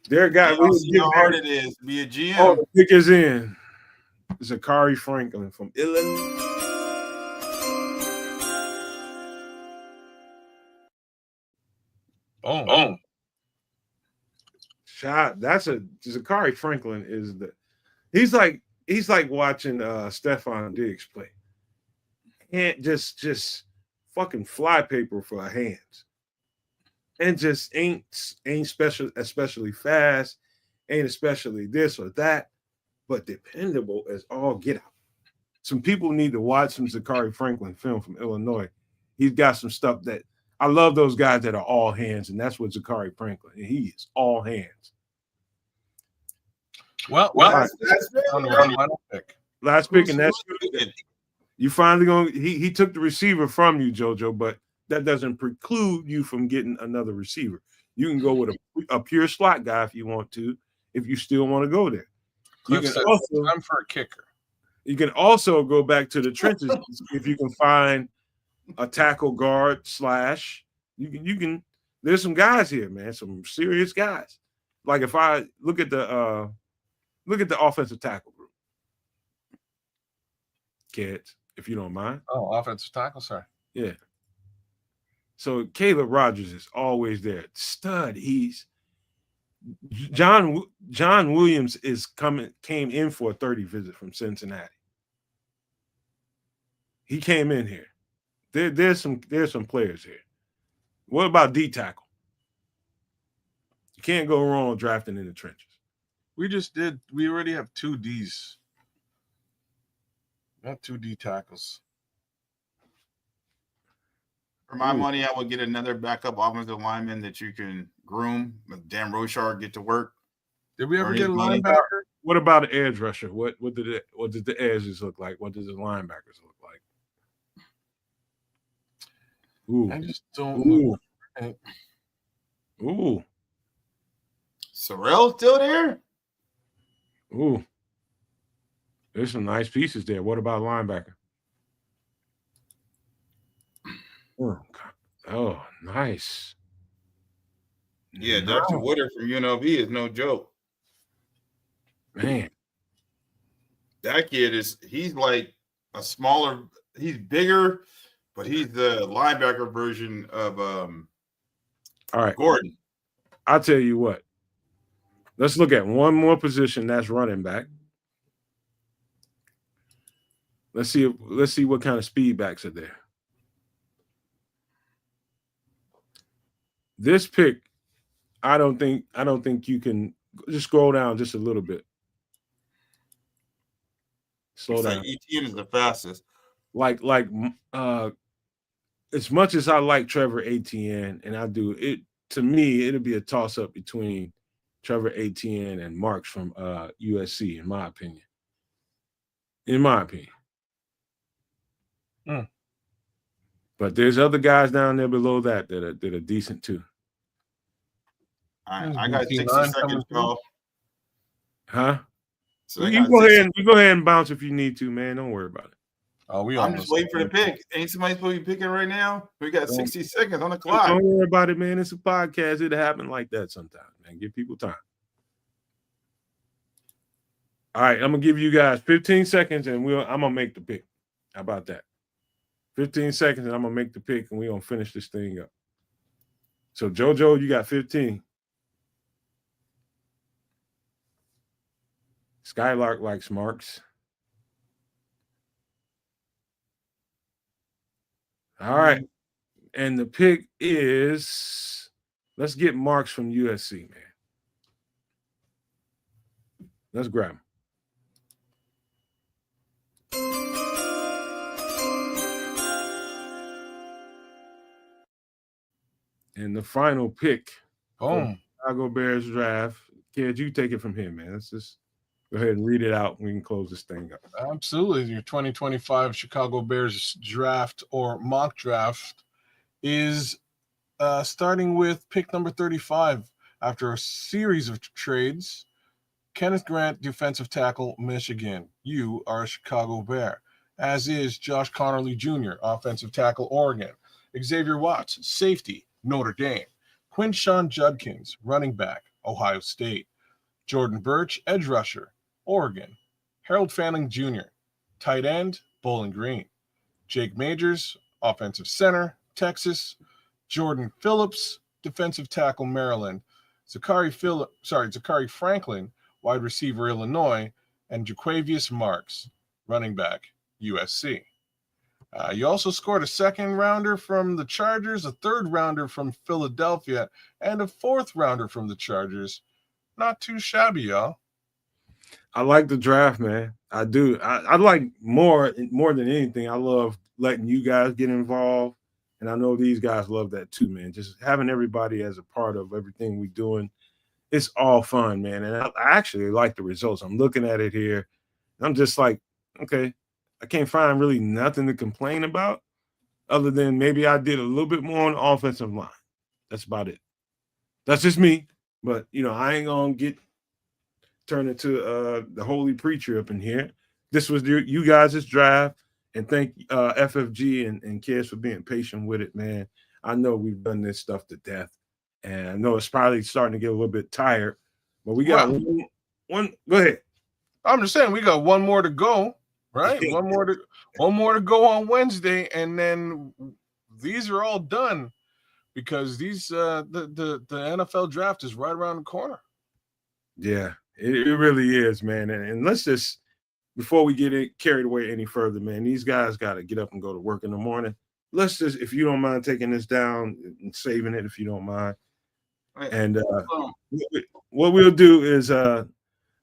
Derek got how hard it is to be a GM. Oh, the pick is in. Zakari Franklin from Illinois. Oh. Shot. That's Zakari Franklin is he's like watching Stephon Diggs play. Can't just fucking flypaper for our hands. And just ain't special, especially fast, ain't especially this or that, but dependable as all get out. Some people need to watch some Zakari Franklin film from Illinois. He's got some stuff that I love those guys that are all hands, and that's what Zakari Franklin. And he is all hands. Well, last pick, and that's you finally he took the receiver from you, JoJo, but that doesn't preclude you from getting another receiver. You can go with a pure slot guy if you want to, if you still want to go there. You can also time for a kicker. You can also go back to the trenches if you can find a tackle guard / you can there's some guys here, man, some serious guys. Like if I look at the offensive tackle group. Kids, if you don't mind. Oh, offensive tackle, sorry. Yeah. So Caleb Rogers is always there. Stud. He's John Williams came in for a 30 visit from Cincinnati. He came in here. There's some players here. What about D tackle? You can't go wrong drafting in the trenches. We already have 2 Ds. Not 2 D tackles. For my money, I would get another backup offensive lineman that you can groom. Let Dan Rochard get to work. Did we ever get a linebacker? What about an edge rusher? What did the edges look like? What did the linebackers look like? Ooh. I just don't. Ooh. Sorrell still there? Ooh. There's some nice pieces there. What about linebacker? Oh, nice. Yeah, Dr. Woodard from UNLV is no joke. Man. That kid he's like a smaller, he's bigger, but he's the linebacker version of all right, Gordon. I'll tell you what. Let's look at one more position, that's running back. Let's see what kind of speed backs are there. This pick, I don't think you can just scroll down just a little bit. Slow down. Etienne is the fastest. Like as much as I like Trevor Etienne, and I do it, to me, it'll be a toss-up between Trevor Etienne and Marks from USC, in my opinion. In my opinion. But there's other guys down there below that are decent too. All right, I got 60 seconds, y'all. Huh? So you go ahead and bounce if you need to, man. Don't worry about it. Oh, I'm just waiting for the pick. Ain't somebody supposed to be picking right now? We got 60 seconds on the clock. Don't worry about it, man. It's a podcast. It'll happen like that sometimes, man. Give people time. All right, I'm gonna give you guys 15 seconds, and I'm gonna make the pick. How about that? 15 seconds, and I'm gonna make the pick, and we're gonna finish this thing up. So, JoJo, you got 15. Skylark likes Marks. All right. And the pick is, let's get Marks from USC, man. Let's grab him. And the final pick. Boom. Chicago Bears draft. Kid, you take it from here, man. Let's just go ahead and read it out. We can close this thing up. Absolutely. Your 2025 Chicago Bears draft or mock draft is starting with pick number 35. After a series of trades, Kenneth Grant, defensive tackle, Michigan. You are a Chicago Bear. As is Josh Connerly Jr., offensive tackle, Oregon. Xavier Watts, safety, Notre Dame. Quinshawn Judkins, running back, Ohio State. Jordan Birch, edge rusher, Oregon. Harold Fanning Jr., tight end, Bowling Green. Jake Majors, offensive center, Texas. Jordan Phillips, defensive tackle, Maryland. Zachary Franklin, wide receiver, Illinois. And Jaquavius Marks, running back, USC. You also scored a second rounder from the Chargers, a third rounder from Philadelphia, and a fourth rounder from the Chargers. Not too shabby, y'all. I like the draft, man. I do. I like more than anything. I love letting you guys get involved, and I know these guys love that too, man. Just having everybody as a part of everything we're doing, it's all fun, man. And I actually like the results. I'm looking at it here. I'm just like, okay, I can't find really nothing to complain about other than maybe I did a little bit more on the offensive line. That's about it. That's just me. But, I ain't going to turn into the holy preacher up in here. This was you guys' draft. And thank FFG and kids for being patient with it, man. I know we've done this stuff to death. And I know it's probably starting to get a little bit tired. But we got one. Go ahead. I'm just saying we got one more to go. Right, one more to go on Wednesday, and then these are all done because these the NFL draft is right around the corner. Yeah, it really is, man. And let's just, before we get carried away any further, man, these guys got to get up and go to work in the morning. Let's just, if you don't mind taking this down and saving it, if you don't mind, and what we'll do is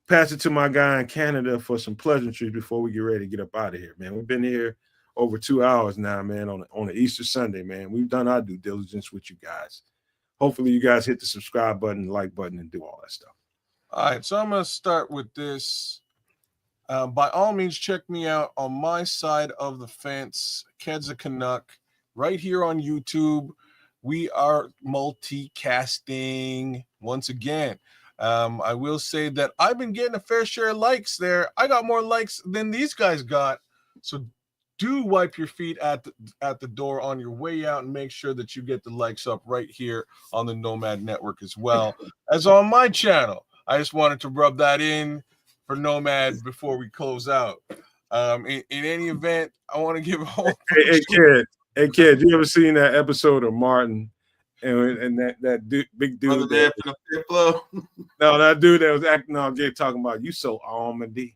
pass it to my guy in Canada for some pleasantries before we get ready to get up out of here, man. We've been here over 2 hours now, man, on an Easter Sunday, man. We've done our due diligence with you guys. Hopefully you guys hit the subscribe button, the like button, and do all that stuff. All right, so I'm going to start with this. By all means, check me out on my side of the fence, Ked's a Canuck, right here on YouTube. We are multicasting once again. I will say that I've been getting a fair share of likes there. I got more likes than these guys got. So do wipe your feet at the door on your way out and make sure that you get the likes up right here on the Nomad Network as well as on my channel. I just wanted to rub that in for Nomad before we close out. In any event, I want to give a whole Hey kid, you ever seen that episode of Martin? And that big dude there for the flow. No, that dude that was acting all gay talking about you so almondy.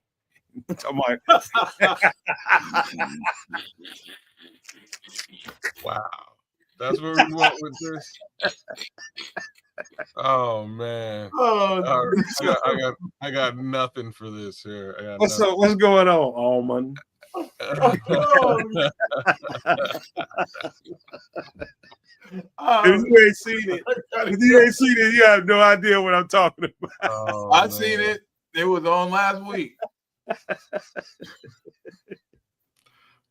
Wow. That's where we went with this. Oh man. Oh, I got nothing for this here. What's going on, almond? If you ain't seen it, you have no idea what I'm talking about. Oh, I seen it. It was on last week.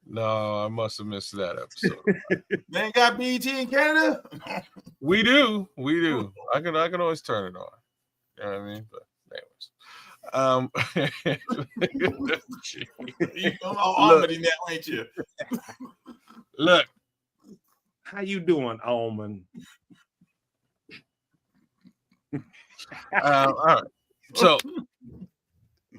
No, I must have missed that episode. They ain't got BET in Canada. We do. I can always turn it on. You know what I mean? But anyways, You know Almond now, ain't you? Look, how you doing, Almond? all right. So,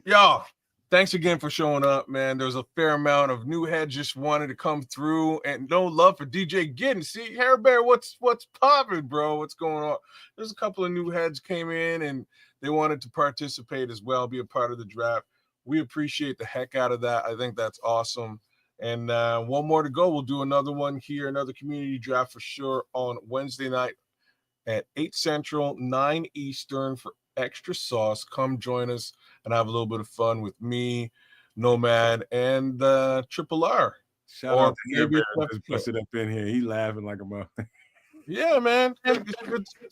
y'all, thanks again for showing up, man. There's a fair amount of new heads just wanted to come through, and no love for DJ Giddens. See, Hair Bear, what's popping, bro? What's going on? There's a couple of new heads came in, and they wanted to participate as well, be a part of the draft. We appreciate the heck out of that. I think that's awesome. And one more to go. We'll do another one here, another community draft for sure on Wednesday night at 8 Central, 9 Eastern for extra sauce. Come join us and have a little bit of fun with me, Nomad, and Triple R. Shout out to Hair Bear. Just puts it up in here. He laughing like a mother. Yeah, man. It's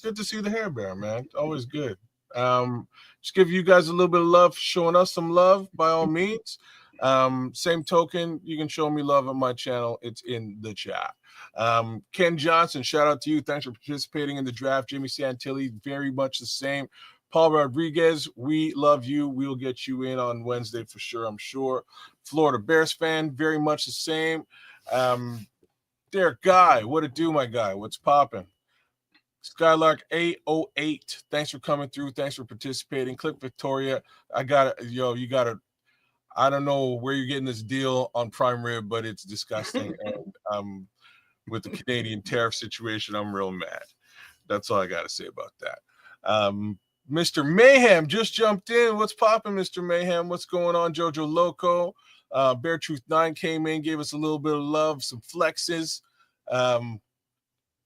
good to see the Hair Bear, man. Always good. Just give you guys a little bit of love, showing us some love by all means. Same token, you can show me love on my channel. It's in the chat. Ken Johnson, shout out to you. Thanks for participating in the draft. Jimmy Santilli, very much the same. Paul Rodriguez, we love you. We'll get you in on Wednesday for sure, I'm sure. Florida Bears fan, very much the same. Derek Guy, what it do, my guy? What's popping? Skylark 808, thanks for coming through. Thanks for participating. Click Victoria. I don't know where you're getting this deal on prime rib, but it's disgusting. And with the Canadian tariff situation, I'm real mad. That's all I got to say about that. Mr. Mayhem just jumped in. What's popping, Mr. Mayhem? What's going on? Jojo Loco. Bear Truth 9 came in, gave us a little bit of love, some flexes.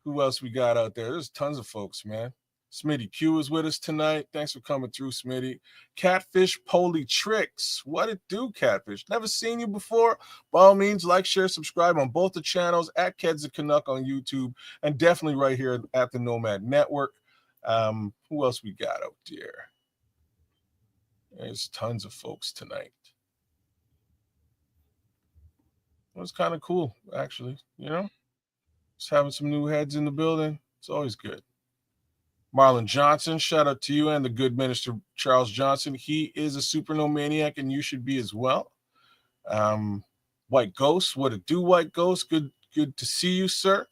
Who else we got out there? There's tons of folks, man. Smitty Q is with us tonight. Thanks for coming through, Smitty. Catfish Poly Tricks. What it do, Catfish? Never seen you before? By all means, like, share, subscribe on both the channels, at Keds the Canuck on YouTube, and definitely right here at the Nomad Network. Who else we got out there? There's tons of folks tonight. It was kind of cool, actually, you know? Just having some new heads in the building. It's always good. Marlon Johnson, shout out to you and the good minister Charles Johnson. He is a supernomaniac, and you should be as well. White Ghost, what it do, White Ghost? Good to see you, sir.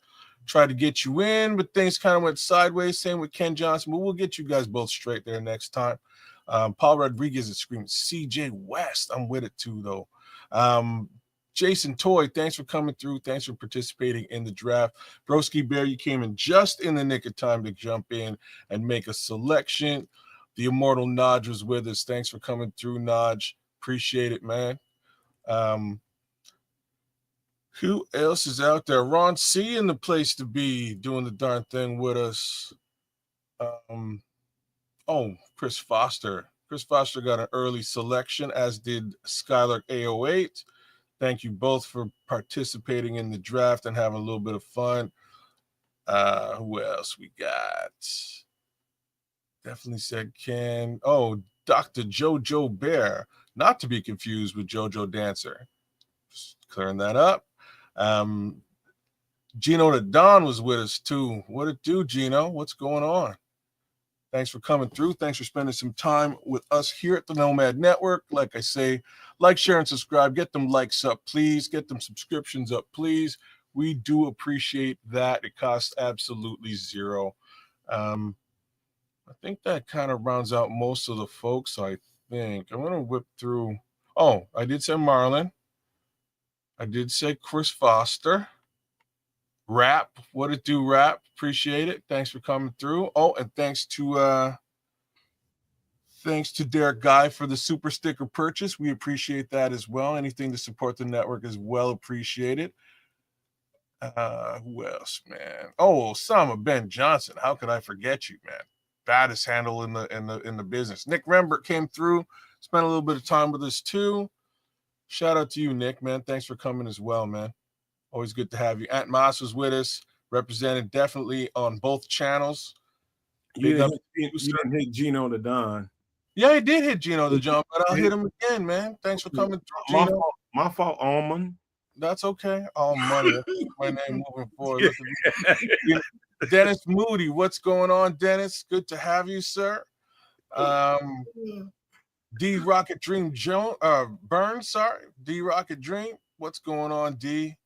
Tried to get you in, but things kind of went sideways. Same with Ken Johnson, but we'll get you guys both straight there next time. Paul Rodriguez is screaming CJ West. I'm with it too, though. Jason Toy, thanks for coming through. Thanks for participating in the draft. Broski Bear, you came in just in the nick of time to jump in and make a selection. The immortal Naj was with us. Thanks for coming through, Naj. Appreciate it, man. Who else is out there? Ron C in the place to be doing the darn thing with us. Chris Foster. Chris Foster got an early selection, as did Skylark A08. Thank you both for participating in the draft and having a little bit of fun. Who else we got? Definitely said Ken. Oh, Dr. Jojo Bear, not to be confused with Jojo Dancer. Just clearing that up. Gino the Don was with us too. What it do, Gino? What's going on? Thanks for coming through. Thanks for spending some time with us here at the Nomad Network. Like I say, like, share, and subscribe. Get them likes up, please. Get them subscriptions up, please. We do appreciate that. It costs absolutely zero. I think that kind of rounds out most of the folks, I think. I'm going to whip through. Oh, I did say Marlon. I did say Chris Foster. Rap, what it do, Rap? Appreciate it. Thanks for coming through. Oh, and thanks to Derek Guy for the super sticker purchase. We appreciate that as well. Anything to support the network is well appreciated. Who else, man? Oh, Osama Ben Johnson. How could I forget you, man? Baddest handle in the business. Nick Rembert came through, spent a little bit of time with us too. Shout out to you, Nick, man. Thanks for coming as well, man. Always good to have you. Aunt Moss was with us, represented definitely on both channels. You Big up. didn't hit Gino the Don. Yeah, he did hit Gino the jump, but I'll hit him again, man. Thanks for coming through, Gino. My fault, Almond. That's okay. All money. That's my name moving forward. Look at me. Dennis Moody, what's going on, Dennis? Good to have you, sir. D Rocket Dream Burns, sorry. D Rocket Dream. What's going on, D?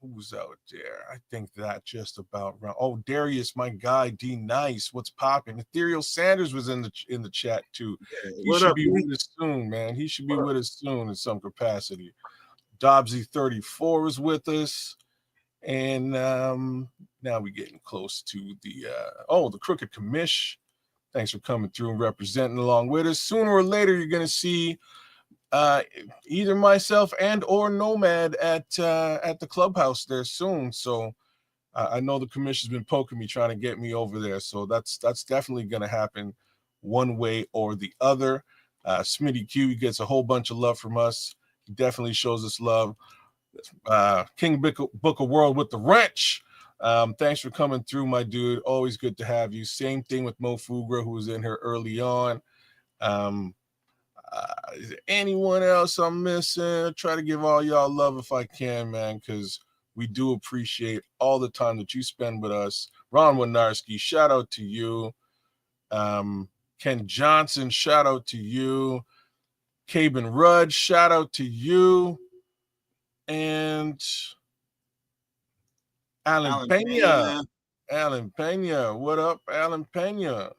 Who's out there? I think that just about round. Oh, Darius, my guy, D Nice. What's popping? Ethereal Sanders was in the chat too. Yeah, he should be with us soon, man. He should be with us soon in some capacity. Dobbsy 34 is with us. And now we're getting close to the Crooked Commish. Thanks for coming through and representing along with us. Sooner or later, you're going to see either myself and or Nomad at the clubhouse there soon. So I know the commission's been poking me, trying to get me over there. So that's definitely going to happen one way or the other. Smitty Q gets a whole bunch of love from us. He definitely shows us love. King Book of World with the wrench. Thanks for coming through, my dude. Always good to have you. Same thing with Mo Fugra, who was in here early on. Is there anyone else I'm missing? I try to give all y'all love if I can, man, because we do appreciate all the time that you spend with us. Ron Winarski, shout out to you. Ken Johnson, shout out to you. Cabin Rudd, shout out to you. And Alan Pena. Alan Pena. What up, Alan Pena?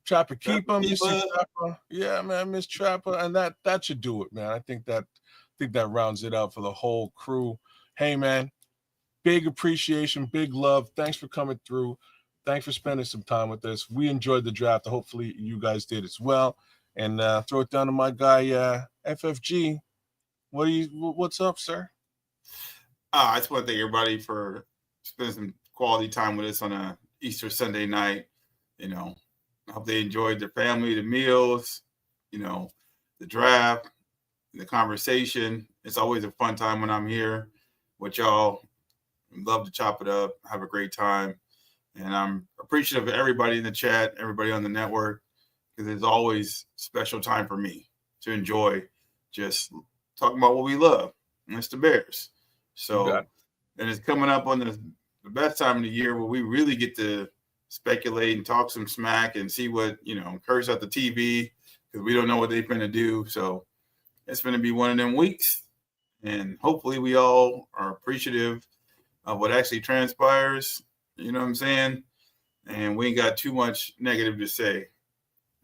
Trapper Keeper, Mr. Trapper. Yeah, man, Miss Trapper. And that should do it, man. I think that rounds it out for the whole crew. Hey, man, big appreciation, big love. Thanks for coming through. Thanks for spending some time with us. We enjoyed the draft. Hopefully you guys did as well. And throw it down to my guy, FFG. What's up, sir? I just want to thank everybody for spending some quality time with us on a Easter Sunday night. You know, I hope they enjoyed their family, the meals, you know, the draft, the conversation. It's always a fun time when I'm here with y'all. Love to chop it up, have a great time. And I'm appreciative of everybody in the chat, everybody on the network, because it's always special time for me to enjoy just talking about what we love, and it's the Bears. So, and it's coming up on the best time of the year where we really get to speculate and talk some smack and see what, curse out the TV, because we don't know what they're going to do. So it's going to be one of them weeks. And hopefully we all are appreciative of what actually transpires. You know what I'm saying? And we ain't got too much negative to say.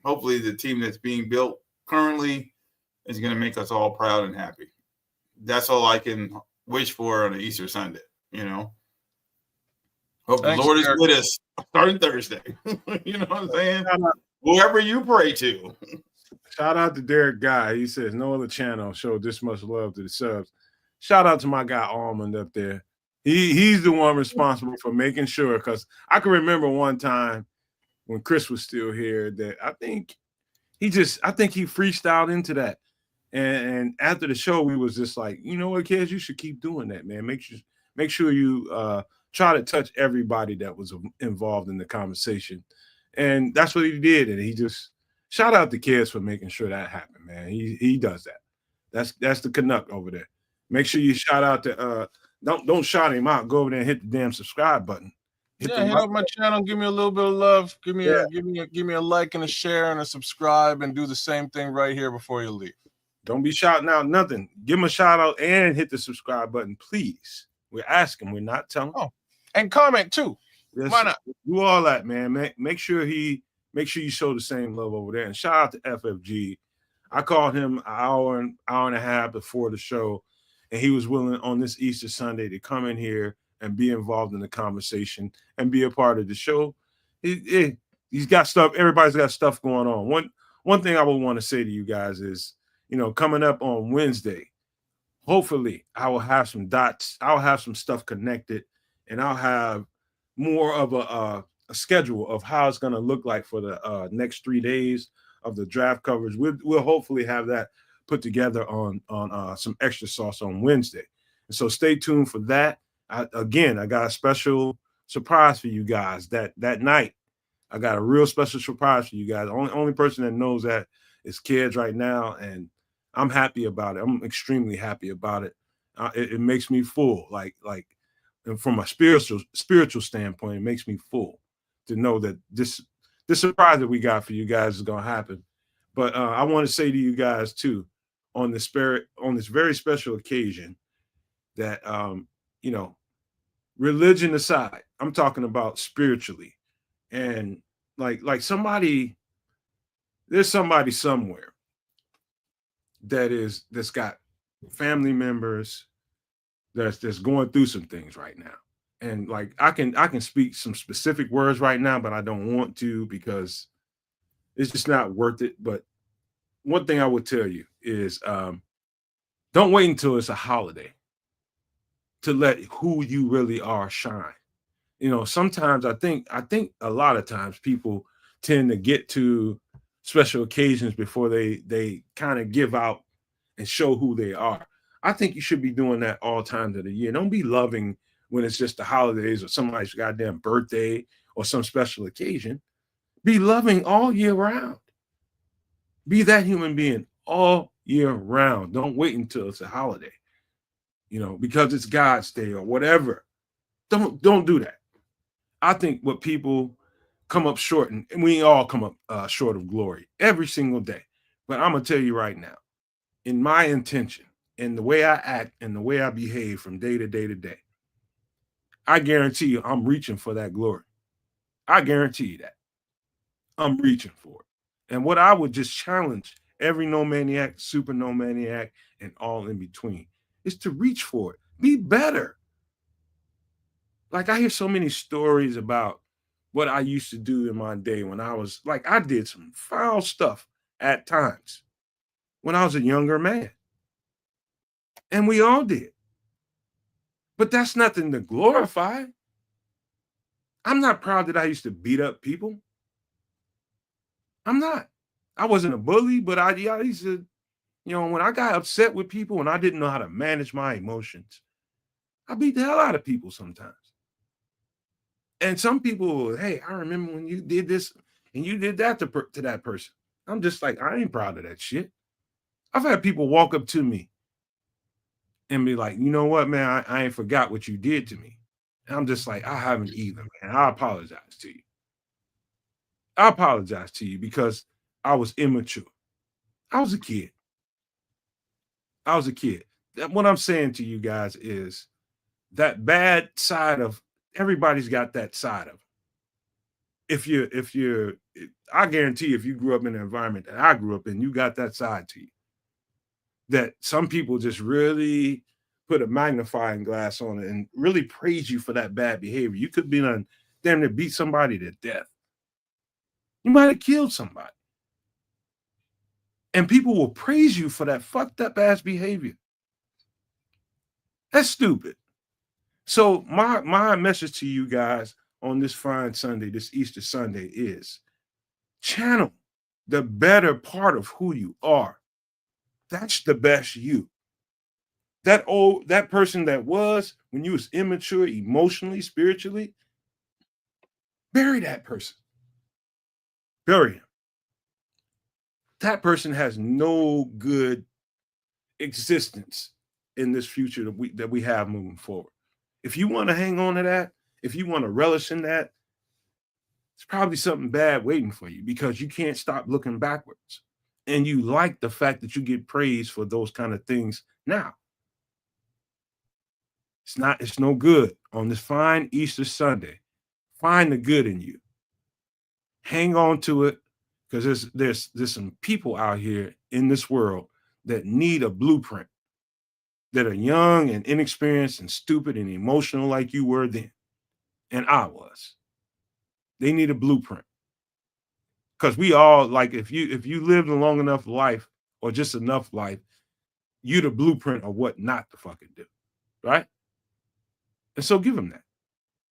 Hopefully the team that's being built currently is going to make us all proud and happy. That's all I can wish for on an Easter Sunday, Hope the Lord is with us starting Thursday. You know what I'm saying? Whoever you pray to. Shout out to Derek Guy. He says, no other channel showed this much love to the subs. Shout out to my guy Almond up there. He's the one responsible for making sure, because I can remember one time when Chris was still here that I think he freestyled into that. And after the show, we was just like, you know what, kids, you should keep doing that, man. Make sure you try to touch everybody that was involved in the conversation. And that's what he did. And he just shout out the kids for making sure that happened, man. He does that. That's the Canuck over there. Make sure you shout out to don't shout him out. Go over there and hit the damn subscribe button. Hit up my channel. Give me a little bit of love. Give me a like and a share and a subscribe, and do the same thing right here before you leave. Don't be shouting out nothing. Give him a shout out and hit the subscribe button, please. We're asking. We're not telling. Oh, and comment too. Why not? Do all that, man. Make sure you show the same love over there. And shout out to FFG. I called him an hour and a half before the show, and he was willing on this Easter Sunday to come in here and be involved in the conversation and be a part of the show. He's got stuff. Everybody's got stuff going on. One thing I would want to say to you guys is, coming up on Wednesday, hopefully I will have some dots. I'll have some stuff connected, and I'll have more of a schedule of how it's going to look like for the next 3 days of the draft coverage. We'll hopefully have that put together on some extra sauce on Wednesday. And so stay tuned for that. I got a special surprise for you guys that night. I got a real special surprise for you guys. Only person that knows that is kids right now, and I'm happy about it. I'm extremely happy about it. It makes me full, like, and from a spiritual standpoint, it makes me full to know that this surprise that we got for you guys is gonna happen. But I want to say to you guys too, on this very special occasion, that religion aside, I'm talking about spiritually, and like there's somebody somewhere that's got family members that's going through some things right now. And like I can speak some specific words right now, but I don't want to because it's just not worth it. But one thing I would tell you is don't wait until it's a holiday to let who you really are shine. Sometimes I think a lot of times people tend to get to special occasions before they kind of give out and show who they are. I think you should be doing that all times of the year. Don't be loving when it's just the holidays or somebody's goddamn birthday or some special occasion. Be loving all year round. Be that human being all year round. Don't wait until it's a holiday, because it's God's day or whatever. Don't do that. I think what people come up short, and we all come up short of glory every single day. But I'm going to tell you right now, in my intention, in the way I act, and the way I behave from day to day to day, I guarantee you I'm reaching for that glory. I guarantee you that. I'm reaching for it. And what I would just challenge every no-maniac, super no-maniac, and all in between is to reach for it. Be better. Like, I hear so many stories about what I used to do in my day when I was like, I did some foul stuff at times when I was a younger man. And we all did. But that's nothing to glorify. I'm not proud that I used to beat up people. I'm not. I wasn't a bully, but I used to, when I got upset with people and I didn't know how to manage my emotions, I beat the hell out of people sometimes. And some people, hey, I remember when you did this and you did that to that person. I'm just like, I ain't proud of that shit. I've had people walk up to me and be like, you know what, man, I ain't forgot what you did to me. And I'm just like, I haven't either, man. I apologize to you. I apologize to you because I was immature. I was a kid. What I'm saying to you guys is that bad side of everybody's got that side of it. I guarantee you, if you grew up in an environment that I grew up in, you got that side to you. That some people just really put a magnifying glass on it and really praise you for that bad behavior. You could be damn near beat somebody to death. You might have killed somebody. And people will praise you for that fucked up ass behavior. That's stupid. So my message to you guys on this fine Sunday, this Easter Sunday, is channel the better part of who you are. That's the best you. That person that was when you was immature, emotionally, spiritually, bury that person. Bury him. That person has no good existence in this future that we have moving forward. If you want to hang on to that, if you want to relish in that, it's probably something bad waiting for you because you can't stop looking backwards. And you like the fact that you get praised for those kind of things now. It's no good on this fine Easter Sunday. Find the good in you. Hang on to it, because there's some people out here in this world that need a blueprint, that are young and inexperienced and stupid and emotional like you were then. And I was. They need a blueprint. Because we all, like, if you lived a long enough life or just enough life, you the blueprint of what not to fucking do. Right? And so give them that.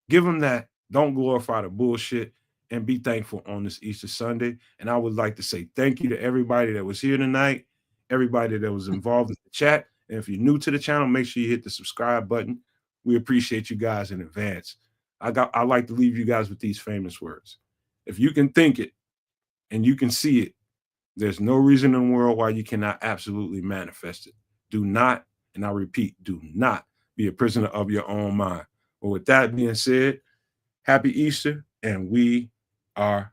Give them that. Don't glorify the bullshit. and be thankful on this Easter Sunday. And I would like to say thank you to everybody that was here tonight, everybody that was involved in the chat. And if you're new to the channel, make sure you hit the subscribe button. We appreciate you guys in advance. I like to leave you guys with these famous words. If you can think it and you can see it, there's no reason in the world why you cannot absolutely manifest it. Do not, and I repeat, do not be a prisoner of your own mind. But with that being said, happy Easter, and we are